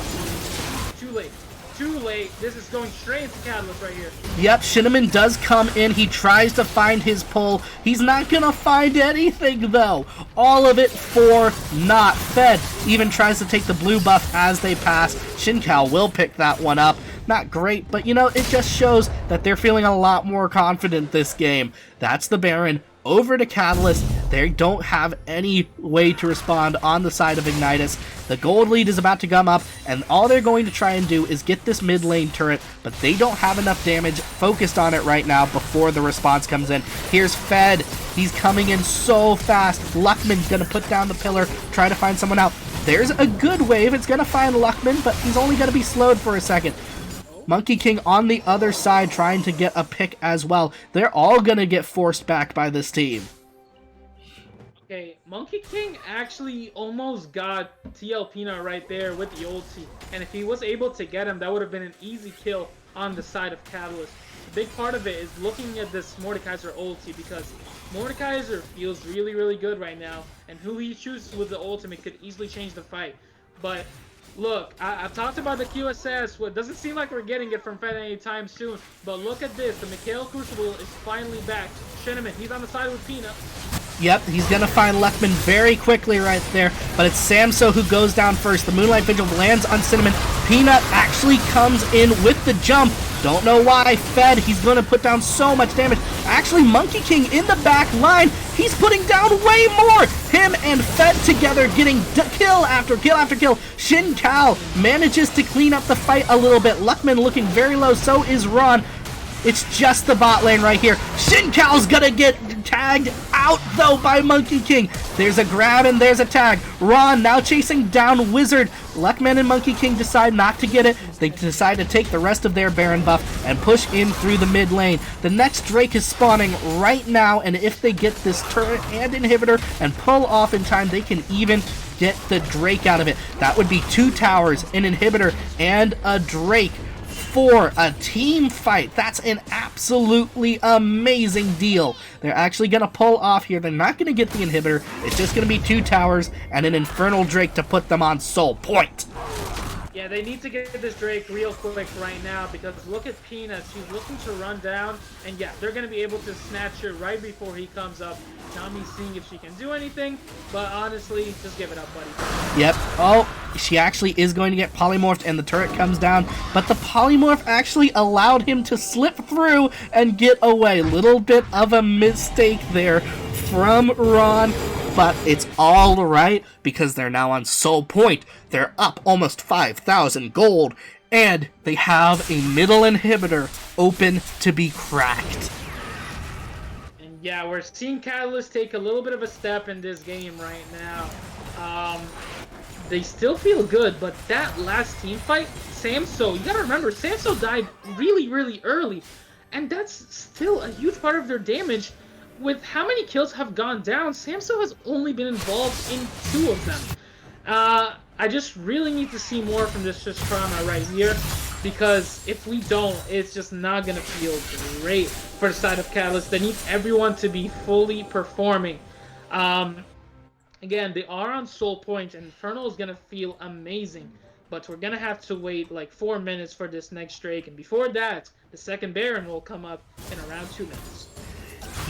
Too late. Too late. This is going straight into Catalyst right here. Yep, Shinneman does come in. He tries to find his pull. He's not going to find anything, though. All of it for naught. Fed even tries to take the blue buff as they pass. Shincal will pick that one up. Not great, but, you know, it just shows that they're feeling a lot more confident this game. That's the Baron. Over to Catalyst. They don't have any way to respond on the side of Ignitus. The gold lead is about to come up, and all they're going to try and do is get this mid lane turret, but they don't have enough damage focused on it right now before the response comes in. Here's Fed. He's coming in so fast. Luckman's going to put down the pillar, try to find someone out. There's a good wave. It's going to find Luckman, but he's only going to be slowed for a second. Monkey King on the other side trying to get a pick as well. They're all going to get forced back by this team. Okay, Monkey King actually almost got TL Peanut right there with the ulti. And if he was able to get him, that would have been an easy kill on the side of Catalyst. A big part of it is looking at this Mordekaiser ulti, because Mordekaiser feels really, really good right now. And who he chooses with the ultimate could easily change the fight. But look, I've talked about the QSS. Well, it doesn't seem like we're getting it from Fed anytime soon. But look at this. The Mikhail Crucible is finally back. Shinneman, he's on the side with Peanut. Yep, he's going to find Luckman very quickly right there, but it's Samso who goes down first. The Moonlight Vigil lands on Cinnamon. Peanut actually comes in with the jump. Don't know why. Fed, he's going to put down so much damage. Actually, Monkey King in the back line. He's putting down way more. Him and Fed together getting kill after kill after kill. Shin Kao manages to clean up the fight a little bit. Luckman looking very low, so is Ron. It's just the bot lane right here. Shin Kao's gonna get tagged out, though, by Monkey King. There's a grab and there's a tag. Ron now chasing down Wizard. Luckman and Monkey King decide not to get it. They decide to take the rest of their Baron buff and push in through the mid lane. The next Drake is spawning right now, and if they get this turret and inhibitor and pull off in time, they can even get the Drake out of it. That would be 2 towers, an inhibitor, and a Drake for a team fight. That's an absolutely amazing deal. They're actually going to pull off here. They're not going to get the inhibitor. It's just going to be 2 towers and an Infernal Drake to put them on soul point. Yeah, they need to get this Drake real quick right now, because look at Peanut. She's looking to run down, and yeah, they're going to be able to snatch her right before he comes up. Nami's seeing if she can do anything, but honestly, just give it up, buddy. Yep. Oh, she actually is going to get polymorphed, and the turret comes down, but the polymorph actually allowed him to slip through and get away. Little bit of a mistake there from Ron, but it's all right because they're now on soul point. They're up almost 5,000 gold, and they have a middle inhibitor open to be cracked. And yeah, we're seeing Catalyst take a little bit of a step in this game right now. They still feel good, but that last team fight, Samso, you gotta remember, Samso died really, really early, and that's still a huge part of their damage. With how many kills have gone down, Samso has only been involved in 2 of them. I just really need to see more from this Trauma right here, because if we don't, it's just not going to feel great for the side of Catalyst. They need everyone to be fully performing. Again, they are on soul point, and Infernal is going to feel amazing, but we're going to have to wait like 4 minutes for this next Drake, and before that, the second Baron will come up in around 2 minutes.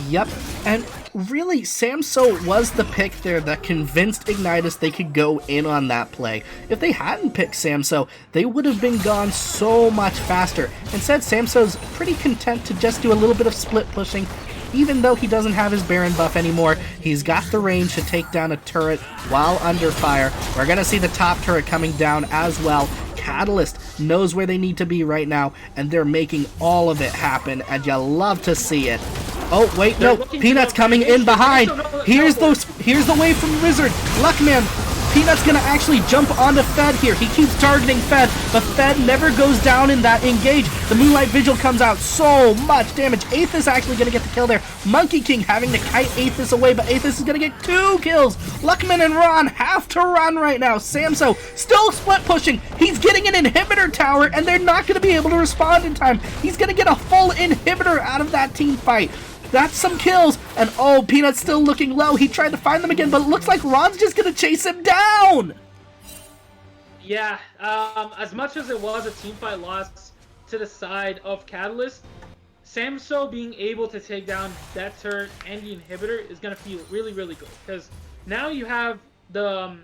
Yep, and really, Samso was the pick there that convinced Ignitus they could go in on that play. If they hadn't picked Samso, they would have been gone so much faster. Instead, Samso's pretty content to just do a little bit of split pushing. Even though he doesn't have his Baron buff anymore, he's got the range to take down a turret while under fire. We're going to see the top turret coming down as well. Catalyst knows where they need to be right now, and they're making all of it happen, and you love to see it. Oh, wait, no, Peanut's coming in behind. Here's the wave from Wizard. Luckman Peanut's gonna actually jump onto Fed here. He keeps targeting Fed, but Fed never goes down in that engage. The Moonlight Vigil comes out, so much damage. Aethys actually gonna get the kill there. Monkey King having to kite Aethys away, but Aethys is gonna get 2 kills. Luckman and Ron have to run right now. Samso still split pushing. He's getting an inhibitor tower, and they're not gonna be able to respond in time. He's gonna get a full inhibitor out of that team fight. That's some kills, and oh, Peanut's still looking low. He tried to find them again, but it looks like Ron's just gonna chase him down! Yeah, as much as it was a teamfight loss to the side of Catalyst, Samso being able to take down that turret and the inhibitor is gonna feel really, really good, because now you have the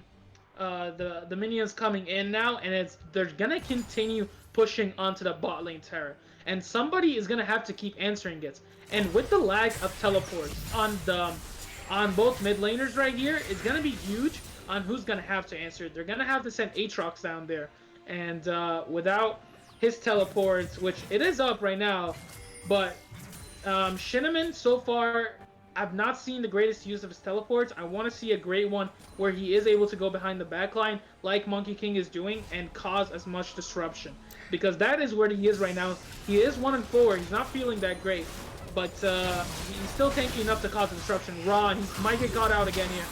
minions coming in now, and they're gonna continue pushing onto the bot lane turret, and somebody is gonna have to keep answering it. And with the lag of teleports on both mid laners right here, it's gonna be huge on who's gonna have to answer it. They're gonna have to send Aatrox down there, and without his teleports, which it is up right now, but Shinneman so far, I've not seen the greatest use of his teleports. I want to see a great one where he is able to go behind the backline like Monkey King is doing and cause as much disruption, because that is where he is right now. He is 1-4. He's not feeling that great, but he's still tanky enough to cause a disruption. Ron, he might get caught out again here.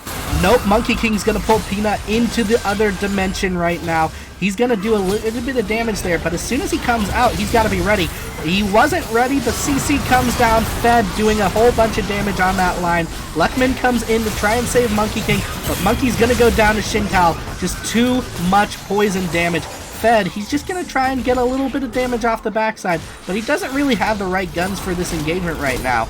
Nope, Monkey King's gonna pull Peanut into the other dimension right now. He's gonna do a little bit of damage there, but as soon as he comes out, he's gotta be ready. He wasn't ready, the CC comes down, Fed doing a whole bunch of damage on that line. Luckman comes in to try and save Monkey King, but Monkey's gonna go down to Shincal. Just too much poison damage. Fed, he's just gonna try and get a little bit of damage off the backside, but he doesn't really have the right guns for this engagement right now.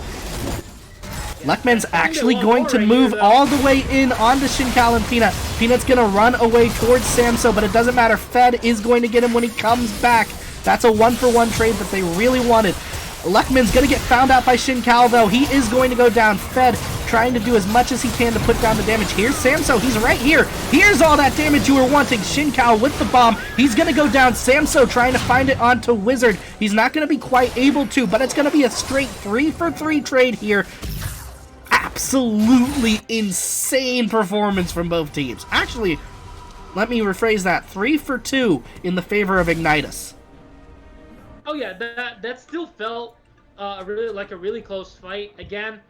Luckman's actually going to move all the way in onto Shincal and Peanut. Peanut's gonna run away towards Samso, but it doesn't matter. Fed is going to get him when he comes back. That's a 1-for-1 trade that they really wanted. Luckman's gonna get found out by Shincal though. He is going to go down. Fed trying to do as much as he can to put down the damage. Here's Samso, he's right here. Here's all that damage you were wanting. Shincal with the bomb. He's gonna go down. Samso trying to find it onto Wizard. He's not gonna be quite able to, but it's gonna be a straight 3-for-3 trade here. Absolutely insane performance from both teams. Actually, let me rephrase that. 3-for-2 in the favor of Ignitus. Oh yeah, that still felt really like a really close fight. Again,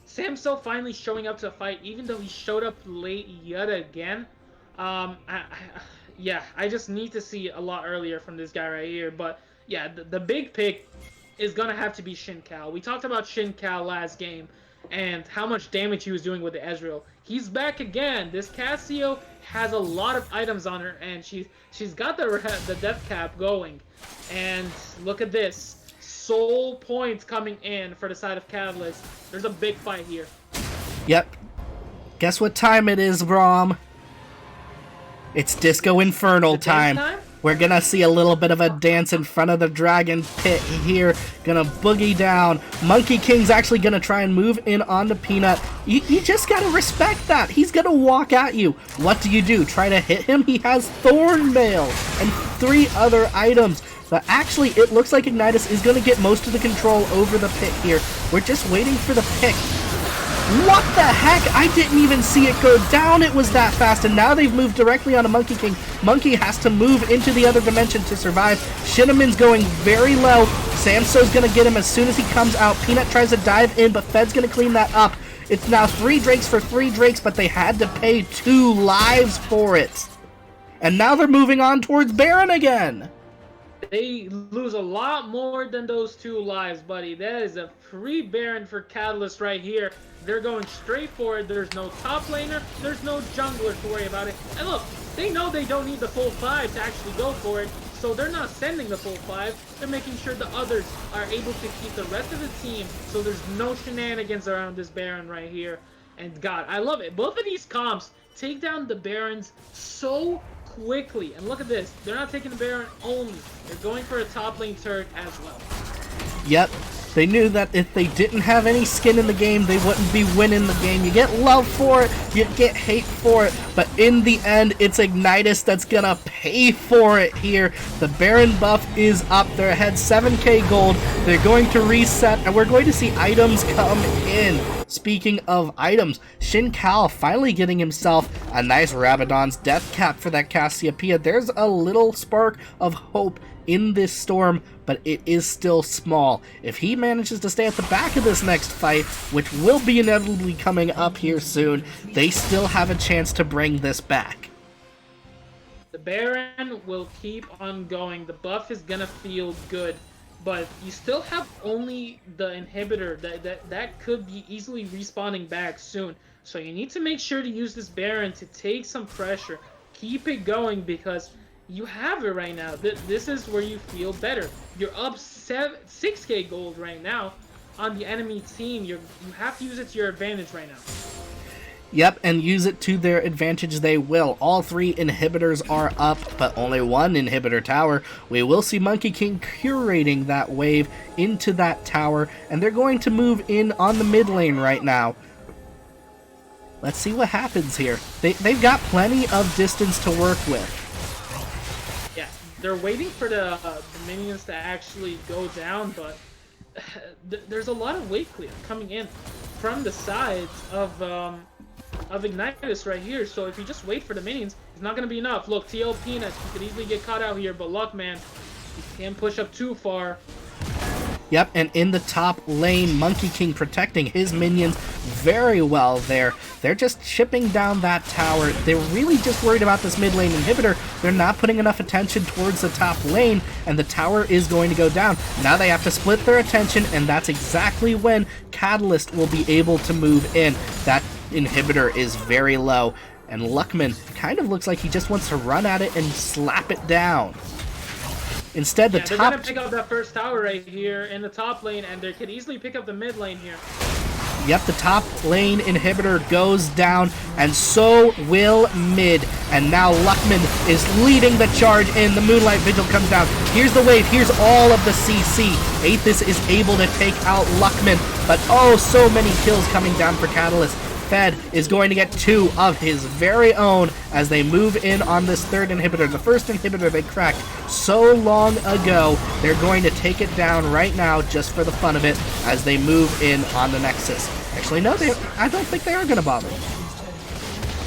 Samso finally showing up to the fight, even though he showed up late yet again. Yeah, I just need to see a lot earlier from this guy right here. But yeah, the big pick is gonna have to be Shincal. We talked about Shincal last game and how much damage he was doing with the Ezreal. He's back again. This Cassio has a lot of items on her, and she's got the death cap going. And look at this. Soul points coming in for the side of Catalyst. There's a big fight here. Yep. Guess what time it is, Brom? It's Disco Infernal time. We're gonna see a little bit of a dance in front of the dragon pit here. Gonna boogie down. Monkey King's actually gonna try and move in onto Peanut. You just gotta respect that. He's gonna walk at you. What do? Try to hit him? He has Thorn Mail and 3 other items. But actually, it looks like Ignitus is gonna get most of the control over the pit here. We're just waiting for the pick. What the heck? I didn't even see it go down. It was that fast, and now they've moved directly onto Monkey King. Monkey has to move into the other dimension to survive. Shinneman's going very low. Samso's gonna get him as soon as he comes out. Peanut tries to dive in, but Fed's gonna clean that up. It's now 3 Drakes for 3 Drakes, but they had to pay 2 lives for it. And now they're moving on towards Baron again. They lose a lot more than those 2 lives, buddy. That is a free Baron for Catalyst right here. They're going straight for it. There's no top laner. There's no jungler to worry about it. And look, they know they don't need the full 5 to actually go for it, so they're not sending the full 5. They're making sure the others are able to keep the rest of the team, so there's no shenanigans around this Baron right here. And God, I love it. Both of these comps take down the Barons so quickly. And look at this. They're not taking the Baron only. They're going for a top lane turret as well. Yep. They knew that if they didn't have any skin in the game, they wouldn't be winning the game. You get love for it, you get hate for it, but in the end, it's Ignitus that's gonna pay for it here. The Baron buff is up. They're ahead 7k gold. They're going to reset, and we're going to see items come in. Speaking of items, Shin Kao finally getting himself a nice Rabadon's Death Cap for that Cassiopeia. There's a little spark of hope in this storm, but it is still small. If he manages to stay at the back of this next fight, which will be inevitably coming up here soon, they still have a chance to bring this back. The Baron will keep on going. The buff is gonna feel good, but you still have only the inhibitor that could be easily respawning back soon. So you need to make sure to use this Baron to take some pressure. Keep it going because you have it right now. This is where you feel better. You're up 6k gold right now on the enemy team. You have to use it to your advantage right now. Yep, and use it to their advantage they will. All 3 inhibitors are up, but only 1 inhibitor tower. We will see Monkey King curating that wave into that tower, and they're going to move in on the mid lane right now. Let's see what happens here. They've got plenty of distance to work with. Yeah, they're waiting for the minions to actually go down, but there's a lot of wave clear coming in from the sides of Ignitus right here. So if you just wait for the minions, it's not going to be enough. Look, TL Peanuts, you could easily get caught out here, but luck, man, you can't push up too far. Yep, and in the top lane, Monkey King protecting his minions very well there. They're just chipping down that tower. They're really just worried about this mid lane inhibitor. They're not putting enough attention towards the top lane, and the tower is going to go down. Now they have to split their attention, and that's exactly when Catalyst will be able to move in. That inhibitor is very low, and Luckman kind of looks like he just wants to run at it and slap it down. Instead, they're gonna pick up that first tower right here in the top lane, and they could easily pick up the mid lane here. Yep, the top lane inhibitor goes down, and so will mid. And now Luckman is leading the charge in. The Moonlight Vigil comes down. Here's the wave. Here's all of the CC. Aethys is able to take out Luckman, but oh, so many kills coming down for Catalyst. Fed is going to get 2 of his very own as they move in on this third inhibitor. The first inhibitor they cracked so long ago. They're going to take it down right now just for the fun of it as they move in on the Nexus. Actually, no, I don't think they are going to bother.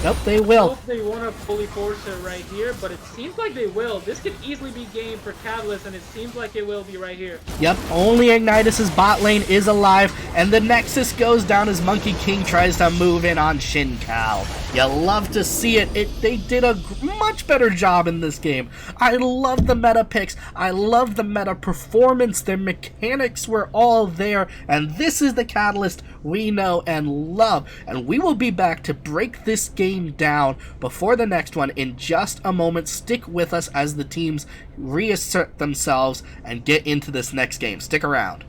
Nope, they will. I hope they want to fully force it right here, but it seems like they will. This could easily be game for Catalyst, and it seems like it will be right here. Yep, only Ignitus' bot lane is alive, and the Nexus goes down as Monkey King tries to move in on Shin Kao. You love to see it. They did a much better job in this game. I love the meta picks. I love the meta performance. Their mechanics were all there, and this is the Catalyst we know and love. And we will be back to break this game down before the next one in just a moment. Stick with us as the teams reassert themselves and get into this next game. Stick around.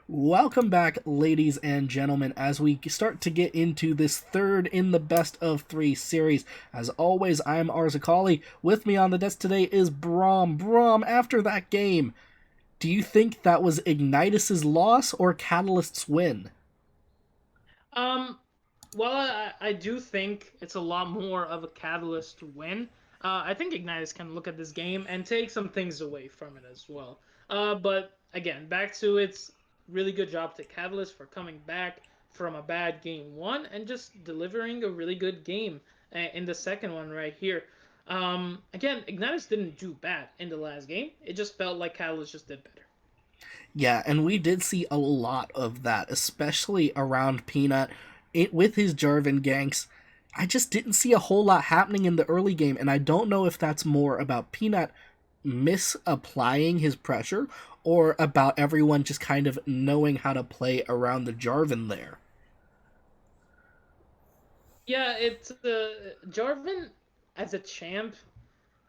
Welcome back, ladies and gentlemen, as we start to get into this third in the best of three series. As always, I'm Arzakali. With me on the desk today is Braum. Braum, after that game, do you think that was Ignitus' loss or Catalyst's win? Um, well, I do think it's a lot more of a catalyst to win. I think Ignitus can look at this game and take some things away from it as well. But again, back to its really good job to Catalyst for coming back from a bad game one and just delivering a really good game in the second one right here. Again, Ignitus didn't do bad in the last game. It just felt like Catalyst just did better. Yeah, and we did see a lot of that, especially around Peanut with his Jarvan ganks. I just didn't see a whole lot happening in the early game, and I don't know if that's more about Peanut misapplying his pressure or about everyone just kind of knowing how to play around the Jarvan there. Yeah, it's Jarvan as a champ.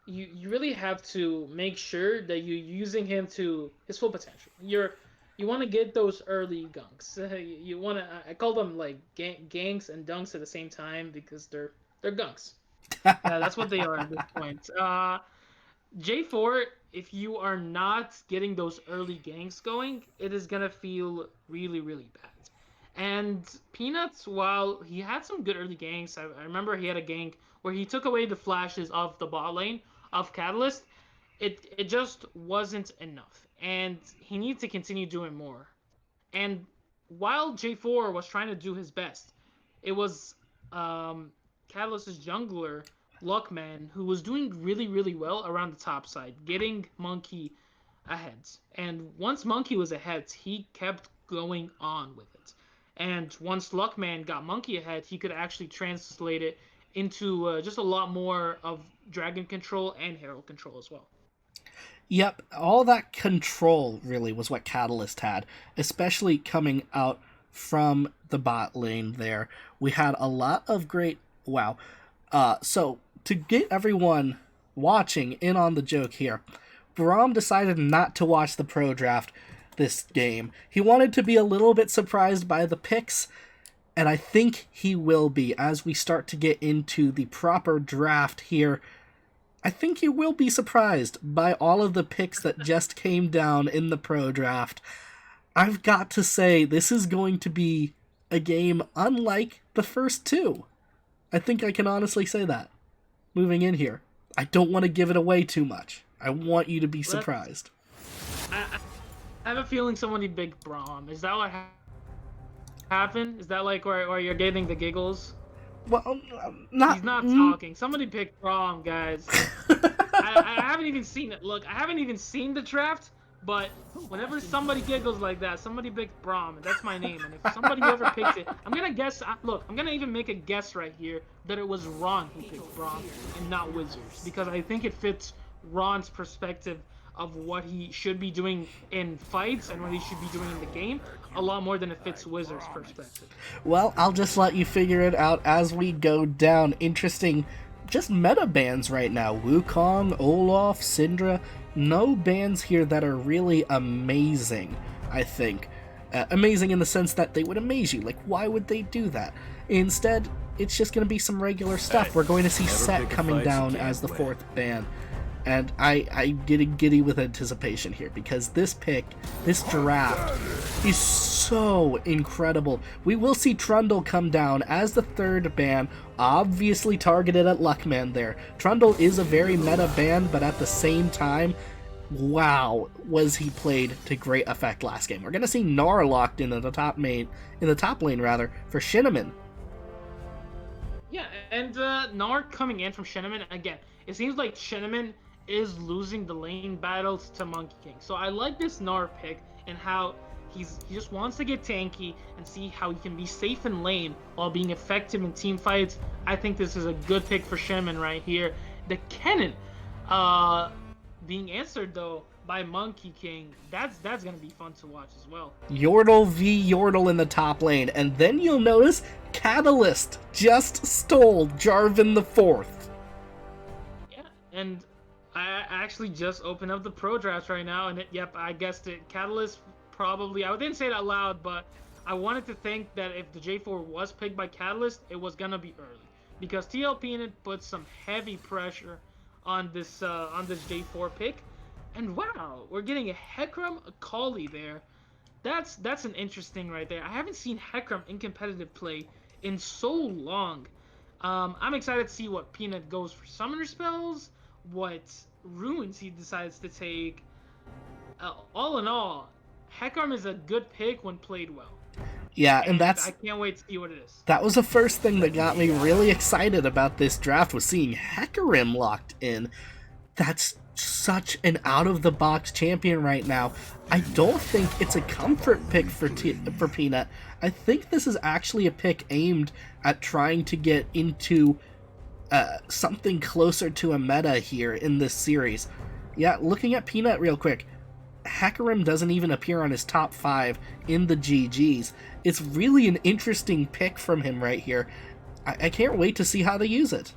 You really have to make sure that you're using him to his full potential. You want to get those early gunks. You want to I call them like ganks and dunks at the same time because they're gunks. That's what they are at this point. J4, if you are not getting those early ganks going, it is gonna feel really, really bad. And Peanuts, while he had some good early ganks, I remember he had a gank where he took away the flashes of the bot lane of Catalyst. It just wasn't enough, and he needs to continue doing more. And while J4 was trying to do his best, it was Catalyst's jungler, Luckman, who was doing really, really well around the top side, getting Monkey ahead. And once Monkey was ahead, he kept going on with it. And once Luckman got Monkey ahead, he could actually translate it into just a lot more of Dragon control and Herald control as well. Yep, all that control really was what Catalyst had, especially coming out from the bot lane there. We had a lot of great. Wow. So, to get everyone watching in on the joke here, Braum decided not to watch the pro draft this game. He wanted to be a little bit surprised by the picks, and I think he will be as we start to get into the proper draft here. I think you will be surprised by all of the picks that just came down in the pro draft. I've got to say, this is going to be a game unlike the first two. I think I can honestly say that. Moving in here. I don't want to give it away too much. I want you to be surprised. I have a feeling somebody big Braum. Is that what happened? Is that like where you're getting the giggles? Well, not. He's not talking. Somebody picked Braum, guys. I haven't even seen it. Look, I haven't even seen the draft, but whenever somebody giggles like that, somebody picked Braum. That's my name. And if somebody ever picked it, I'm gonna guess. Look, I'm gonna even make a guess right here that it was Ron who picked Braum and not Wizards, because I think it fits Ron's perspective of what he should be doing in fights and what he should be doing in the game a lot more than it fits Wizards' perspective. Well, I'll just let you figure it out as we go down. Interesting, just meta bans right now. Wukong, Olaf, Syndra. No bans here that are really amazing, I think. Amazing in the sense that they would amaze you. Like, why would they do that? Instead, it's just going to be some regular stuff. We're going to see Set coming down as the fourth ban. And I'm getting giddy with anticipation here because this pick, this draft, is so incredible. We will see Trundle come down as the third ban, obviously targeted at Luckman there. Trundle is a very meta ban, but at the same time, wow, was he played to great effect last game. We're going to see Gnar locked in the top lane for Shinneman. Yeah, and Gnar coming in from Shinneman, again, it seems like Shinneman is losing the lane battles to Monkey King. So I like this Gnar pick and how he just wants to get tanky and see how he can be safe in lane while being effective in team fights. I think this is a good pick for Shinneman right here. The Kennen being answered though by Monkey King, that's gonna be fun to watch as well. Yordle v Yordle in the top lane, and then you'll notice Catalyst just stole Jarvan the Fourth. Yeah, and I actually just opened up the pro draft right now, and yep, I guessed it. Catalyst probably, I didn't say it out loud, but I wanted to think that if the J4 was picked by Catalyst, it was gonna be early because TL Peanut put some heavy pressure on this J4 pick, and wow, we're getting a Hecarim Akali there. That's an interesting right there. I haven't seen Hecarim in competitive play in so long. I'm excited to see what Peanut goes for summoner spells, what runes he decides to take. All in all, Hecarim is a good pick when played well, Yeah, and and I can't wait to see what it is. that was the first thing that got me really excited about this draft was seeing Hecarim locked in. That's such an out of the box champion right now. I don't think it's a comfort pick for Peanut. I think this is actually a pick aimed at trying to get into something closer to a meta here in this series. Yeah, looking at Peanut real quick, Hecarim doesn't even appear on his top 5 in the GGs. It's really an interesting pick from him right here. I can't wait to see how they use it.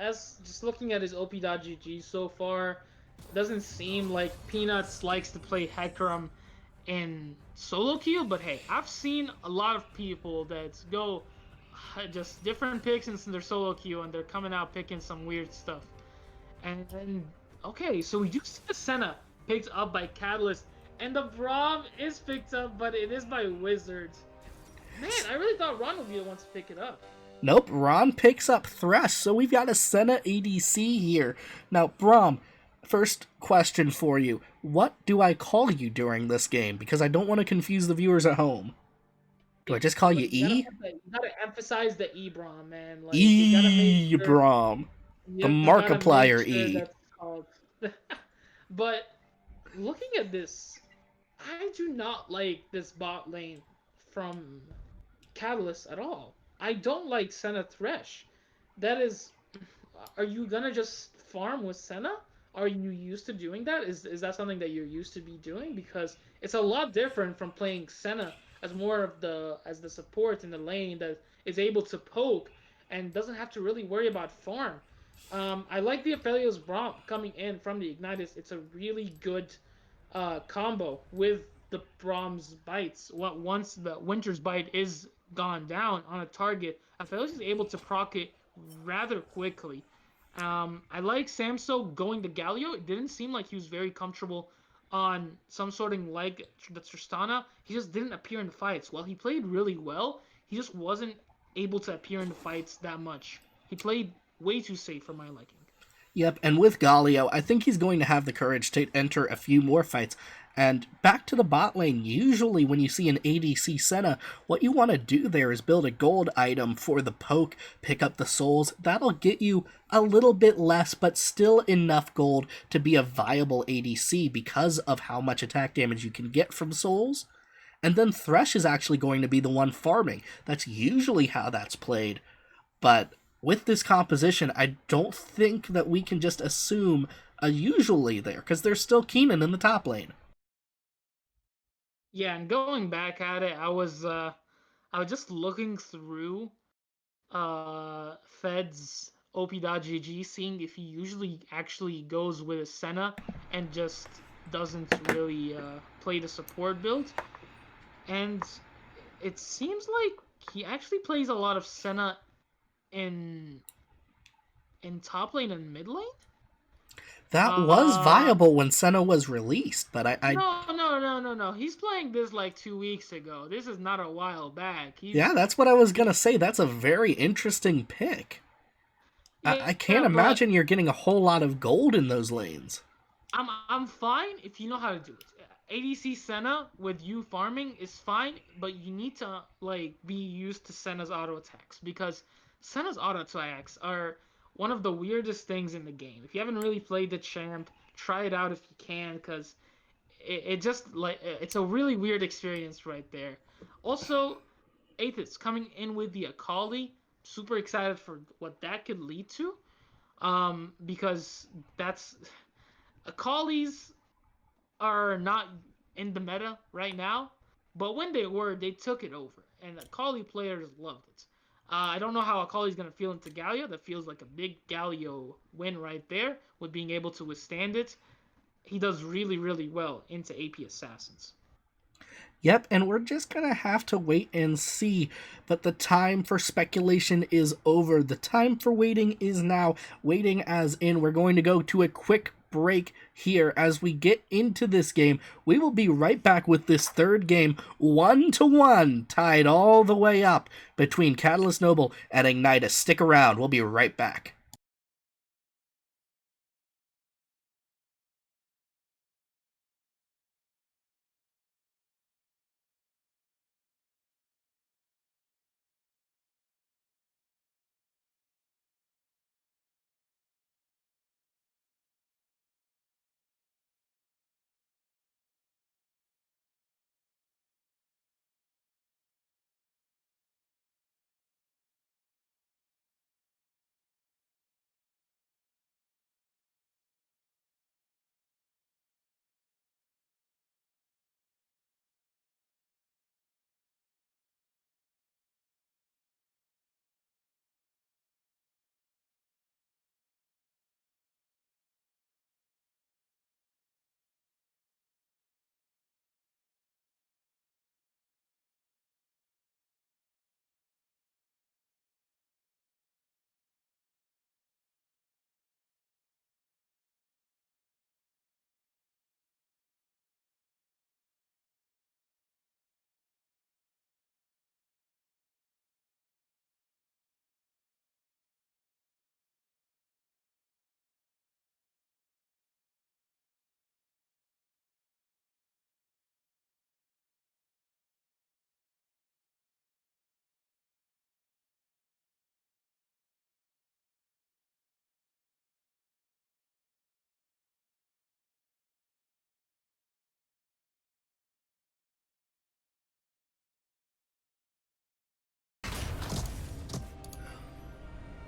As just looking at his OP.GG so far, it doesn't seem like Peanuts likes to play Hecarim in solo queue, but hey, I've seen a lot of people that go just different picks in their solo queue, and they're coming out picking some weird stuff. And okay, so we do see the Senna picked up by Catalyst, and the Braum is picked up, but it is by Wizards. Man, I really thought Ron would be the one to pick it up. Nope, Ron picks up Thresh, so we've got a Senna ADC here. Now, Braum, first question for you. What do I call you during this game? Because I don't want to confuse the viewers at home. Do I just call you E? You gotta emphasize the E, Braum, man. Like, E, Braum. The Markiplier E. That's called. But looking at this, I do not like this bot lane from Catalyst at all. I don't like Senna Thresh. That is, are you gonna just farm with Senna? Are you used to doing that? Is that something that you're used to be doing? Because it's a lot different from playing Senna as more of the support in the lane that is able to poke and doesn't have to really worry about farm. I like the Aphelios Braum coming in from the Ignitus. It's a really good combo with the Braum's bites. Once the Winter's bite is gone down on a target, Aphelios is able to proc it rather quickly. I like Samso going to Galio. It didn't seem like he was very comfortable on some sorting like the Tristana. He just didn't appear in the fights. While he played really well, he just wasn't able to appear in the fights that much. He played way too safe for my liking. Yep, and with Galio, I think he's going to have the courage to enter a few more fights. And back to the bot lane, usually when you see an ADC Senna, what you want to do there is build a gold item for the poke, pick up the souls. That'll get you a little bit less, but still enough gold to be a viable ADC because of how much attack damage you can get from souls. And then Thresh is actually going to be the one farming. That's usually how that's played. But with this composition, I don't think that we can just assume a usually there, because there's still Keenan in the top lane. Yeah, and going back at it, I was just looking through Fed's OP.GG, seeing if he usually actually goes with a Senna and just doesn't really play the support build. And it seems like he actually plays a lot of Senna in top lane and mid lane. That was viable when Senna was released, but I No. He's playing this like 2 weeks ago. This is not a while back. Yeah, that's what I was gonna say. That's a very interesting pick. Yeah, I can't imagine you're getting a whole lot of gold in those lanes. I'm fine if you know how to do it. ADC Senna with you farming is fine, but you need to like be used to Senna's auto attacks because Senna's auto attacks are one of the weirdest things in the game. If you haven't really played the champ, try it out if you can, because it just like it's a really weird experience right there. Also, Aethys coming in with the Akali, super excited for what that could lead to, because that's Akalis are not in the meta right now, but when they were, they took it over, and Akali players loved it. I don't know how Akali's going to feel into Galio. That feels like a big Galio win right there, with being able to withstand it. he does really, really well into AP Assassins. Yep, and we're just gonna have to wait and see. But the time for speculation is over. The time for waiting is now. Waiting as in we're going to go to a quick break here as we get into this game. We will be right back with this third game, 1-1, tied all the way up between Catalyst Noble and Ignitus. Stick around, we'll be right back.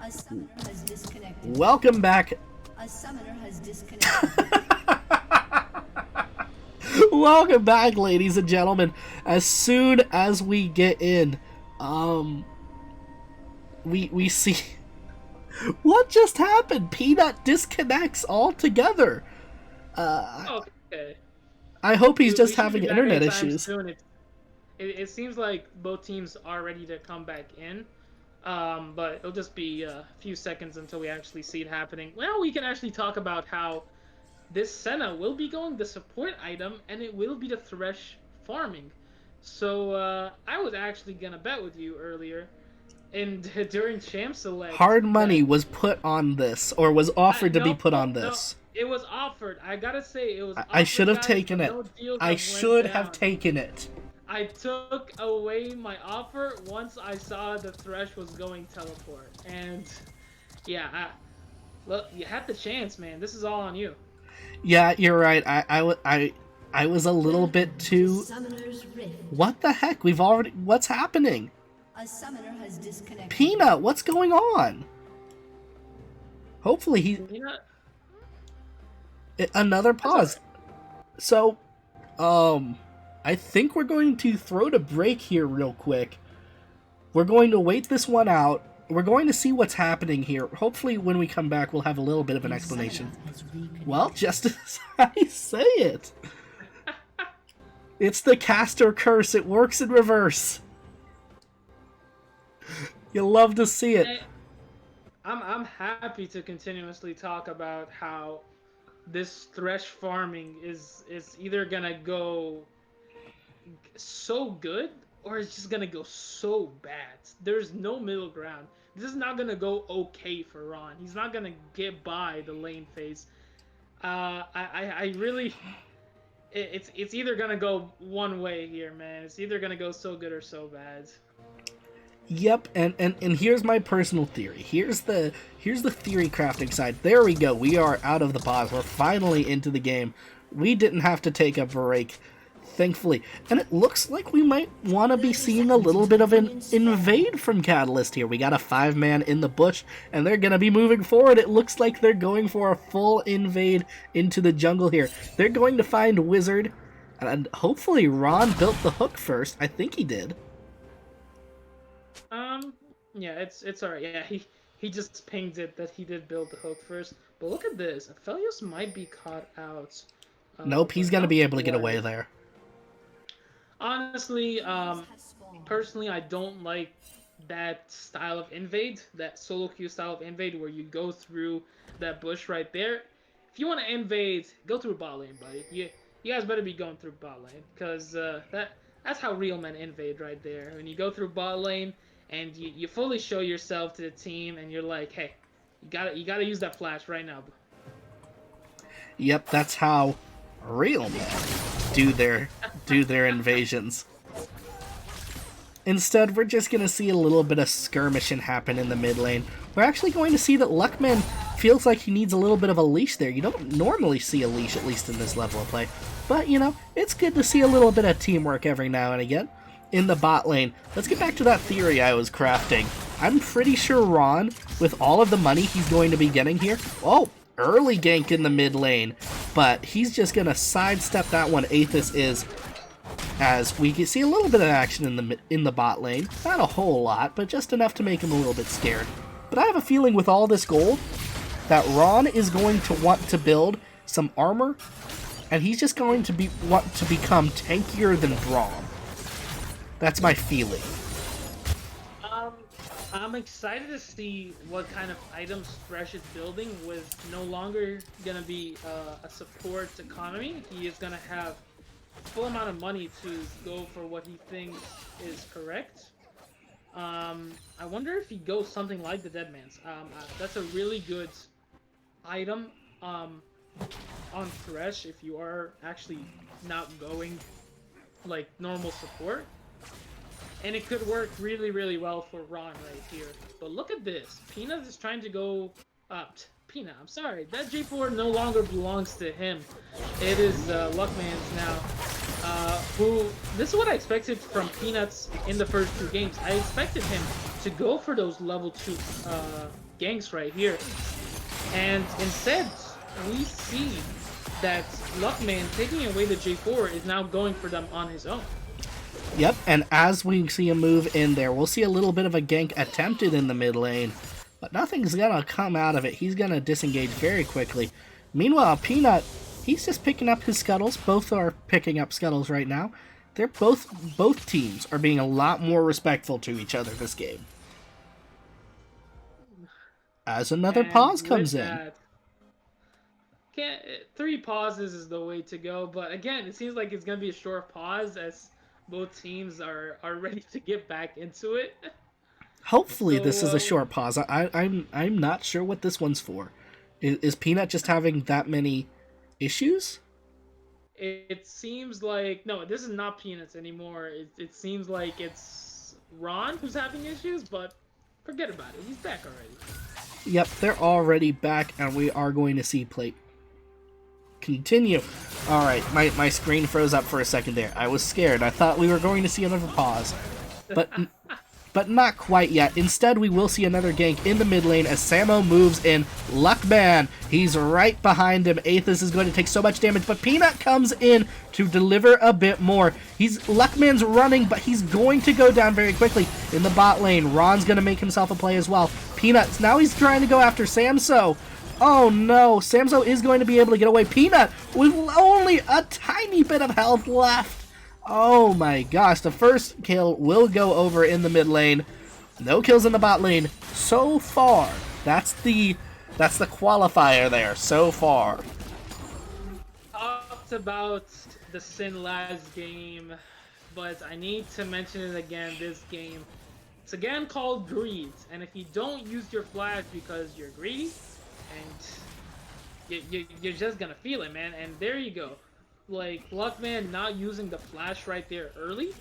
A summoner has disconnected. Welcome back. A summoner has disconnected. Welcome back, ladies and gentlemen. As soon as we get in, we see what just happened. Peanut disconnects altogether. Okay. I hope he's just We should having be back internet anytime issues. soon. It seems like both teams are ready to come back in. But it'll just be a few seconds until we actually see it happening. Well, we can actually talk about how this Senna will be going the support item, and it will be the Thresh farming. So I was actually gonna bet with you earlier, and during Champ Select, Hard money that was put on this, or was offered to be no, put on no, this. it was offered. I gotta say, it was I offered, should have guys, taken but it. no deals I have should went have down. taken it. I took away my offer once I saw the Thresh was going teleport, and yeah, look, you had the chance, man. This is all on you. Yeah, you're right. I was a little bit too. Summoner's Rift. What the heck? We've already. What's happening? A summoner has disconnected. Peanut, what's going on? Hopefully he. You know, Another pause. So, I think we're going to throw to break here real quick. We're going to wait this one out. We're going to see what's happening here. Hopefully, when we come back, we'll have a little bit of an explanation. Well, just as I say it. It's the caster curse. It works in reverse. You'll love to see it. I'm happy to continuously talk about how this Thresh farming is either gonna go so good or it's just gonna go so bad. There's no middle ground. This is not gonna go okay for Ron. He's not gonna get by the lane phase. I really, it's either gonna go one way here, man. It's either gonna go so good or so bad. Yep, and here's my personal theory. Here's the theory crafting side. There we go. We are out of the pause. We're finally into the game. We didn't have to take a break, thankfully. And it looks like we might want to be seeing a little bit of an invade from Catalyst here. We got a 5-man in the bush, and they're going to be moving forward. It looks like they're going for a full invade into the jungle here. They're going to find Wizard, and hopefully Ron built the hook first. I think he did. Yeah, it's alright. Yeah, he just pinged it that he did build the hook first. But look at this. Aphelios might be caught out. Nope, he's but gonna no, be able to get what? away there. Honestly, personally, I don't like that style of invade, that solo queue style of invade, where you go through that bush right there. If you want to invade, go through bot lane, buddy. You guys better be going through bot lane, because that's how real men invade right there. When you go through bot lane and you fully show yourself to the team, and you're like, hey, you gotta use that flash right now. Yep, that's how real men do their invasions. Instead, we're just going to see a little bit of skirmishing happen in the mid lane. We're actually going to see that Luckman feels like he needs a little bit of a leash there. You don't normally see a leash, at least in this level of play. But, you know, it's good to see a little bit of teamwork every now and again. In the bot lane, let's get back to that theory I was crafting. I'm pretty sure Ron, with all of the money he's going to be getting here... Oh, early gank in the mid lane. But he's just going to sidestep that one, Aethys is... As we can see a little bit of action in the bot lane. Not a whole lot, but just enough to make him a little bit scared. But I have a feeling with all this gold, that Ron is going to want to build some armor, and he's just going to want to become tankier than Braum. That's my feeling. I'm excited to see what kind of items Thresh is building with no longer gonna be a support economy. He is gonna have full amount of money to go for what he thinks is correct. I wonder if he goes something like the Deadman's. That's a really good item on Thresh if you are actually not going like normal support. And it could work really, really well for Ron right here. But look at this. Peanut is trying to go up. Peanut, I'm sorry. That J4 no longer belongs to him. It is Luckman's now. This is what I expected from Peanuts in the first two games. I expected him to go for those level 2 ganks right here. And instead, we see that Luckman, taking away the J4, is now going for them on his own. Yep, and as we see him move in there, we'll see a little bit of a gank attempted in the mid lane. But nothing's gonna come out of it. He's gonna disengage very quickly. Meanwhile, Peanut, he's just picking up his scuttles. Both are picking up scuttles right now. They're both teams are being a lot more respectful to each other this game. As another pause comes in. 3 pauses is the way to go, but again, it seems like it's gonna be a short pause as both teams are ready to get back into it. Hopefully this is a short pause. I'm not sure what this one's for. Is Peanut just having that many issues? It seems like... No, this is not Peanuts anymore. It seems like it's Ron who's having issues, but forget about it. He's back already. Yep, they're already back, and we are going to see play continue. Alright, my screen froze up for a second there. I was scared. I thought we were going to see another pause. But not quite yet. Instead, we will see another gank in the mid lane as Samo moves in. Luckman, he's right behind him. Aethys is going to take so much damage, but Peanut comes in to deliver a bit more. Luckman's running, but he's going to go down very quickly in the bot lane. Ron's going to make himself a play as well. Peanut, now he's trying to go after Samso. Oh no, Samso is going to be able to get away. Peanut with only a tiny bit of health left. Oh my gosh, the first kill will go over in the mid lane. No kills in the bot lane so far. That's the qualifier there so far. Talked about the Sin last game, but I need to mention it again this game. It's again called greed, and if you don't use your flash because you're greedy, and you're just gonna feel it, man. And there you go. Like, Luckman not using the flash right there early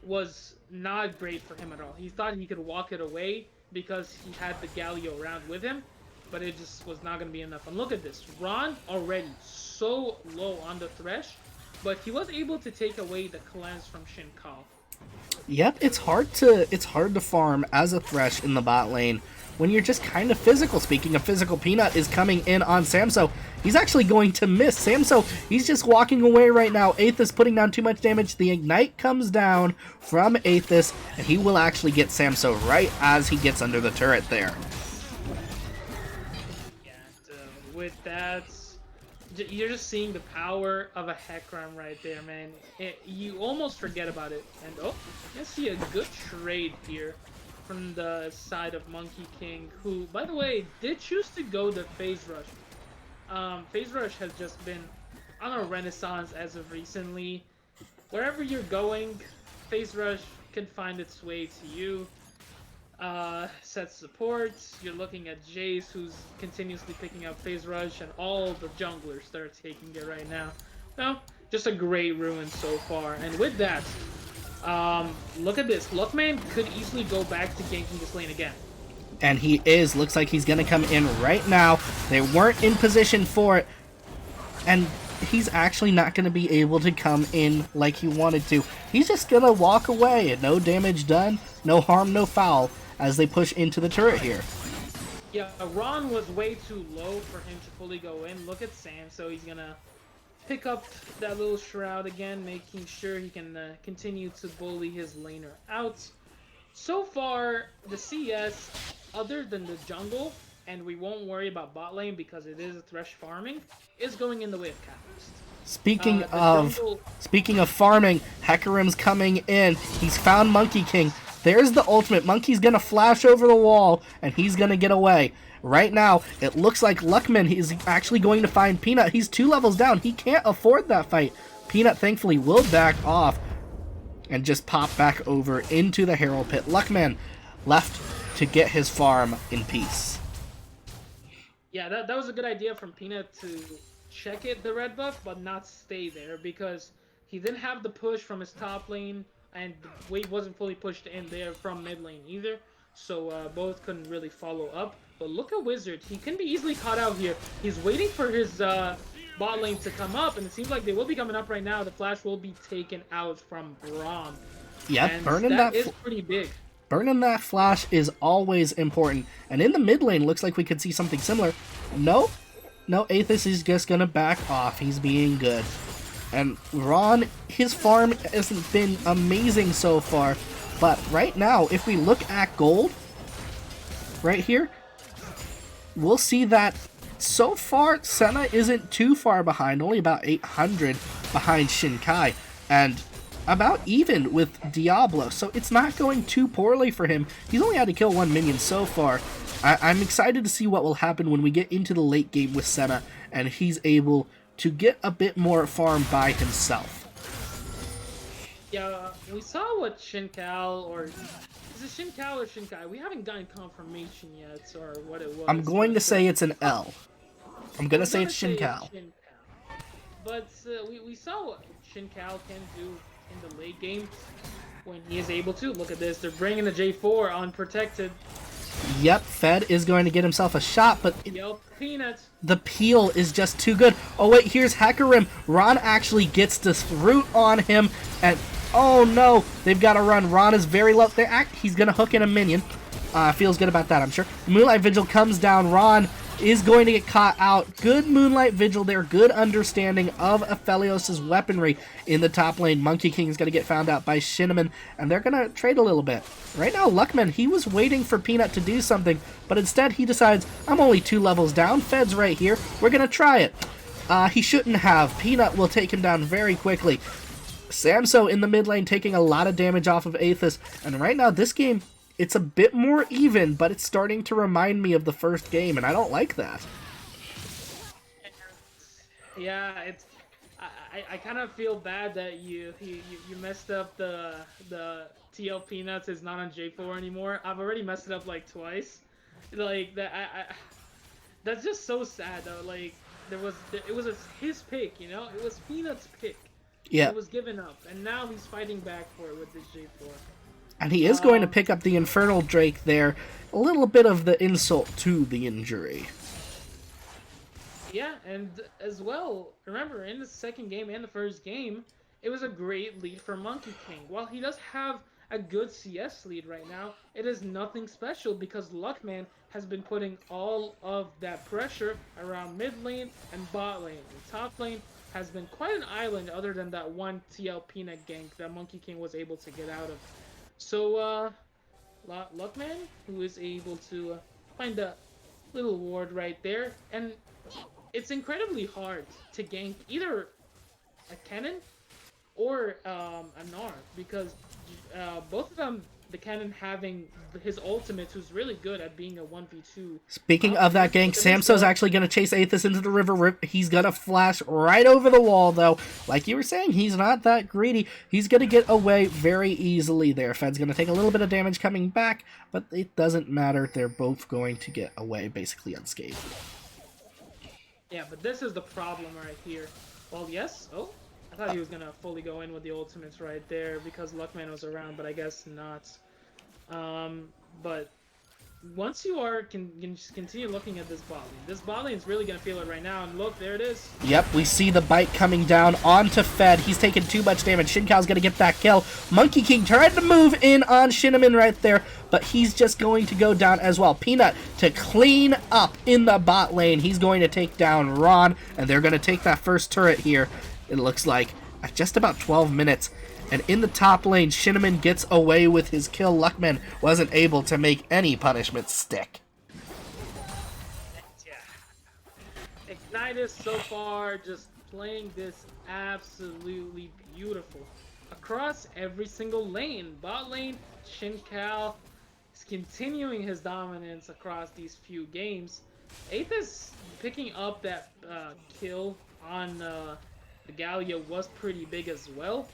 was not great for him at all. He thought he could walk it away because he had the Galio around with him, but it just was not going to be enough. And look at this. Ron already so low on the Thresh, but he was able to take away the cleanse from Shin Kao. Yep, it's hard to farm as a Thresh in the bot lane when you're just kind of physical. Speaking of physical, Peanut is coming in on Samso. He's actually going to miss. Samso, he's just walking away right now. Aethys putting down too much damage. The Ignite comes down from Aethys, and he will actually get Samso right as he gets under the turret there. Yeah, with that, you're just seeing the power of a Hecarim right there, man. You almost forget about it. And oh, I see a good trade here from the side of Monkey King, who, by the way, did choose to go the Phase Rush. Phase Rush has just been on a renaissance as of recently. Wherever you're going, Phase Rush can find its way to you. Set supports, you're looking at Jace, who's continuously picking up Phase Rush, and all the junglers that are taking it right now. No, just a great ruin so far. And with that, look at this. Luckman could easily go back to ganking this lane again. And he is. Looks like he's going to come in right now. They weren't in position for it. And he's actually not going to be able to come in like he wanted to. He's just going to walk away and no damage done, no harm, no foul as they push into the turret here. Yeah, Ron was way too low for him to fully go in. Look at Sam, so he's going to pick up that little shroud again, making sure he can continue to bully his laner out. So far, the CS, other than the jungle, and we won't worry about bot lane because it is a thresh farming, is going in the way of Catalyst. Speaking of farming, Hecarim's coming in. He's found Monkey King. There's the ultimate. Monkey's gonna flash over the wall, and he's gonna get away. Right now, it looks like Luckman is actually going to find Peanut. He's 2 levels down. He can't afford that fight. Peanut, thankfully, will back off and just pop back over into the Herald Pit. Luckman left to get his farm in peace. Yeah, that was a good idea from Peanut to check it, the red buff, but not stay there, because he didn't have the push from his top lane, and the wave wasn't fully pushed in there from mid lane either, so both couldn't really follow up. But look at Wizard. He can be easily caught out here. He's waiting for his bot lane to come up, and it seems like they will be coming up right now. The flash will be taken out from Braum. Yep, and burning that is pretty big. Burning that flash is always important. And in the mid lane, looks like we could see something similar. No, Aethys is just gonna back off. He's being good. And Ron, his farm hasn't been amazing so far. But right now, if we look at gold, right here, we'll see that so far, Senna isn't too far behind, only about 800 behind Shinkai, and about even with Diablo, so it's not going too poorly for him. He's only had to kill 1 minion so far. I'm excited to see what will happen when we get into the late game with Senna, and he's able to get a bit more farm by himself. Yeah, we saw what Shinkai, or is it Shinkai or Shinkai? We haven't gotten confirmation yet, or what it was. I'm going to say it's an L. I'm going to say it's Shinkai. But we saw what Shinkai can do in the late game when he is able to. Look at this. They're bringing the J4 unprotected. Yep, Fed is going to get himself a shot, but Peanut. The peel is just too good. Oh wait, here's Hecarim. Ron actually gets this root on him, and oh no, they've got to run. Ron is very low. He's going to hook in a minion. Feels good about that, I'm sure. Moonlight Vigil comes down. Ron is going to get caught out. Good Moonlight Vigil there. Good understanding of Aphelios' weaponry in the top lane. Monkey King is going to get found out by Shinneman, and they're going to trade a little bit. Right now, Luckman, he was waiting for Peanut to do something, but instead he decides, I'm only 2 levels down. Fed's right here. We're going to try it. He shouldn't have. Peanut will take him down very quickly. Samso in the mid lane taking a lot of damage off of Aethys, and right now this game, it's a bit more even, but it's starting to remind me of the first game, and I don't like that. Yeah, it's. I kind of feel bad that you messed up the TL Peanuts is not on J4 anymore. I've already messed it up like twice. Like that, that's just so sad though. Like it was his pick, you know. It was Peanuts' pick. Yeah. It was given up, and now he's fighting back for it with this J4. And he is going to pick up the Infernal Drake there. A little bit of the insult to the injury. Yeah, and as well, remember, in the second game and the first game, it was a great lead for Monkey King. While he does have a good CS lead right now, it is nothing special because Luckman has been putting all of that pressure around mid lane and bot lane. The top lane has been quite an island other than that one TL Peanut gank that Monkey King was able to get out of. So, Luckman, who is able to find a little ward right there, and it's incredibly hard to gank either a cannon or a Gnar because both of them, the cannon having his ultimate, who's really good at being a 1v2 Speaking top of that laner. gank, Look at this Samso's build. actually going to chase Aethys into the river. He's going to flash right over the wall, though. Like you were saying, he's not that greedy. He's going to get away very easily there. Fed's going to take a little bit of damage coming back, but it doesn't matter. They're both going to get away basically unscathed. Yeah, but this is the problem right here. Well, yes. Oh, I thought he was gonna fully go in with the ultimates right there because Luckman was around, but I guess not. But once you can just continue looking at this bot lane. This bot lane is really gonna feel it right now. And look, there it is. Yep, we see the bite coming down onto Fed. He's taking too much damage. Shinkao's going to get that kill. Monkey King tried to move in on Shinneman right there, but he's just going to go down as well. Peanut to clean up in the bot lane. He's going to take down Ron, and they're going to take that first turret here, it looks like, at just about 12 minutes. And in the top lane, Shinneman gets away with his kill. Luckman wasn't able to make any punishment stick. Ignitus so far just playing this absolutely beautiful across every single lane. Bot lane, Shinkai is continuing his dominance across these few games. Aethys picking up that kill on the Gallia was pretty big as well.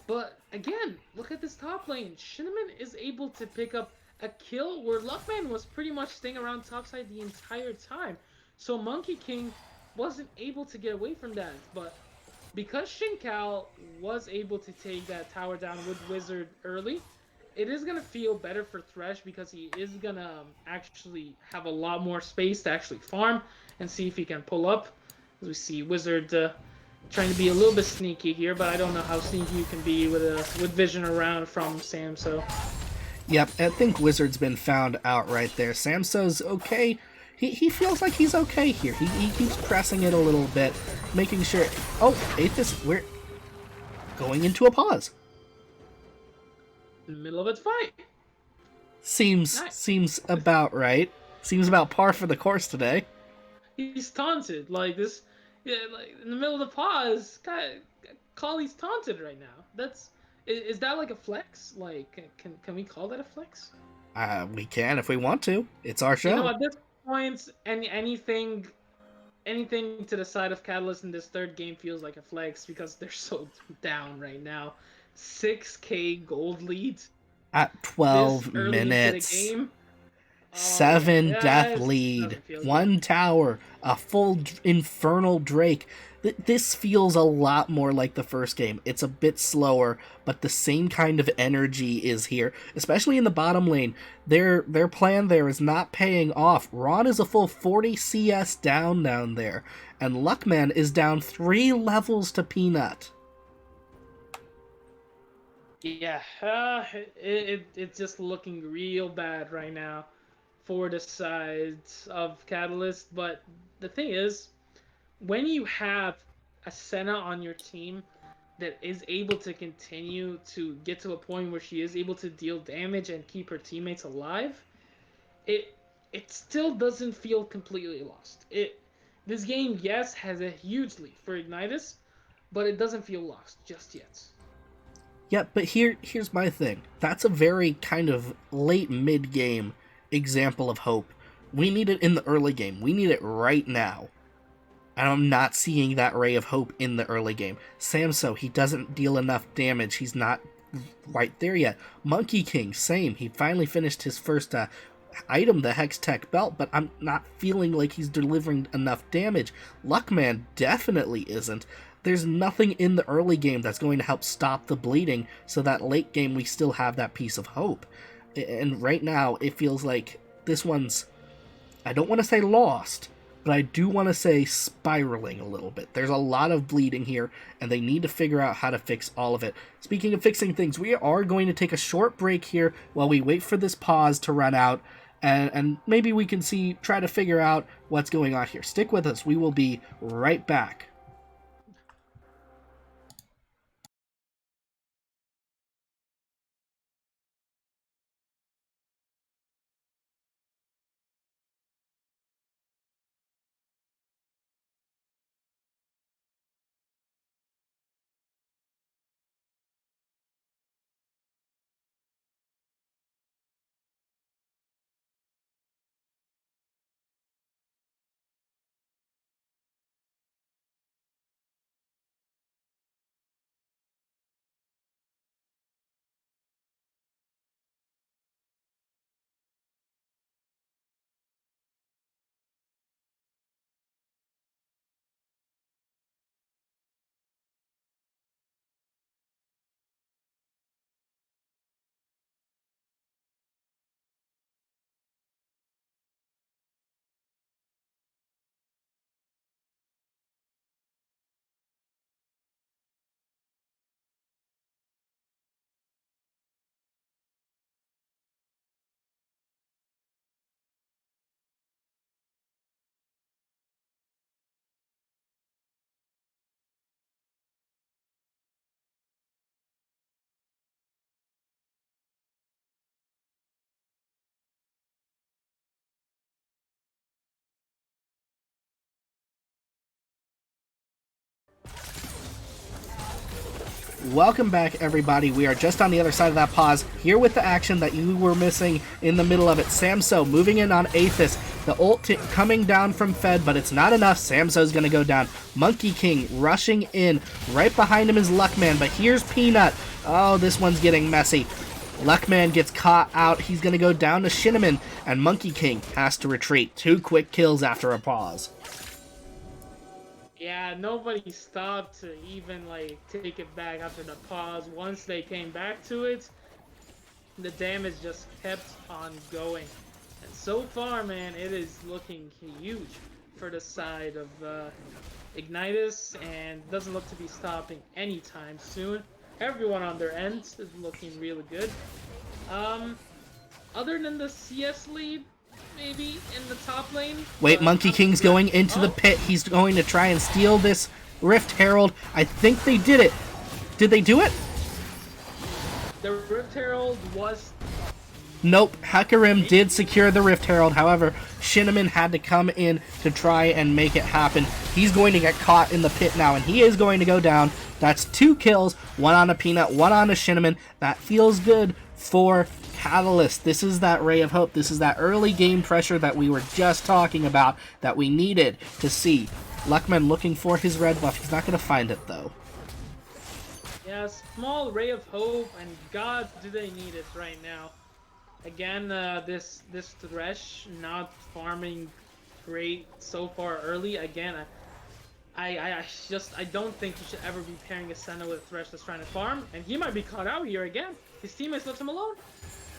But again, look at this top lane. Shinneman is able to pick up a kill where Luckman was pretty much staying around topside the entire time. So Monkey King wasn't able to get away from that, but because Shinkai was able to take that tower down with Wizard early, it is going to feel better for Thresh because he is going to actually have a lot more space to actually farm and see if he can pull up. As we see Wizard trying to be a little bit sneaky here, but I don't know how sneaky you can be with vision around from Samso. Yep, I think Wizard's been found out right there. Samso's okay. He feels like he's okay here. He keeps pressing it a little bit, making sure... Oh, Aethys, we're going into a pause. In the middle of its fight. Seems about right. Seems about par for the course today. He's taunted. Like this... Yeah, like in the middle of the pause, Collie's taunted right now. Is that like a flex? Like, can we call that a flex? We can if we want to. It's our show. You know, at this point, anything to the side of Catalyst in this third game feels like a flex because they're so down right now. 6k gold lead At 12 this early minutes. into the game. 7 yeah, death it lead, doesn't feel 1 tower, a full infernal Drake. This feels a lot more like the first game. It's a bit slower, but the same kind of energy is here, especially in the bottom lane. Their plan there is not paying off. Ron is a full 40 CS down there, and Luckman is down 3 levels to Peanut. Yeah, it's just looking real bad right now for the sides of Catalyst. But the thing is, when you have a Senna on your team that is able to continue to get to a point where she is able to deal damage and keep her teammates alive, it still doesn't feel completely lost. This game, yes, has a huge lead for Ignitus, but it doesn't feel lost just yet. Yeah, but here's my thing. That's a very kind of late mid-game example of hope. We need it in the early game. We need it right now. And I'm not seeing that ray of hope in the early game. Samso, he doesn't deal enough damage. He's not right there yet. Monkey King, same. He finally finished his first item, the Hex Tech Belt, but I'm not feeling like he's delivering enough damage. Luckman definitely isn't. There's nothing in the early game that's going to help stop the bleeding, so that late game we still have that piece of hope. And right now, it feels like this one's, I don't want to say lost, but I do want to say spiraling a little bit. There's a lot of bleeding here, and they need to figure out how to fix all of it. Speaking of fixing things, we are going to take a short break here while we wait for this pause to run out, and maybe we can try to figure out what's going on here. Stick with us. We will be right back. Welcome back, everybody. We are just on the other side of that pause, here with the action that you were missing in the middle of it. Samso moving in on Aethys. The ult coming down from Fed, but it's not enough. Samso's going to go down. Monkey King rushing in. Right behind him is Luckman, but here's Peanut. Oh, this one's getting messy. Luckman gets caught out. He's going to go down to Shinneman, and Monkey King has to retreat. 2 quick kills after a pause. Yeah, nobody stopped to even like take it back after the pause. Once they came back to it, the damage just kept on going. And so far, man, it is looking huge for the side of Ignitus, and doesn't look to be stopping anytime soon. Everyone on their end is looking really good. Other than the CS lead, maybe in the top lane. Wait, Monkey King's going into the pit. He's going to try and steal this Rift Herald. I think they did it. Did they do it? The Rift Herald was... Nope. Hecarim did secure the Rift Herald. However, Shinneman had to come in to try and make it happen. He's going to get caught in the pit now, and he is going to go down. That's 2 kills. 1 on a Peanut, 1 on a Shinneman. That feels good for Catalyst. This is that ray of hope. This is that early game pressure that we were just talking about that we needed to see. Luckman looking for his red buff. He's not going to find it, though. Yeah, small ray of hope, and God, do they need it right now. Again, this Thresh not farming great so far early. Again, I don't think you should ever be pairing a Senna with a Thresh that's trying to farm, and he might be caught out here again. His teammates left him alone.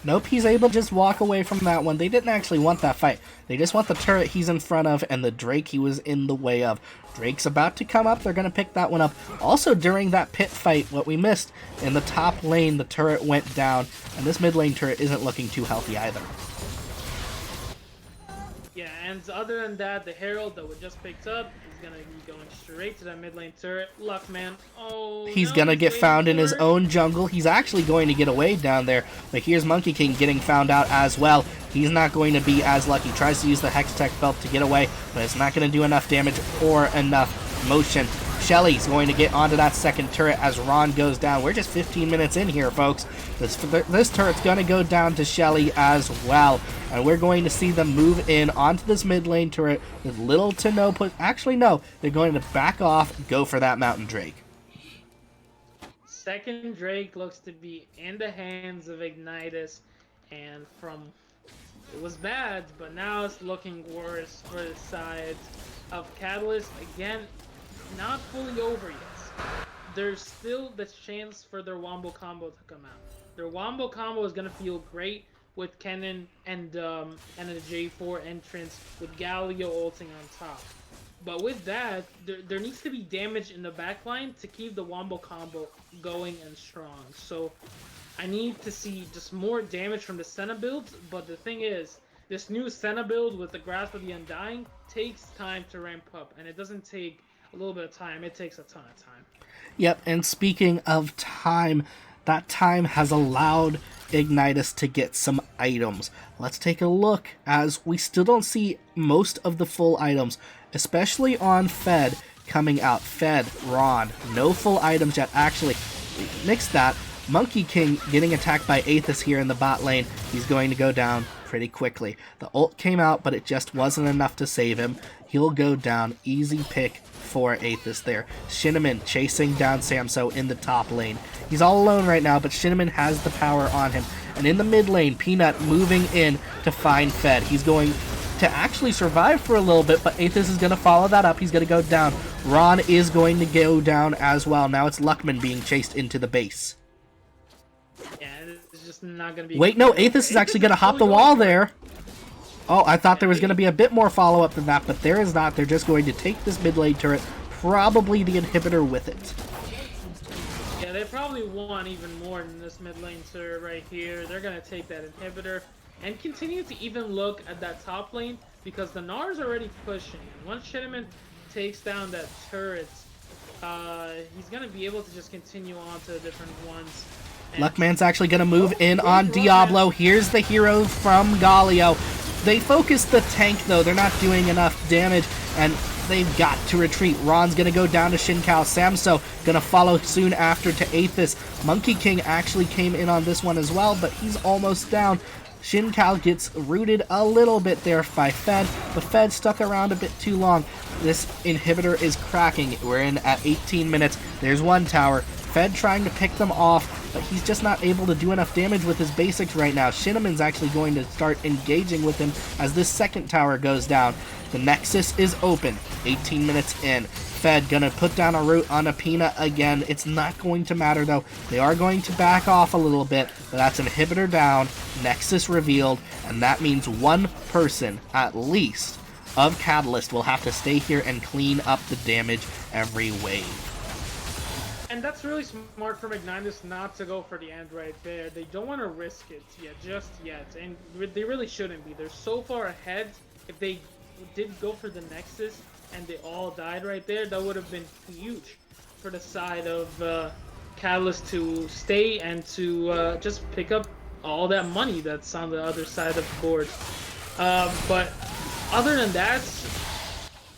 Nope, he's able to just walk away from that one. They didn't actually want that fight. They just want the turret he's in front of and the Drake he was in the way of. Drake's about to come up. They're going to pick that one up. Also, during that pit fight, what we missed, in the top lane, the turret went down, and this mid lane turret isn't looking too healthy either. Yeah, and other than that, the Herald that we just picked up is going to be going straight to that mid lane turret. Luckman, oh, he's no, going to get found in for his it. own jungle. He's actually going to get away down there, but here's Monkey King getting found out as well. He's not going to be as lucky. Tries to use the Hextech belt to get away, but it's not going to do enough damage or enough motion. Shelly's going to get onto that second turret as Ron goes down. We're just 15 minutes in here, folks. This turret's going to go down to Shelly as well. And we're going to see them move in onto this mid lane turret with little to no push. Actually, no. They're going to back off, go for that Mountain Drake. Second Drake looks to be in the hands of Ignitus, and it was bad, but now it's looking worse for the side of Catalyst. Again, not fully over yet. There's still the chance for their Wombo combo to come out. Their Wombo combo is going to feel great with Kennen and a J4 entrance with Galio ulting on top. But with that, there needs to be damage in the backline to keep the Wombo combo going and strong. So I need to see just more damage from the Senna builds, but the thing is, this new Senna build with the Grasp of the Undying takes time to ramp up, and it doesn't take a little bit of time, it takes a ton of time. Yep, and speaking of time, that time has allowed Ignitus to get some items. Let's take a look, as we still don't see most of the full items, especially on Fed coming out. Fed, Ron, no full items yet. Actually, nix that. Monkey King getting attacked by Aethys here in the bot lane. He's going to go down pretty quickly. The ult came out, but it just wasn't enough to save him. He'll go down. Easy pick for Aethys there. Shinneman chasing down Samso in the top lane. He's all alone right now, but Shinneman has the power on him. And in the mid lane, Peanut moving in to find Fed. He's going to actually survive for a little bit, but Aethys is going to follow that up. He's going to go down. Ron is going to go down as well. Now it's Luckman being chased into the base. Yeah, it's just not going to be... Wait, no, Aethys is actually going to hop the wall there. Oh, I thought there was going to be a bit more follow-up than that, but there is not. They're just going to take this mid lane turret, probably the inhibitor with it. Yeah, they probably want even more than this mid lane turret right here. They're going to take that inhibitor and continue to even look at that top lane, because the Gnar's already pushing. Once Shinneman takes down that turret, he's going to be able to just continue on to the different ones. Luckman's actually going to move in on Diablo. Here's the hero from Galio. They focus the tank, though. They're not doing enough damage, and They've got to retreat. Ron's going to go down to Shinkao. Samso going to follow soon after to Aethys. Monkey King actually came in on this one as well, but he's almost down. Shinkao gets rooted a little bit there by Fed, but Fed stuck around a bit too long. This inhibitor is cracking. We're in at 18 minutes. There's one tower. Fed trying to pick them off, but he's just not able to do enough damage with his basics right now. Shinneman's actually going to start engaging with him as this second tower goes down. The Nexus is open. 18 minutes in. Fed gonna put down a root on Apina again. It's not going to matter though. They are going to back off a little bit, but that's inhibitor down, Nexus revealed, and that means one person at least of Catalyst will have to stay here and clean up the damage every wave. And that's really smart from Ignitus not to go for the end right there. They don't want to risk it yet, just yet, and they really shouldn't be. They're so far ahead. If they did go for the Nexus and they all died right there, that would have been huge for the side of Catalyst to stay and to just pick up all that money that's on the other side of the board. But other than that,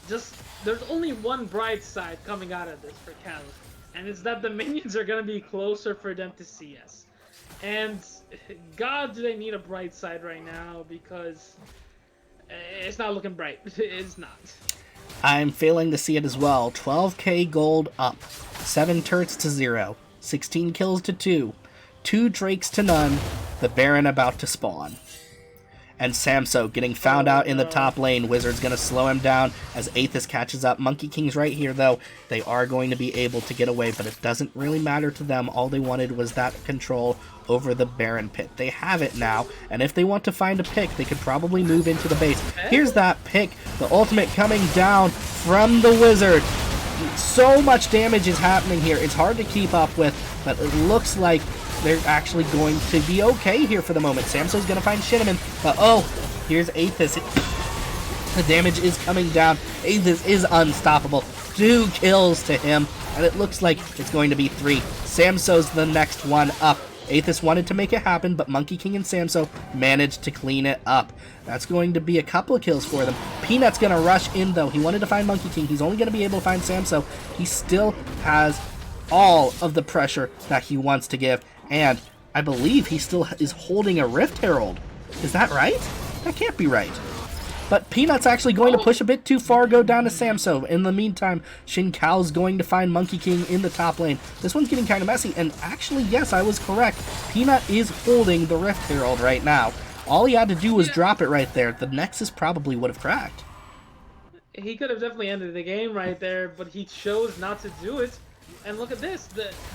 just there's only one bright side coming out of this for Catalyst, and it's that the minions are going to be closer for them to CS. And God, do they need a bright side right now, because it's not looking bright. It's not. I'm failing to see it as well. 12k gold up. 7 turrets to 0. 16 kills to 2. 2 drakes to none. The Baron about to spawn. And Samso getting found out in the top lane. Wizard's going to slow him down as Aethys catches up. Monkey King's right here, though. They are going to be able to get away, but it doesn't really matter to them. All they wanted was that control over the Baron pit. They have it now, and if they want to find a pick, they could probably move into the base. Here's that pick. The ultimate coming down from the Wizard. So much damage is happening here. It's hard to keep up with, but it looks like they're actually going to be okay here for the moment. Samso's going to find Shinneman, but oh, here's Aethys. The damage is coming down. Aethys is unstoppable. 2 kills to him, and it looks like it's going to be 3. Samso's the next one up. Aethys wanted to make it happen, but Monkey King and Samso managed to clean it up. That's going to be a couple of kills for them. Peanut's going to rush in, though. He wanted to find Monkey King. He's only going to be able to find Samso. He still has all of the pressure that he wants to give, and I believe he still is holding a Rift Herald. Is that right? That can't be right. But Peanut's actually going to push a bit too far, go down to Samso. In the meantime, Shinkao's going to find Monkey King in the top lane. This one's getting kind of messy, and actually, yes, I was correct. Peanut is holding the Rift Herald right now. All he had to do was drop it right there. The Nexus probably would have cracked. He could have definitely ended the game right there, but he chose not to do it. And look at this,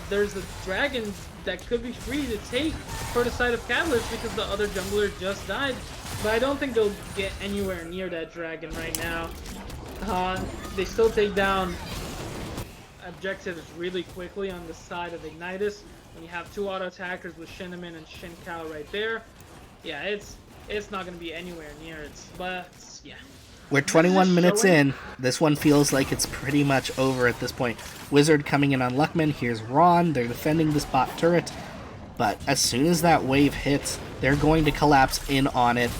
there's a dragon that could be free to take for the side of Catalyst because the other jungler just died. But I don't think they'll get anywhere near that dragon right now. They still take down objectives really quickly on the side of Ignitus. When you have 2 auto attackers with Shinneman and Shinkao right there, yeah, it's not going to be anywhere near it. But yeah. We're 21 minutes in. This one feels like it's pretty much over at this point. Wizard coming in on Luckman. Here's Ron. They're defending this bot turret. But as soon as that wave hits, they're going to collapse in on it.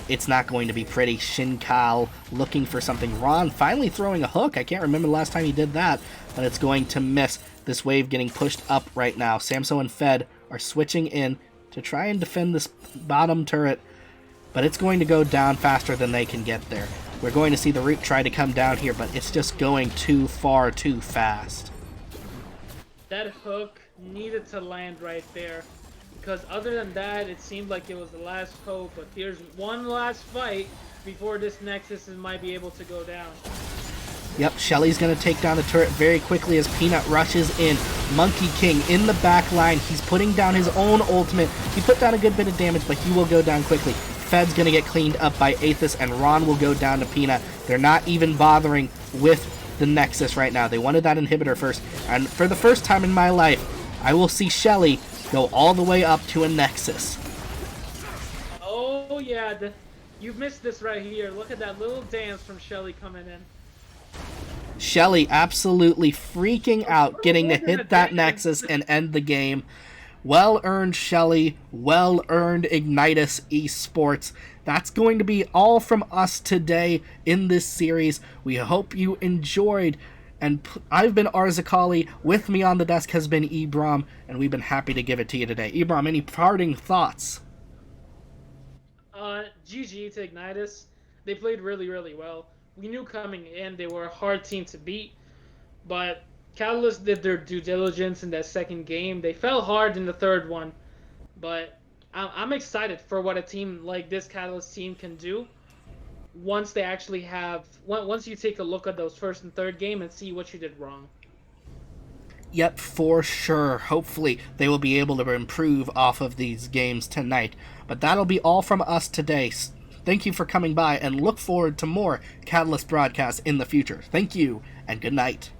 It's not going to be pretty. Shinkao looking for something. Ron finally throwing a hook. I can't remember the last time he did that, but it's going to miss. This wave getting pushed up right now. Samso and Fed are switching in to try and defend this bottom turret, but it's going to go down faster than they can get there. We're going to see the root try to come down here, but it's just going too far, too fast. That hook needed to land right there, because other than that, it seemed like it was the last hope, but here's one last fight before this Nexus might be able to go down. Yep, Shelly's going to take down the turret very quickly as Peanut rushes in. Monkey King in the back line. He's putting down his own ultimate. He put down a good bit of damage, but he will go down quickly. Fed's going to get cleaned up by Aethys, and Ron will go down to Peanut. They're not even bothering with the Nexus right now. They wanted that inhibitor first, and for the first time in my life, I will see Shelly go all the way up to a Nexus. Oh yeah, you missed this right here. Look at that little dance from Shelly coming in. Shelly absolutely freaking out, getting to hit that Nexus and end the game. Well earned, Shelly. Well earned, Ignitus Esports. That's going to be all from us today in this series. We hope you enjoyed. And I've been Arzakali. With me on the desk has been Ebrom, and we've been happy to give it to you today. Ebrom, any parting thoughts? GG to Ignitus. They played really, really well. We knew coming in they were a hard team to beat, but Catalyst did their due diligence in that second game. They fell hard in the third one, but I'm excited for what a team like this Catalyst team can do once they actually have once you take a look at those first and third game and see what you did wrong. Yep, for sure. Hopefully they will be able to improve off of these games tonight. But that'll be all from us today. Thank you for coming by, and look forward to more Catalyst broadcasts in the future. Thank you, and good night.